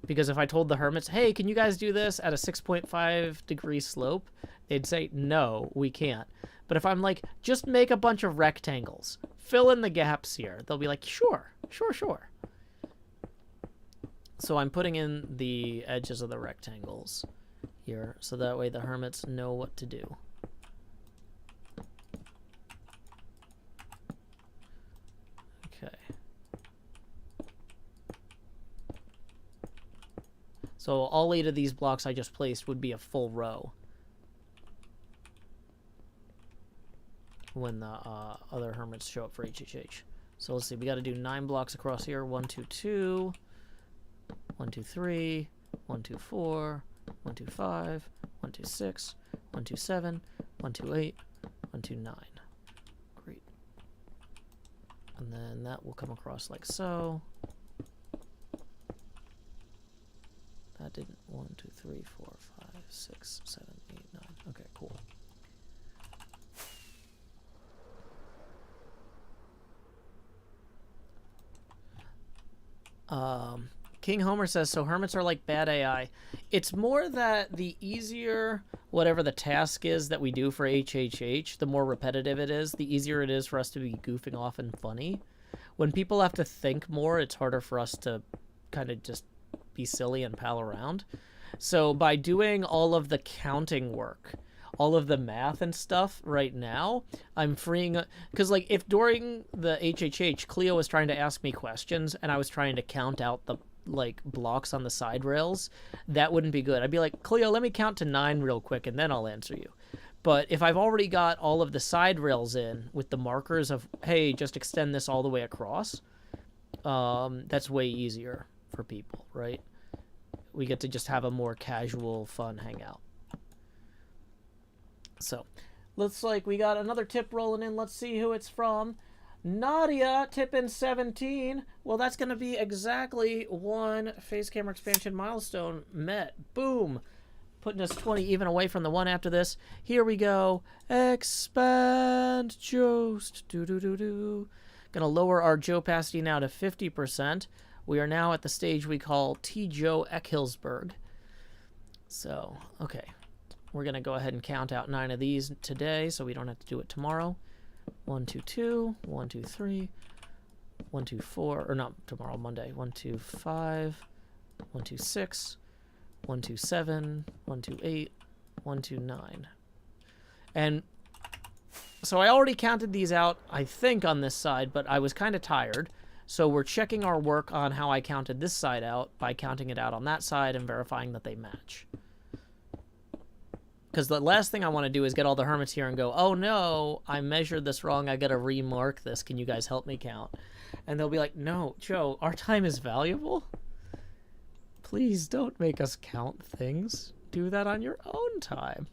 because if I told the hermits, hey, can you guys do this at a 6.5 degree slope, they'd say, no, we can't. But if I'm like, just make a bunch of rectangles, fill in the gaps here, they'll be like, sure. So I'm putting in the edges of the rectangles here, so that way the hermits know what to do. Okay. So all 8 of these blocks I just placed would be a full row when the other hermits show up for HHH. So let's see, we got to do 9 blocks across here. 1, 2, 2. 1, 2, 3, 1, 2, 4, 1, 2, 5, 1, 2, 6, 1, 2, 7, 1, 2, 8, 1, 2, 9. Great. And then that will come across like so. That didn't. 1, 2, 3, 4, 5, 6, 7, 8, 9. Okay, cool. King Homer says, so hermits are like bad AI. It's more that the easier whatever the task is that we do for HHH, the more repetitive it is, the easier it is for us to be goofing off and funny. When people have to think more, it's harder for us to kind of just be silly and pal around. So by doing all of the counting work, all of the math and stuff right now, I'm freeing, because like if during the HHH Cleo was trying to ask me questions and I was trying to count out the like blocks on the side rails, that wouldn't be good. I'd be like, Cleo, let me count to 9 real quick and then I'll answer you. But if I've already got all of the side rails in with the markers of, hey, just extend this all the way across, that's way easier for people, right? We get to just have a more casual, fun hangout. So, looks like we got another tip rolling in. Let's see who it's from. Nadia, tip in 17. Well, that's going to be exactly 1 face camera expansion milestone met. Boom. Putting us 20 even away from the one after this. Here we go. Expand Jost. Do-do-do-do. Going to lower our Joe opacity now to 50%. We are now at the stage we call T. Joe Eckhilsberg. So, okay. We're going to go ahead and count out 9 of these today so we don't have to do it tomorrow. 1, 2, 2, 1, 2, 3, 1, 2, 4, or not tomorrow, Monday. 1, 2, 5, 1, 2, 6, 1, 2, 7, 1, 2, 8, 1, 2, 9. And so I already counted these out, I think, on this side, but I was kind of tired. So we're checking our work on how I counted this side out by counting it out on that side and verifying that they match. Because the last thing I want to do is get all the hermits here and go, oh no, I measured this wrong, I gotta remark this, can you guys help me count? And they'll be like, no, Joe, our time is valuable. Please don't make us count things. Do that on your own time.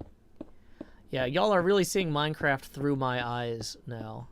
Yeah, y'all are really seeing Minecraft through my eyes now.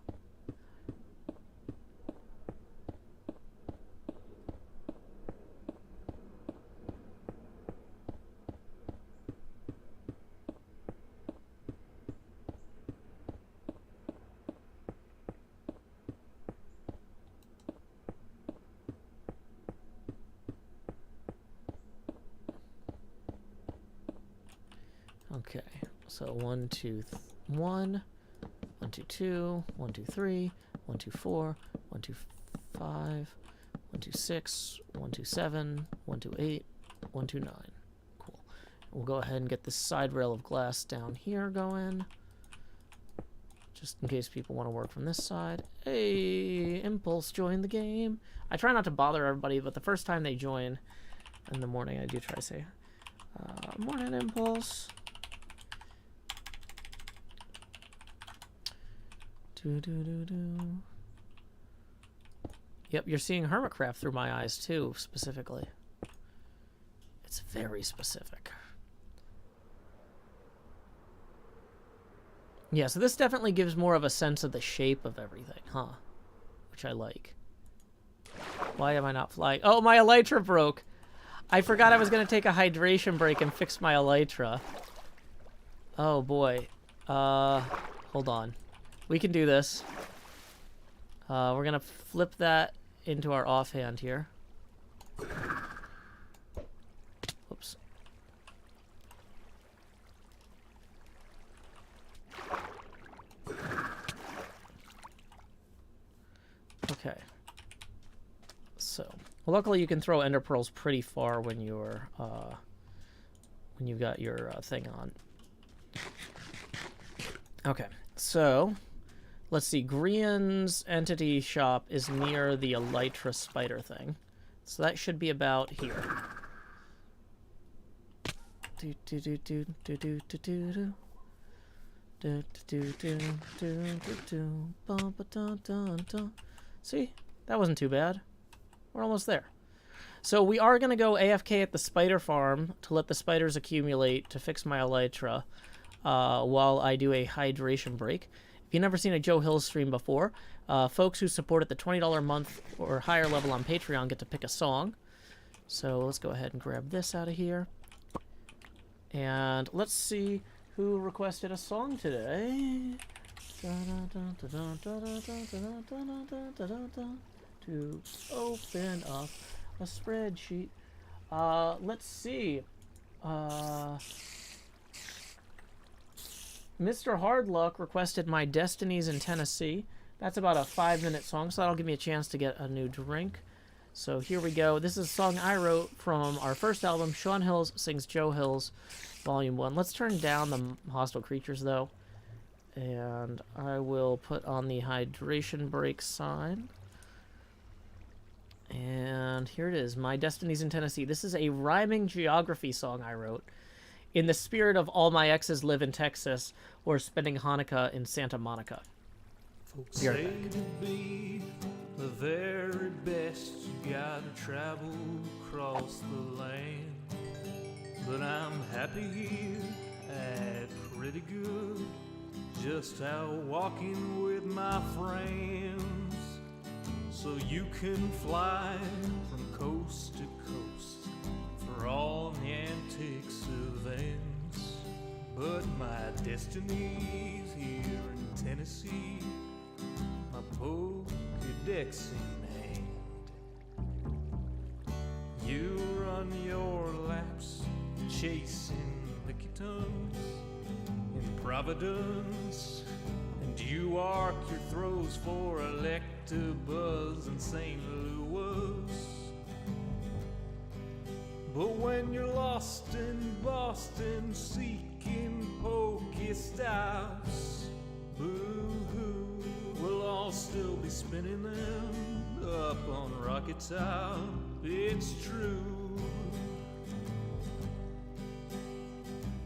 Okay, so 1, 2, 1, 1, 2, 2, 1, 2, 3, 1, 2, 4, 1, 2, 5, 1, 2, 6, 1, 2, 7, 1, 2, 8, 1, 2, 9. Cool. We'll go ahead and get this side rail of glass down here going, just in case people want to work from this side. Hey, Impulse joined the game. I try not to bother everybody, but the first time they join in the morning, I do try to say, morning, Impulse. Yep, you're seeing HermitCraft through my eyes too, specifically. It's very specific. Yeah, so this definitely gives more of a sense of the shape of everything, huh? Which I like. Why am I not flying? Oh, my elytra broke! I forgot I was going to take a hydration break and fix my elytra. Oh, boy. Hold on. We can do this. We're going to flip that into our offhand here. Whoops. Okay. So, well, luckily you can throw ender pearls pretty far when you're, when you've got your thing on. Okay, so let's see. Grian's entity shop is near the elytra spider thing, so that should be about here. Do do do do do do do do. Do do do do do do. See, that wasn't too bad. We're almost there. So we are going to go AFK at the spider farm to let the spiders accumulate to fix my elytra while I do a hydration break. If you've never seen a Joe Hill stream before, folks who support at the $20 a month or higher level on Patreon get to pick a song. So let's go ahead and grab this out of here. And let's see who requested a song today. To open up a spreadsheet. Let's see. Mr. Hardluck requested My Destinies in Tennessee. That's about a 5-minute song, so that'll give me a chance to get a new drink. So here we go. This is a song I wrote from our first album, Sean Hills Sings Joe Hills, Volume 1. Let's turn down the hostile creatures, though. And I will put on the hydration break sign. And here it is, My Destinies in Tennessee. This is a rhyming geography song I wrote in the spirit of All My Exes Live in Texas or spending Hanukkah in Santa Monica. Folks say to be the very best, you gotta travel across the land. But I'm happy here at pretty good, just out walking with my friends. So you can fly from coast to coast for all the antics of ends. But my destiny's here in Tennessee, my Pokedex in hand. You run your laps chasing the kittens in Providence, and you arc your throws for Electabuzz in St. Louis. But when you're lost in Boston seeking Pokestops, boo-hoo, we'll all still be spinning them up on Rocket Top. It's true.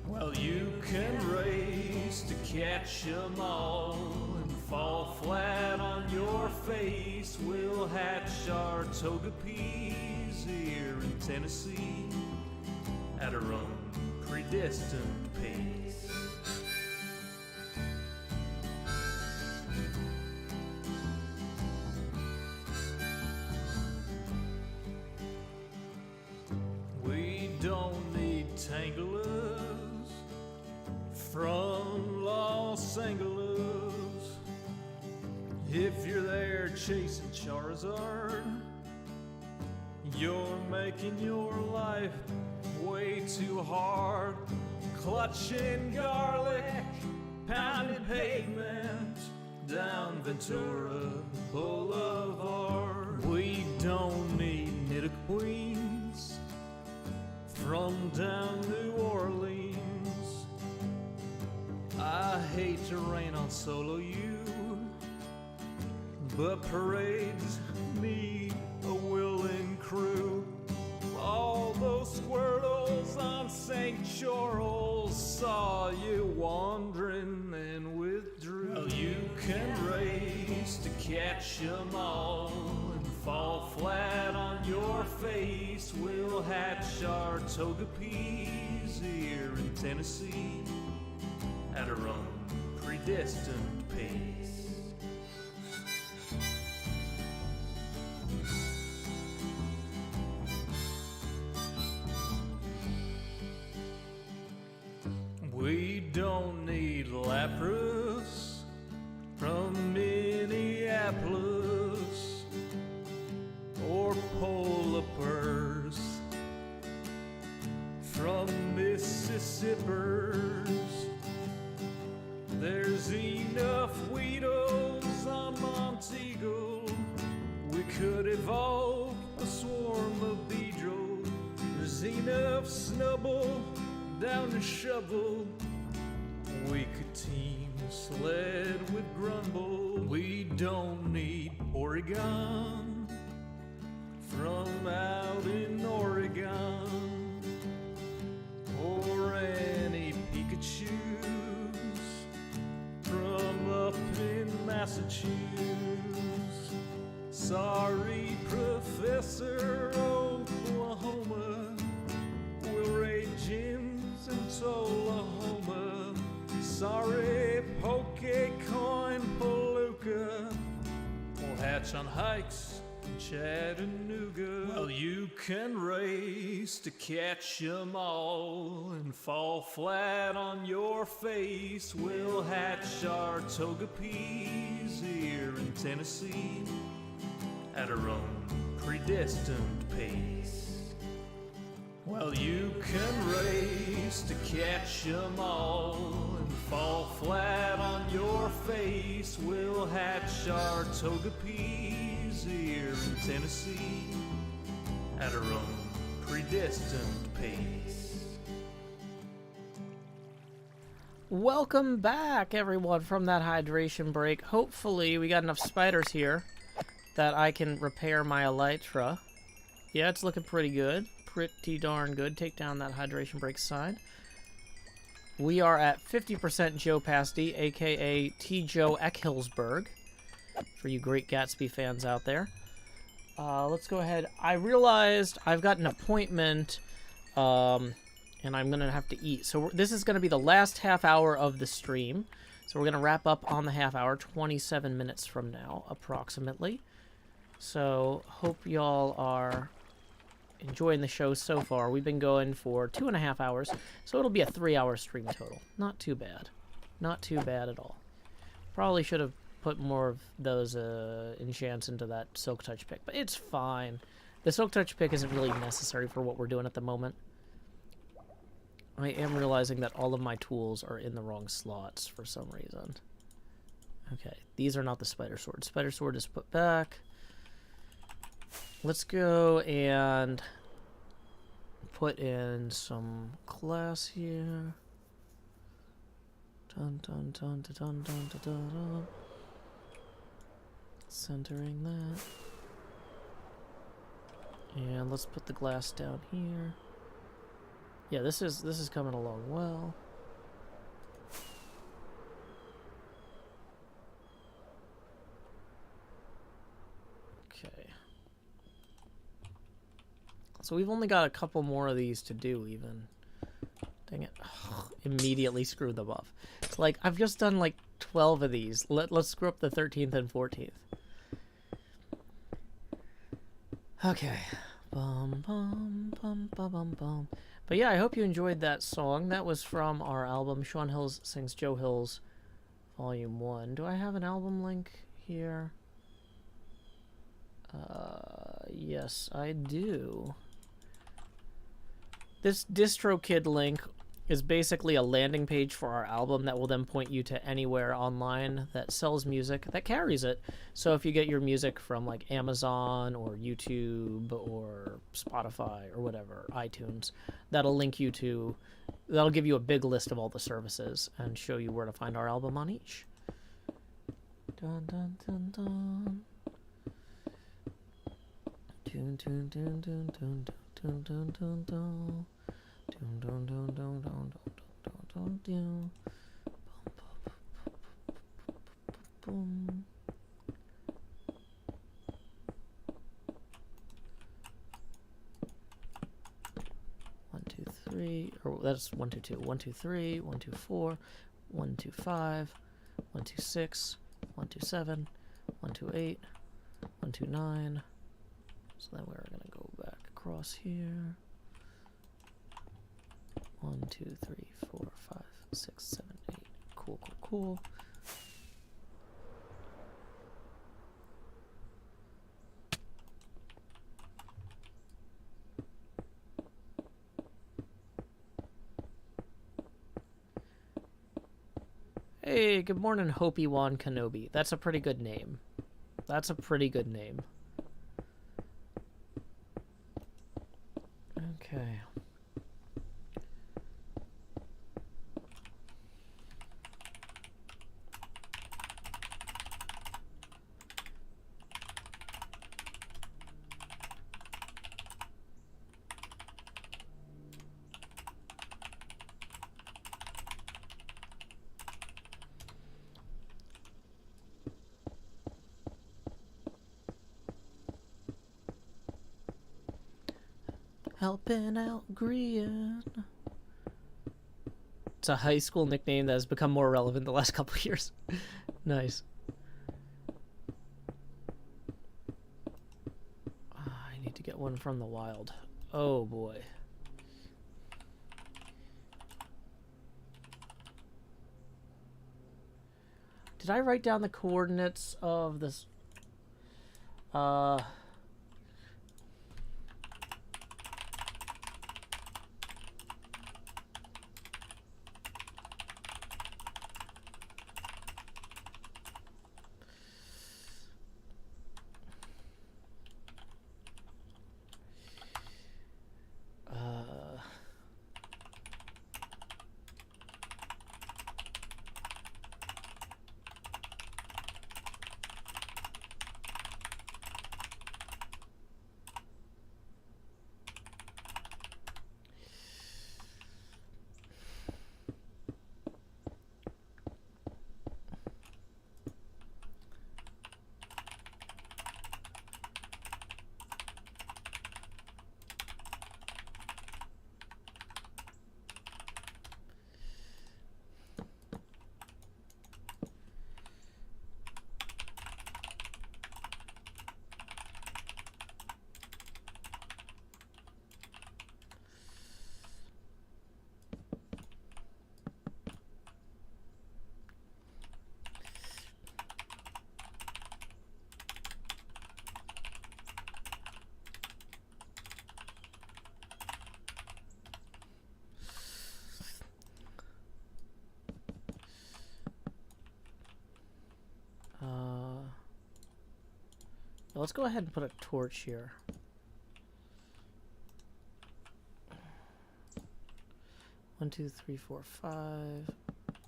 Well, you can race to catch 'em all and fall flat on your face. We'll hatch our Togepi's here in Tennessee at our own predestined pace. We don't need Tanglers from Los Angeles. If you're there chasing Charizard, you're making your life way too hard. clutching garlic, pounding pavement down Ventura Boulevard. We don't need knitted queens from down New Orleans. I hate to rain on solo you, but parades need a willing crew. All those squirtles on St. Charles saw you wandering and withdrew. Well, you can race to catch 'em all and fall flat on your face. We'll hatch our toga peas here in Tennessee at our own predestined pace. We don't need Lapras from Minneapolis or polar bears from Mississippi's. There's enough Weedles on Montego. We could evolve a swarm of Beedrill. There's enough Snubble down the shovel. We could team sled with Grumble. We don't need Oregon from out in Oregon or any Pikachus from up in Massachusetts. Sorry, Professor Oklahoma, we'll raid gyms in Tullahoma. Sorry, Pokecoin Palooka, we'll hatch on hikes in Chattanooga. Well, you can race to catch 'em all and fall flat on your face. We'll hatch our toga peas here in Tennessee at our own predestined pace. Well, you can race to catch 'em all and fall flat on your face. We'll hatch our toga peas here in Tennessee at our own predestined pace. Welcome back, everyone, from that hydration break. Hopefully, we got enough spiders here that I can repair my elytra. Yeah, it's looking pretty good. Pretty darn good. Take down that hydration break sign. We are at 50% Joe Pasty, aka T. Joe Eckhillsberg, for you Great Gatsby fans out there. Let's go ahead. I realized I've got an appointment, and I'm going to have to eat. So this is going to be the last half hour of the stream. So we're going to wrap up on the half hour, 27 minutes from now, approximately. So hope y'all are enjoying the show so far. We've been going for 2.5 hours, so it'll be a 3-hour stream total. Not too bad. Not too bad at all. Probably should have put more of those enchants into that Silk Touch pick, but it's fine. The Silk Touch pick isn't really necessary for what we're doing at the moment. I am realizing that all of my tools are in the wrong slots for some reason. Okay, these are not the Spider Sword. Spider Sword is put back. Let's go and put in some class here. Dun, dun, dun, dun, dun, dun, dun, dun. Centering that. And let's put the glass down here. Yeah, this is coming along well. Okay. So we've only got a couple more of these to do, even. Dang it. Ugh, immediately screw them up. It's like, I've just done like 12 of these. Let's screw up the 13th and 14th. Okay. Bum, bum, bum, bum, bum, bum. But yeah, I hope you enjoyed that song. That was from our album, Sean Hills Sings Joe Hills, Volume 1. Do I have an album link here? Yes, I do. This DistroKid link is basically a landing page for our album that will then point you to anywhere online that sells music that carries it. So if you get your music from like Amazon or YouTube or Spotify or whatever, iTunes, that'll link you to, that'll give you a big list of all the services and show you where to find our album on each. Dun dun dun dun. Dun dun dun dun dun dun dun dun dun. Dun dun dun dun dun dun dun dun. Boom. 1 2 3, or that's 1 2 2. 1 2 3, 1 2 4, 1 2 5, 1 2 6, 1 2 7, 1 2 8, 1 2 9. So then we're gonna go back across here. 1 2 3 4 5 6 7 8. Cool, cool, cool. Hey, good morning, Hopi-Wan Kenobi. That's a pretty good name. That's a pretty good name. Okay. Helping out Grian. It's a high school nickname that has become more relevant the last couple of years. Nice. I need to get one from the wild. Oh boy. Did I write down the coordinates of this? Let's go ahead and put a torch here. One, two, three, four, 5,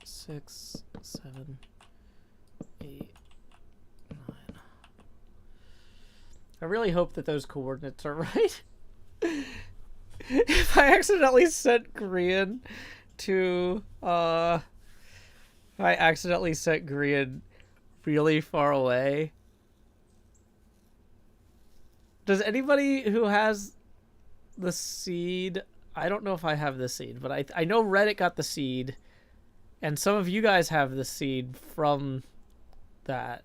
6, 7, 8, 9. I really hope that those coordinates are right. If I accidentally sent Grian to really far away. Does anybody who has the seed... I don't know if I have the seed, but I know Reddit got the seed, and some of you guys have the seed from that.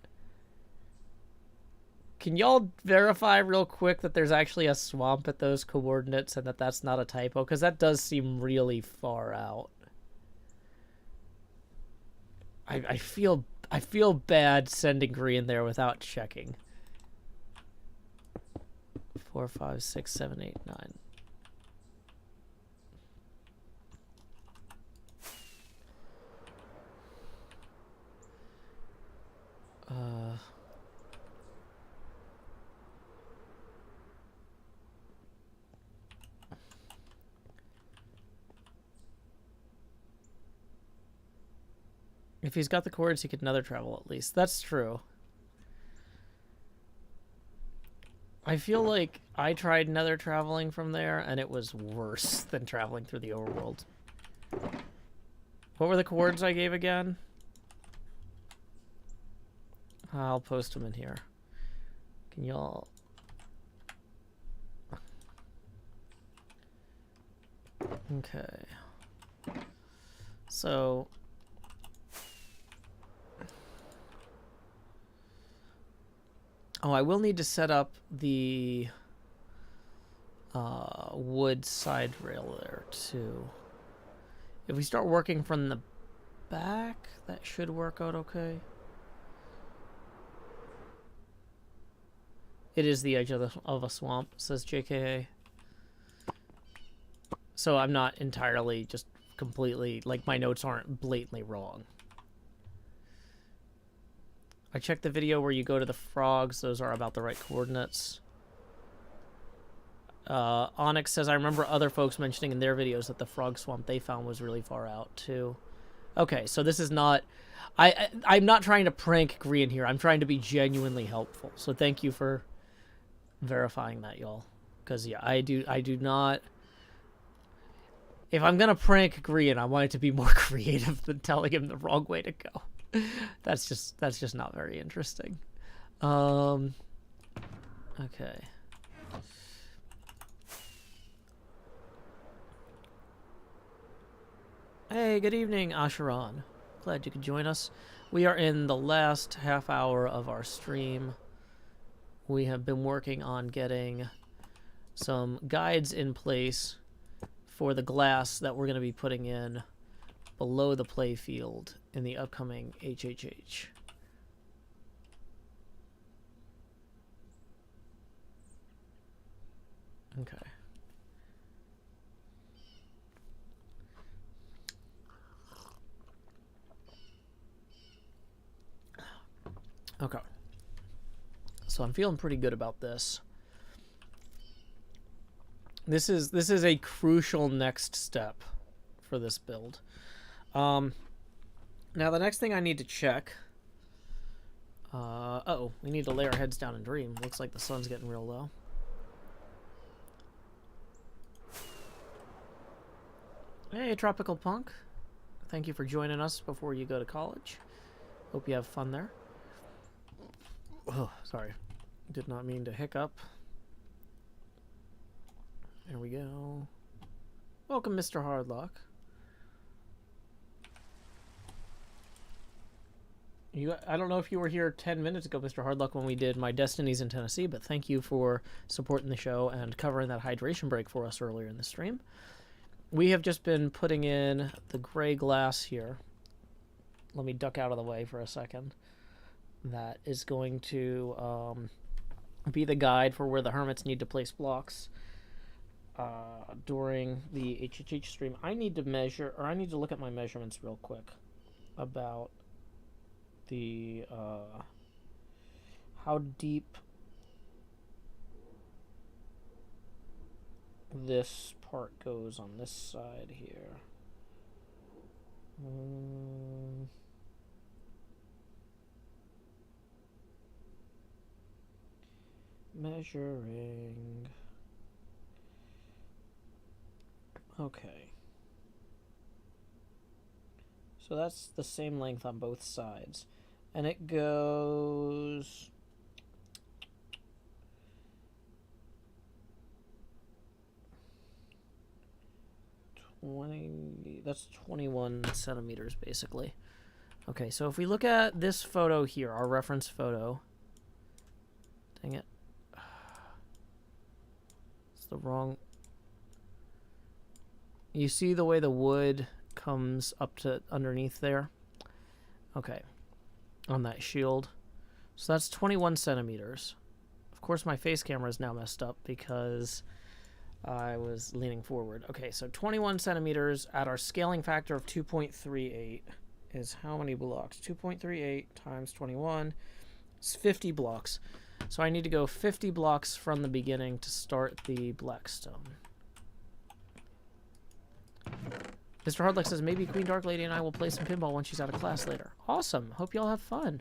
Can y'all verify real quick that there's actually a swamp at those coordinates and that that's not a typo? Because that does seem really far out. I feel bad sending Grian there without checking. 4, 5, 6, 7, 8, 9. If he's got the cords, he could nether travel at least. That's true. I feel like I tried nether traveling from there, and it was worse than traveling through the overworld. What were the cords I gave again? I'll post them in here. Can y'all... Okay. So... Oh, I will need to set up the wood side rail there, too. If we start working from the back, that should work out okay. It is the edge of a swamp, says JKA. So I'm not entirely just completely, like, my notes aren't blatantly wrong. I checked the video where you go to the frogs. Those are about the right coordinates. Onyx says, I remember other folks mentioning in their videos that the frog swamp they found was really far out, too. Okay, so this is not... I'm not trying to prank Grian here. I'm trying to be genuinely helpful. So thank you for verifying that, y'all. Because, yeah, I do not... If I'm going to prank Grian, I want it to be more creative than telling him the wrong way to go. That's just not very interesting. Okay. Hey, good evening, Asheron. Glad you could join us. We are in the last half hour of our stream. We have been working on getting some guides in place for the glass that we're going to be putting in below the play field in the upcoming HHH. Okay. Okay. So I'm feeling pretty good about this. This is a crucial next step for this build. Now the next thing I need to check. Uh-oh, we need to lay our heads down and dream. Looks like the sun's getting real low. Hey, Tropical Punk. Thank you for joining us before you go to college. Hope you have fun there. Oh, sorry. Did not mean to hiccup. There we go. Welcome, Mr. Hardlock. I don't know if you were here 10 minutes ago, Mr. Hardluck, when we did My Destinies in Tennessee, but thank you for supporting the show and covering that hydration break for us earlier in the stream. We have just been putting in the gray glass here. Let me duck out of the way for a second. That is going to be the guide for where the hermits need to place blocks during the HHH stream. I need to measure, or I need to look at my measurements real quick about the how deep this part goes on this side here. Measuring. Okay. So that's the same length on both sides. And it goes... That's 21 centimeters, basically. Okay, so if we look at this photo here, our reference photo... Dang it. It's the wrong... You see the way the wood comes up to underneath there? Okay. On that shield. So that's 21 centimeters. Of course, my face camera is now messed up because I was leaning forward. Okay, so 21 centimeters at our scaling factor of 2.38 is how many blocks? 2.38 times 21 is 50 blocks. So I need to go 50 blocks from the beginning to start the blackstone. Mr. Hardluck says, maybe Queen Dark Lady and I will play some pinball when she's out of class later. Awesome. Hope y'all have fun.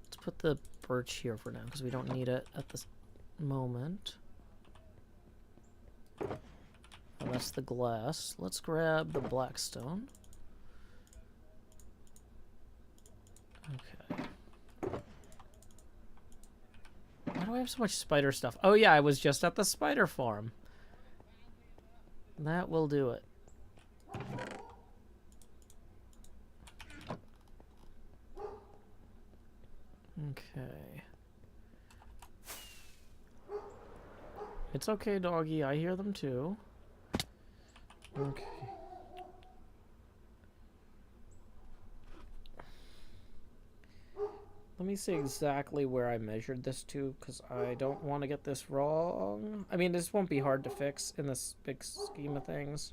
Let's put the birch here for now, because we don't need it at this moment. Oh, that's the glass. Let's grab the blackstone. Okay. Why do I have so much spider stuff? Oh yeah, I was just at the spider farm. That will do it. Okay. It's okay, doggy. I hear them too. Okay. Let me see exactly where I measured this to, because I don't want to get this wrong. I mean, this won't be hard to fix in this big scheme of things.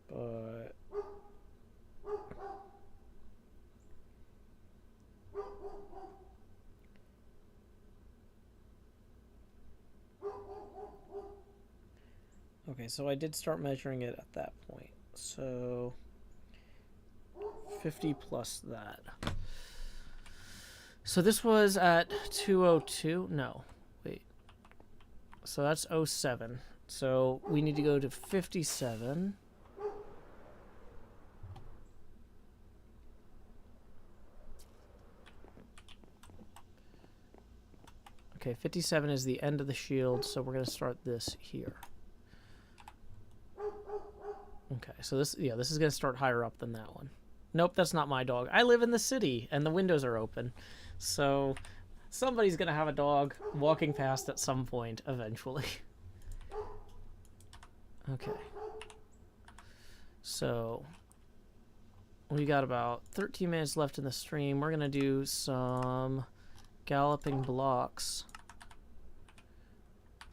But... okay, so I did start measuring it at that point. So 50 plus that. So this was at 202. No, wait. So that's 07. So we need to go to 57. Okay, 57 is the end of the shield, so we're going to start this here. Okay, so this is going to start higher up than that one. Nope, that's not my dog. I live in the city, and the windows are open. So somebody's going to have a dog walking past at some point, eventually. Okay. So we got about 13 minutes left in the stream. We're going to do some galloping blocks.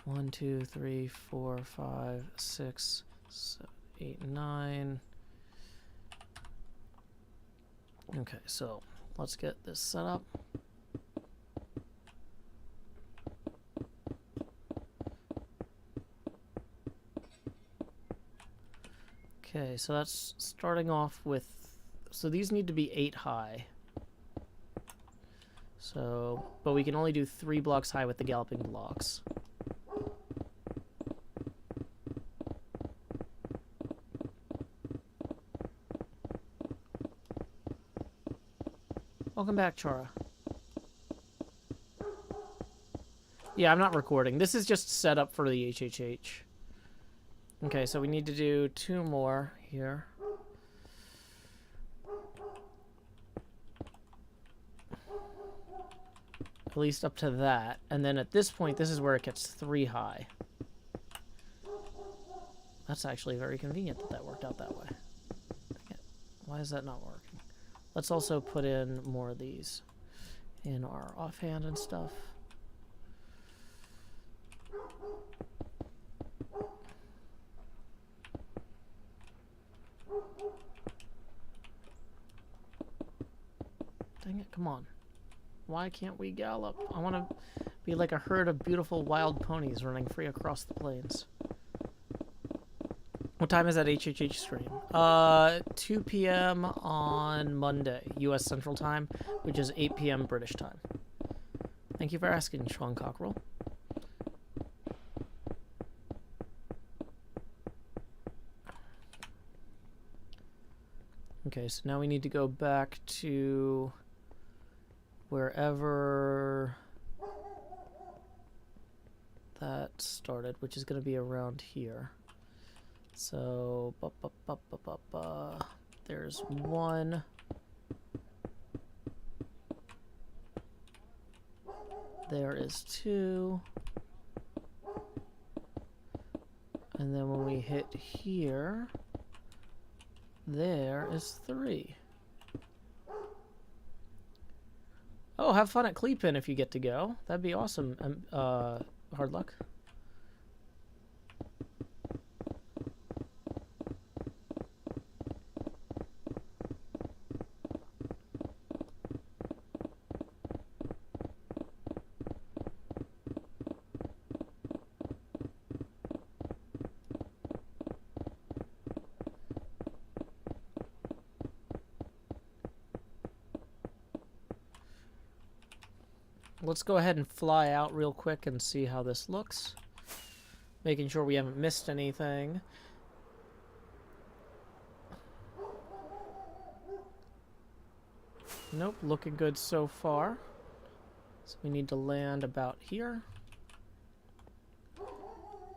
1, 2, 3, 4, 5, 6, 7, 8, 9. Okay, so let's get this set up. Okay, so that's starting off with, so these need to be 8 high. So, but we can only do 3 blocks high with the galloping blocks. Welcome back, Chara. Yeah, I'm not recording. This is just set up for the HHH. Okay, so we need to do 2 more here. At least up to that. And then at this point, this is where it gets 3 high. That's actually very convenient that that worked out that way. Why is that not working? Let's also put in more of these in our offhand and stuff. Dang it, come on. Why can't we gallop? I want to be like a herd of beautiful wild ponies running free across the plains. What time is that HHH stream? 2 p.m. on Monday, U.S. Central Time, which is 8 p.m. British time. Thank you for asking, Sean Cockrell. Okay, so now we need to go back to wherever that started, which is going to be around here. So, there's 1. There is 2. And then when we hit here, there is 3. Oh, have fun at Cleepin if you get to go. That'd be awesome, hard luck. let's go ahead and fly out real quick and see how this looks. Making sure we haven't missed anything. Nope, looking good so far. So we need to land about here.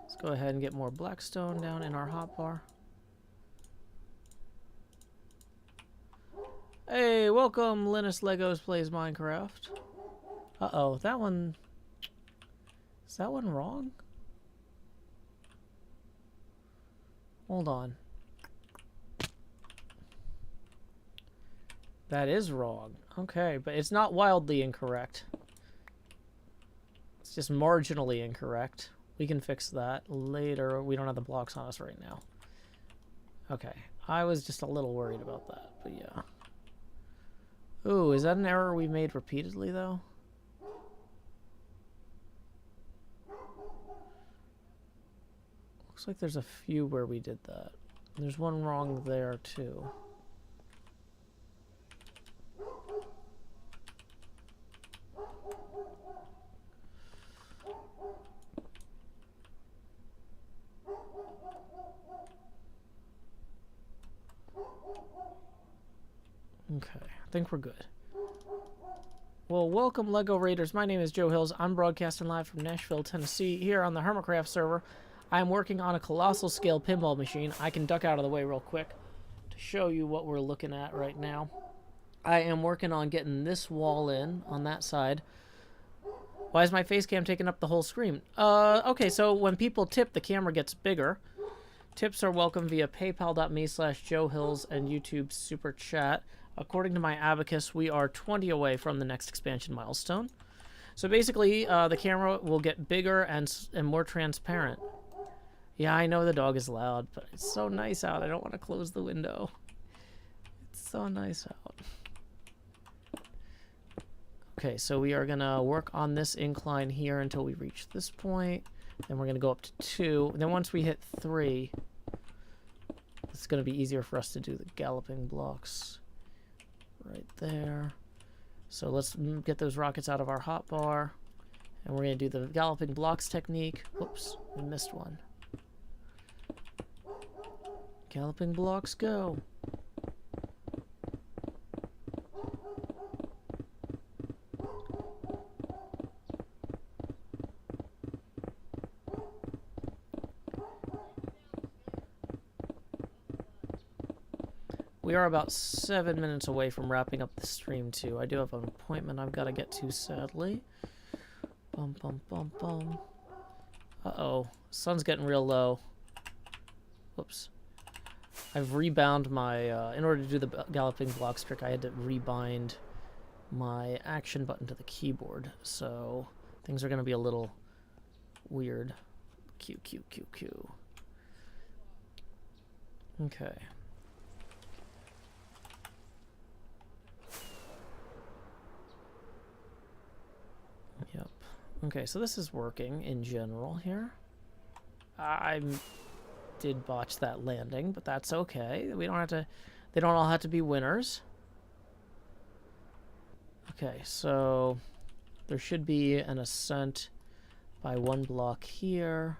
Let's go ahead and get more blackstone down in our hotbar. Hey, welcome, Linus Legos Plays Minecraft. Uh-oh, that one... Is that one wrong? Hold on. That is wrong. Okay, but it's not wildly incorrect. It's just marginally incorrect. We can fix that later. We don't have the blocks on us right now. Okay, I was just a little worried about that, but yeah. Ooh, is that an error we made repeatedly, though? Looks like there's a few where we did that. There's one wrong there, too. Okay, I think we're good. Well, welcome, LEGO Raiders. My name is Joe Hills. I'm broadcasting live from Nashville, Tennessee, here on the HermitCraft server. I'm working on a colossal scale pinball machine. I can duck out of the way real quick to show you what we're looking at right now. I am working on getting this wall in on that side. Why is my face cam taking up the whole screen? Okay, so when people tip, the camera gets bigger. Tips are welcome via paypal.me/JoeHills and YouTube Super Chat. According to my abacus, we are 20 away from the next expansion milestone. So basically, the camera will get bigger and more transparent. Yeah, I know the dog is loud, but it's so nice out. I don't want to close the window. It's so nice out. Okay, so we are going to work on this incline here until we reach this point. Then we're going to go up to 2. And then once we hit 3, it's going to be easier for us to do the galloping blocks right there. So let's get those rockets out of our hotbar. And we're going to do the galloping blocks technique. Whoops, we missed one. Galloping blocks, go. We are about 7 minutes away from wrapping up the stream, too. I do have an appointment I've got to get to, sadly. Bum, bum, bum, bum. Uh-oh. Sun's getting real low. Whoops. I've rebound my... in order to do the galloping blocks trick, I had to rebind my action button to the keyboard. So things are going to be a little weird. Q, Q, Q, Q. Okay. Yep. Okay, so this is working in general here. I did botch that landing, but that's okay. We don't have to... They don't all have to be winners. Okay, so there should be an ascent by 1 block here.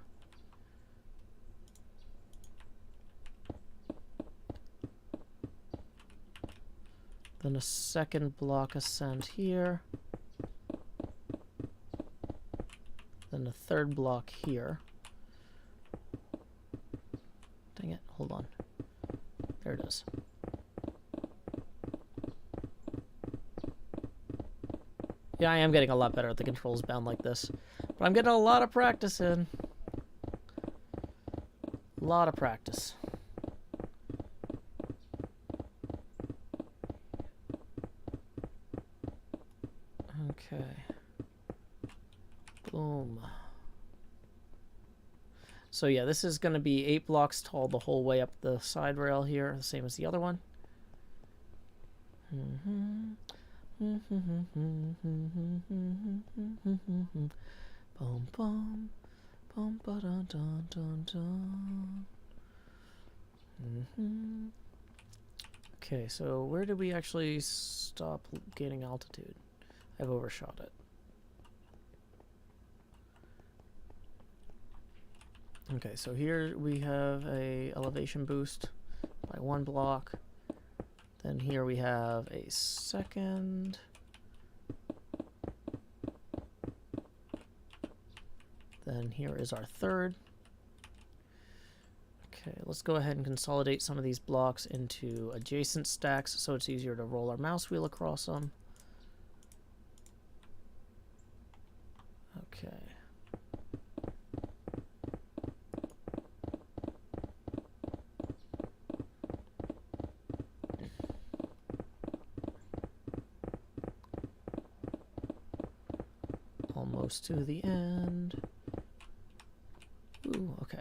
Then a 2nd block ascent here. Then a 3rd block here. Dang it, hold on. There it is. Yeah, I am getting a lot better at the controls bound like this. But I'm getting a lot of practice in. A lot of practice. Okay. Boom. So yeah, this is going to be 8 blocks tall the whole way up the side rail here, the same as the other one. Boom, boom, boom, ba dun dun dun dun. Okay, so where did we actually stop gaining altitude? I've overshot it. Okay, so here we have a elevation boost by 1 block. Then here we have a second. Then here is our third. Okay, let's go ahead and consolidate some of these blocks into adjacent stacks so it's easier to roll our mouse wheel across them. Okay. Almost to the end. Ooh, okay.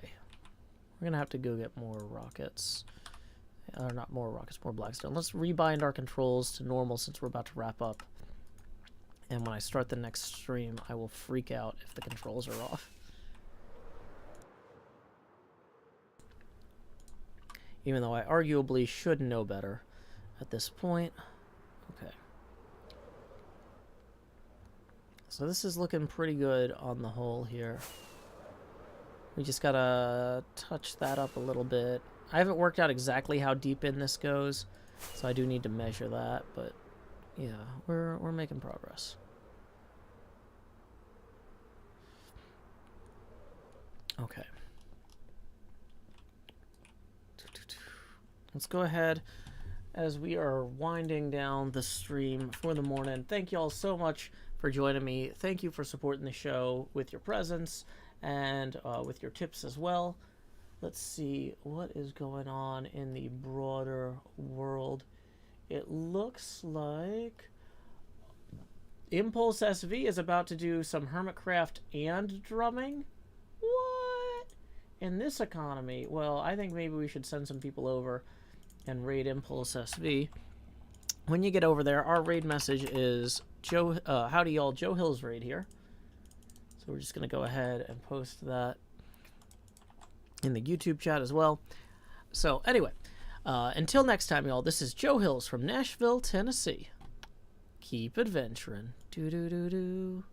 We're gonna have to go get more rockets. Or not more rockets, more blackstone. Let's rebind our controls to normal since we're about to wrap up. And when I start the next stream, I will freak out if the controls are off. Even though I arguably should know better at this point. Okay. So this is looking pretty good on the whole here. We just gotta touch that up a little bit. I haven't worked out exactly how deep in this goes, so I do need to measure that, but yeah, we're making progress. Okay. Let's go ahead as we are winding down the stream for the morning. Thank you all so much for joining me. Thank you for supporting the show with your presence and with your tips as well. Let's see what is going on in the broader world. It looks like Impulse SV is about to do some HermitCraft and drumming. What? In this economy? Well, I think maybe we should send some people over and raid Impulse SV. When you get over there, our raid message is Joe. Howdy y'all, Joe Hill's raid here. So we're just gonna go ahead and post that in the YouTube chat as well. So anyway, until next time, y'all. This is Joe Hills from Nashville, Tennessee. Keep adventuring. Do do do do.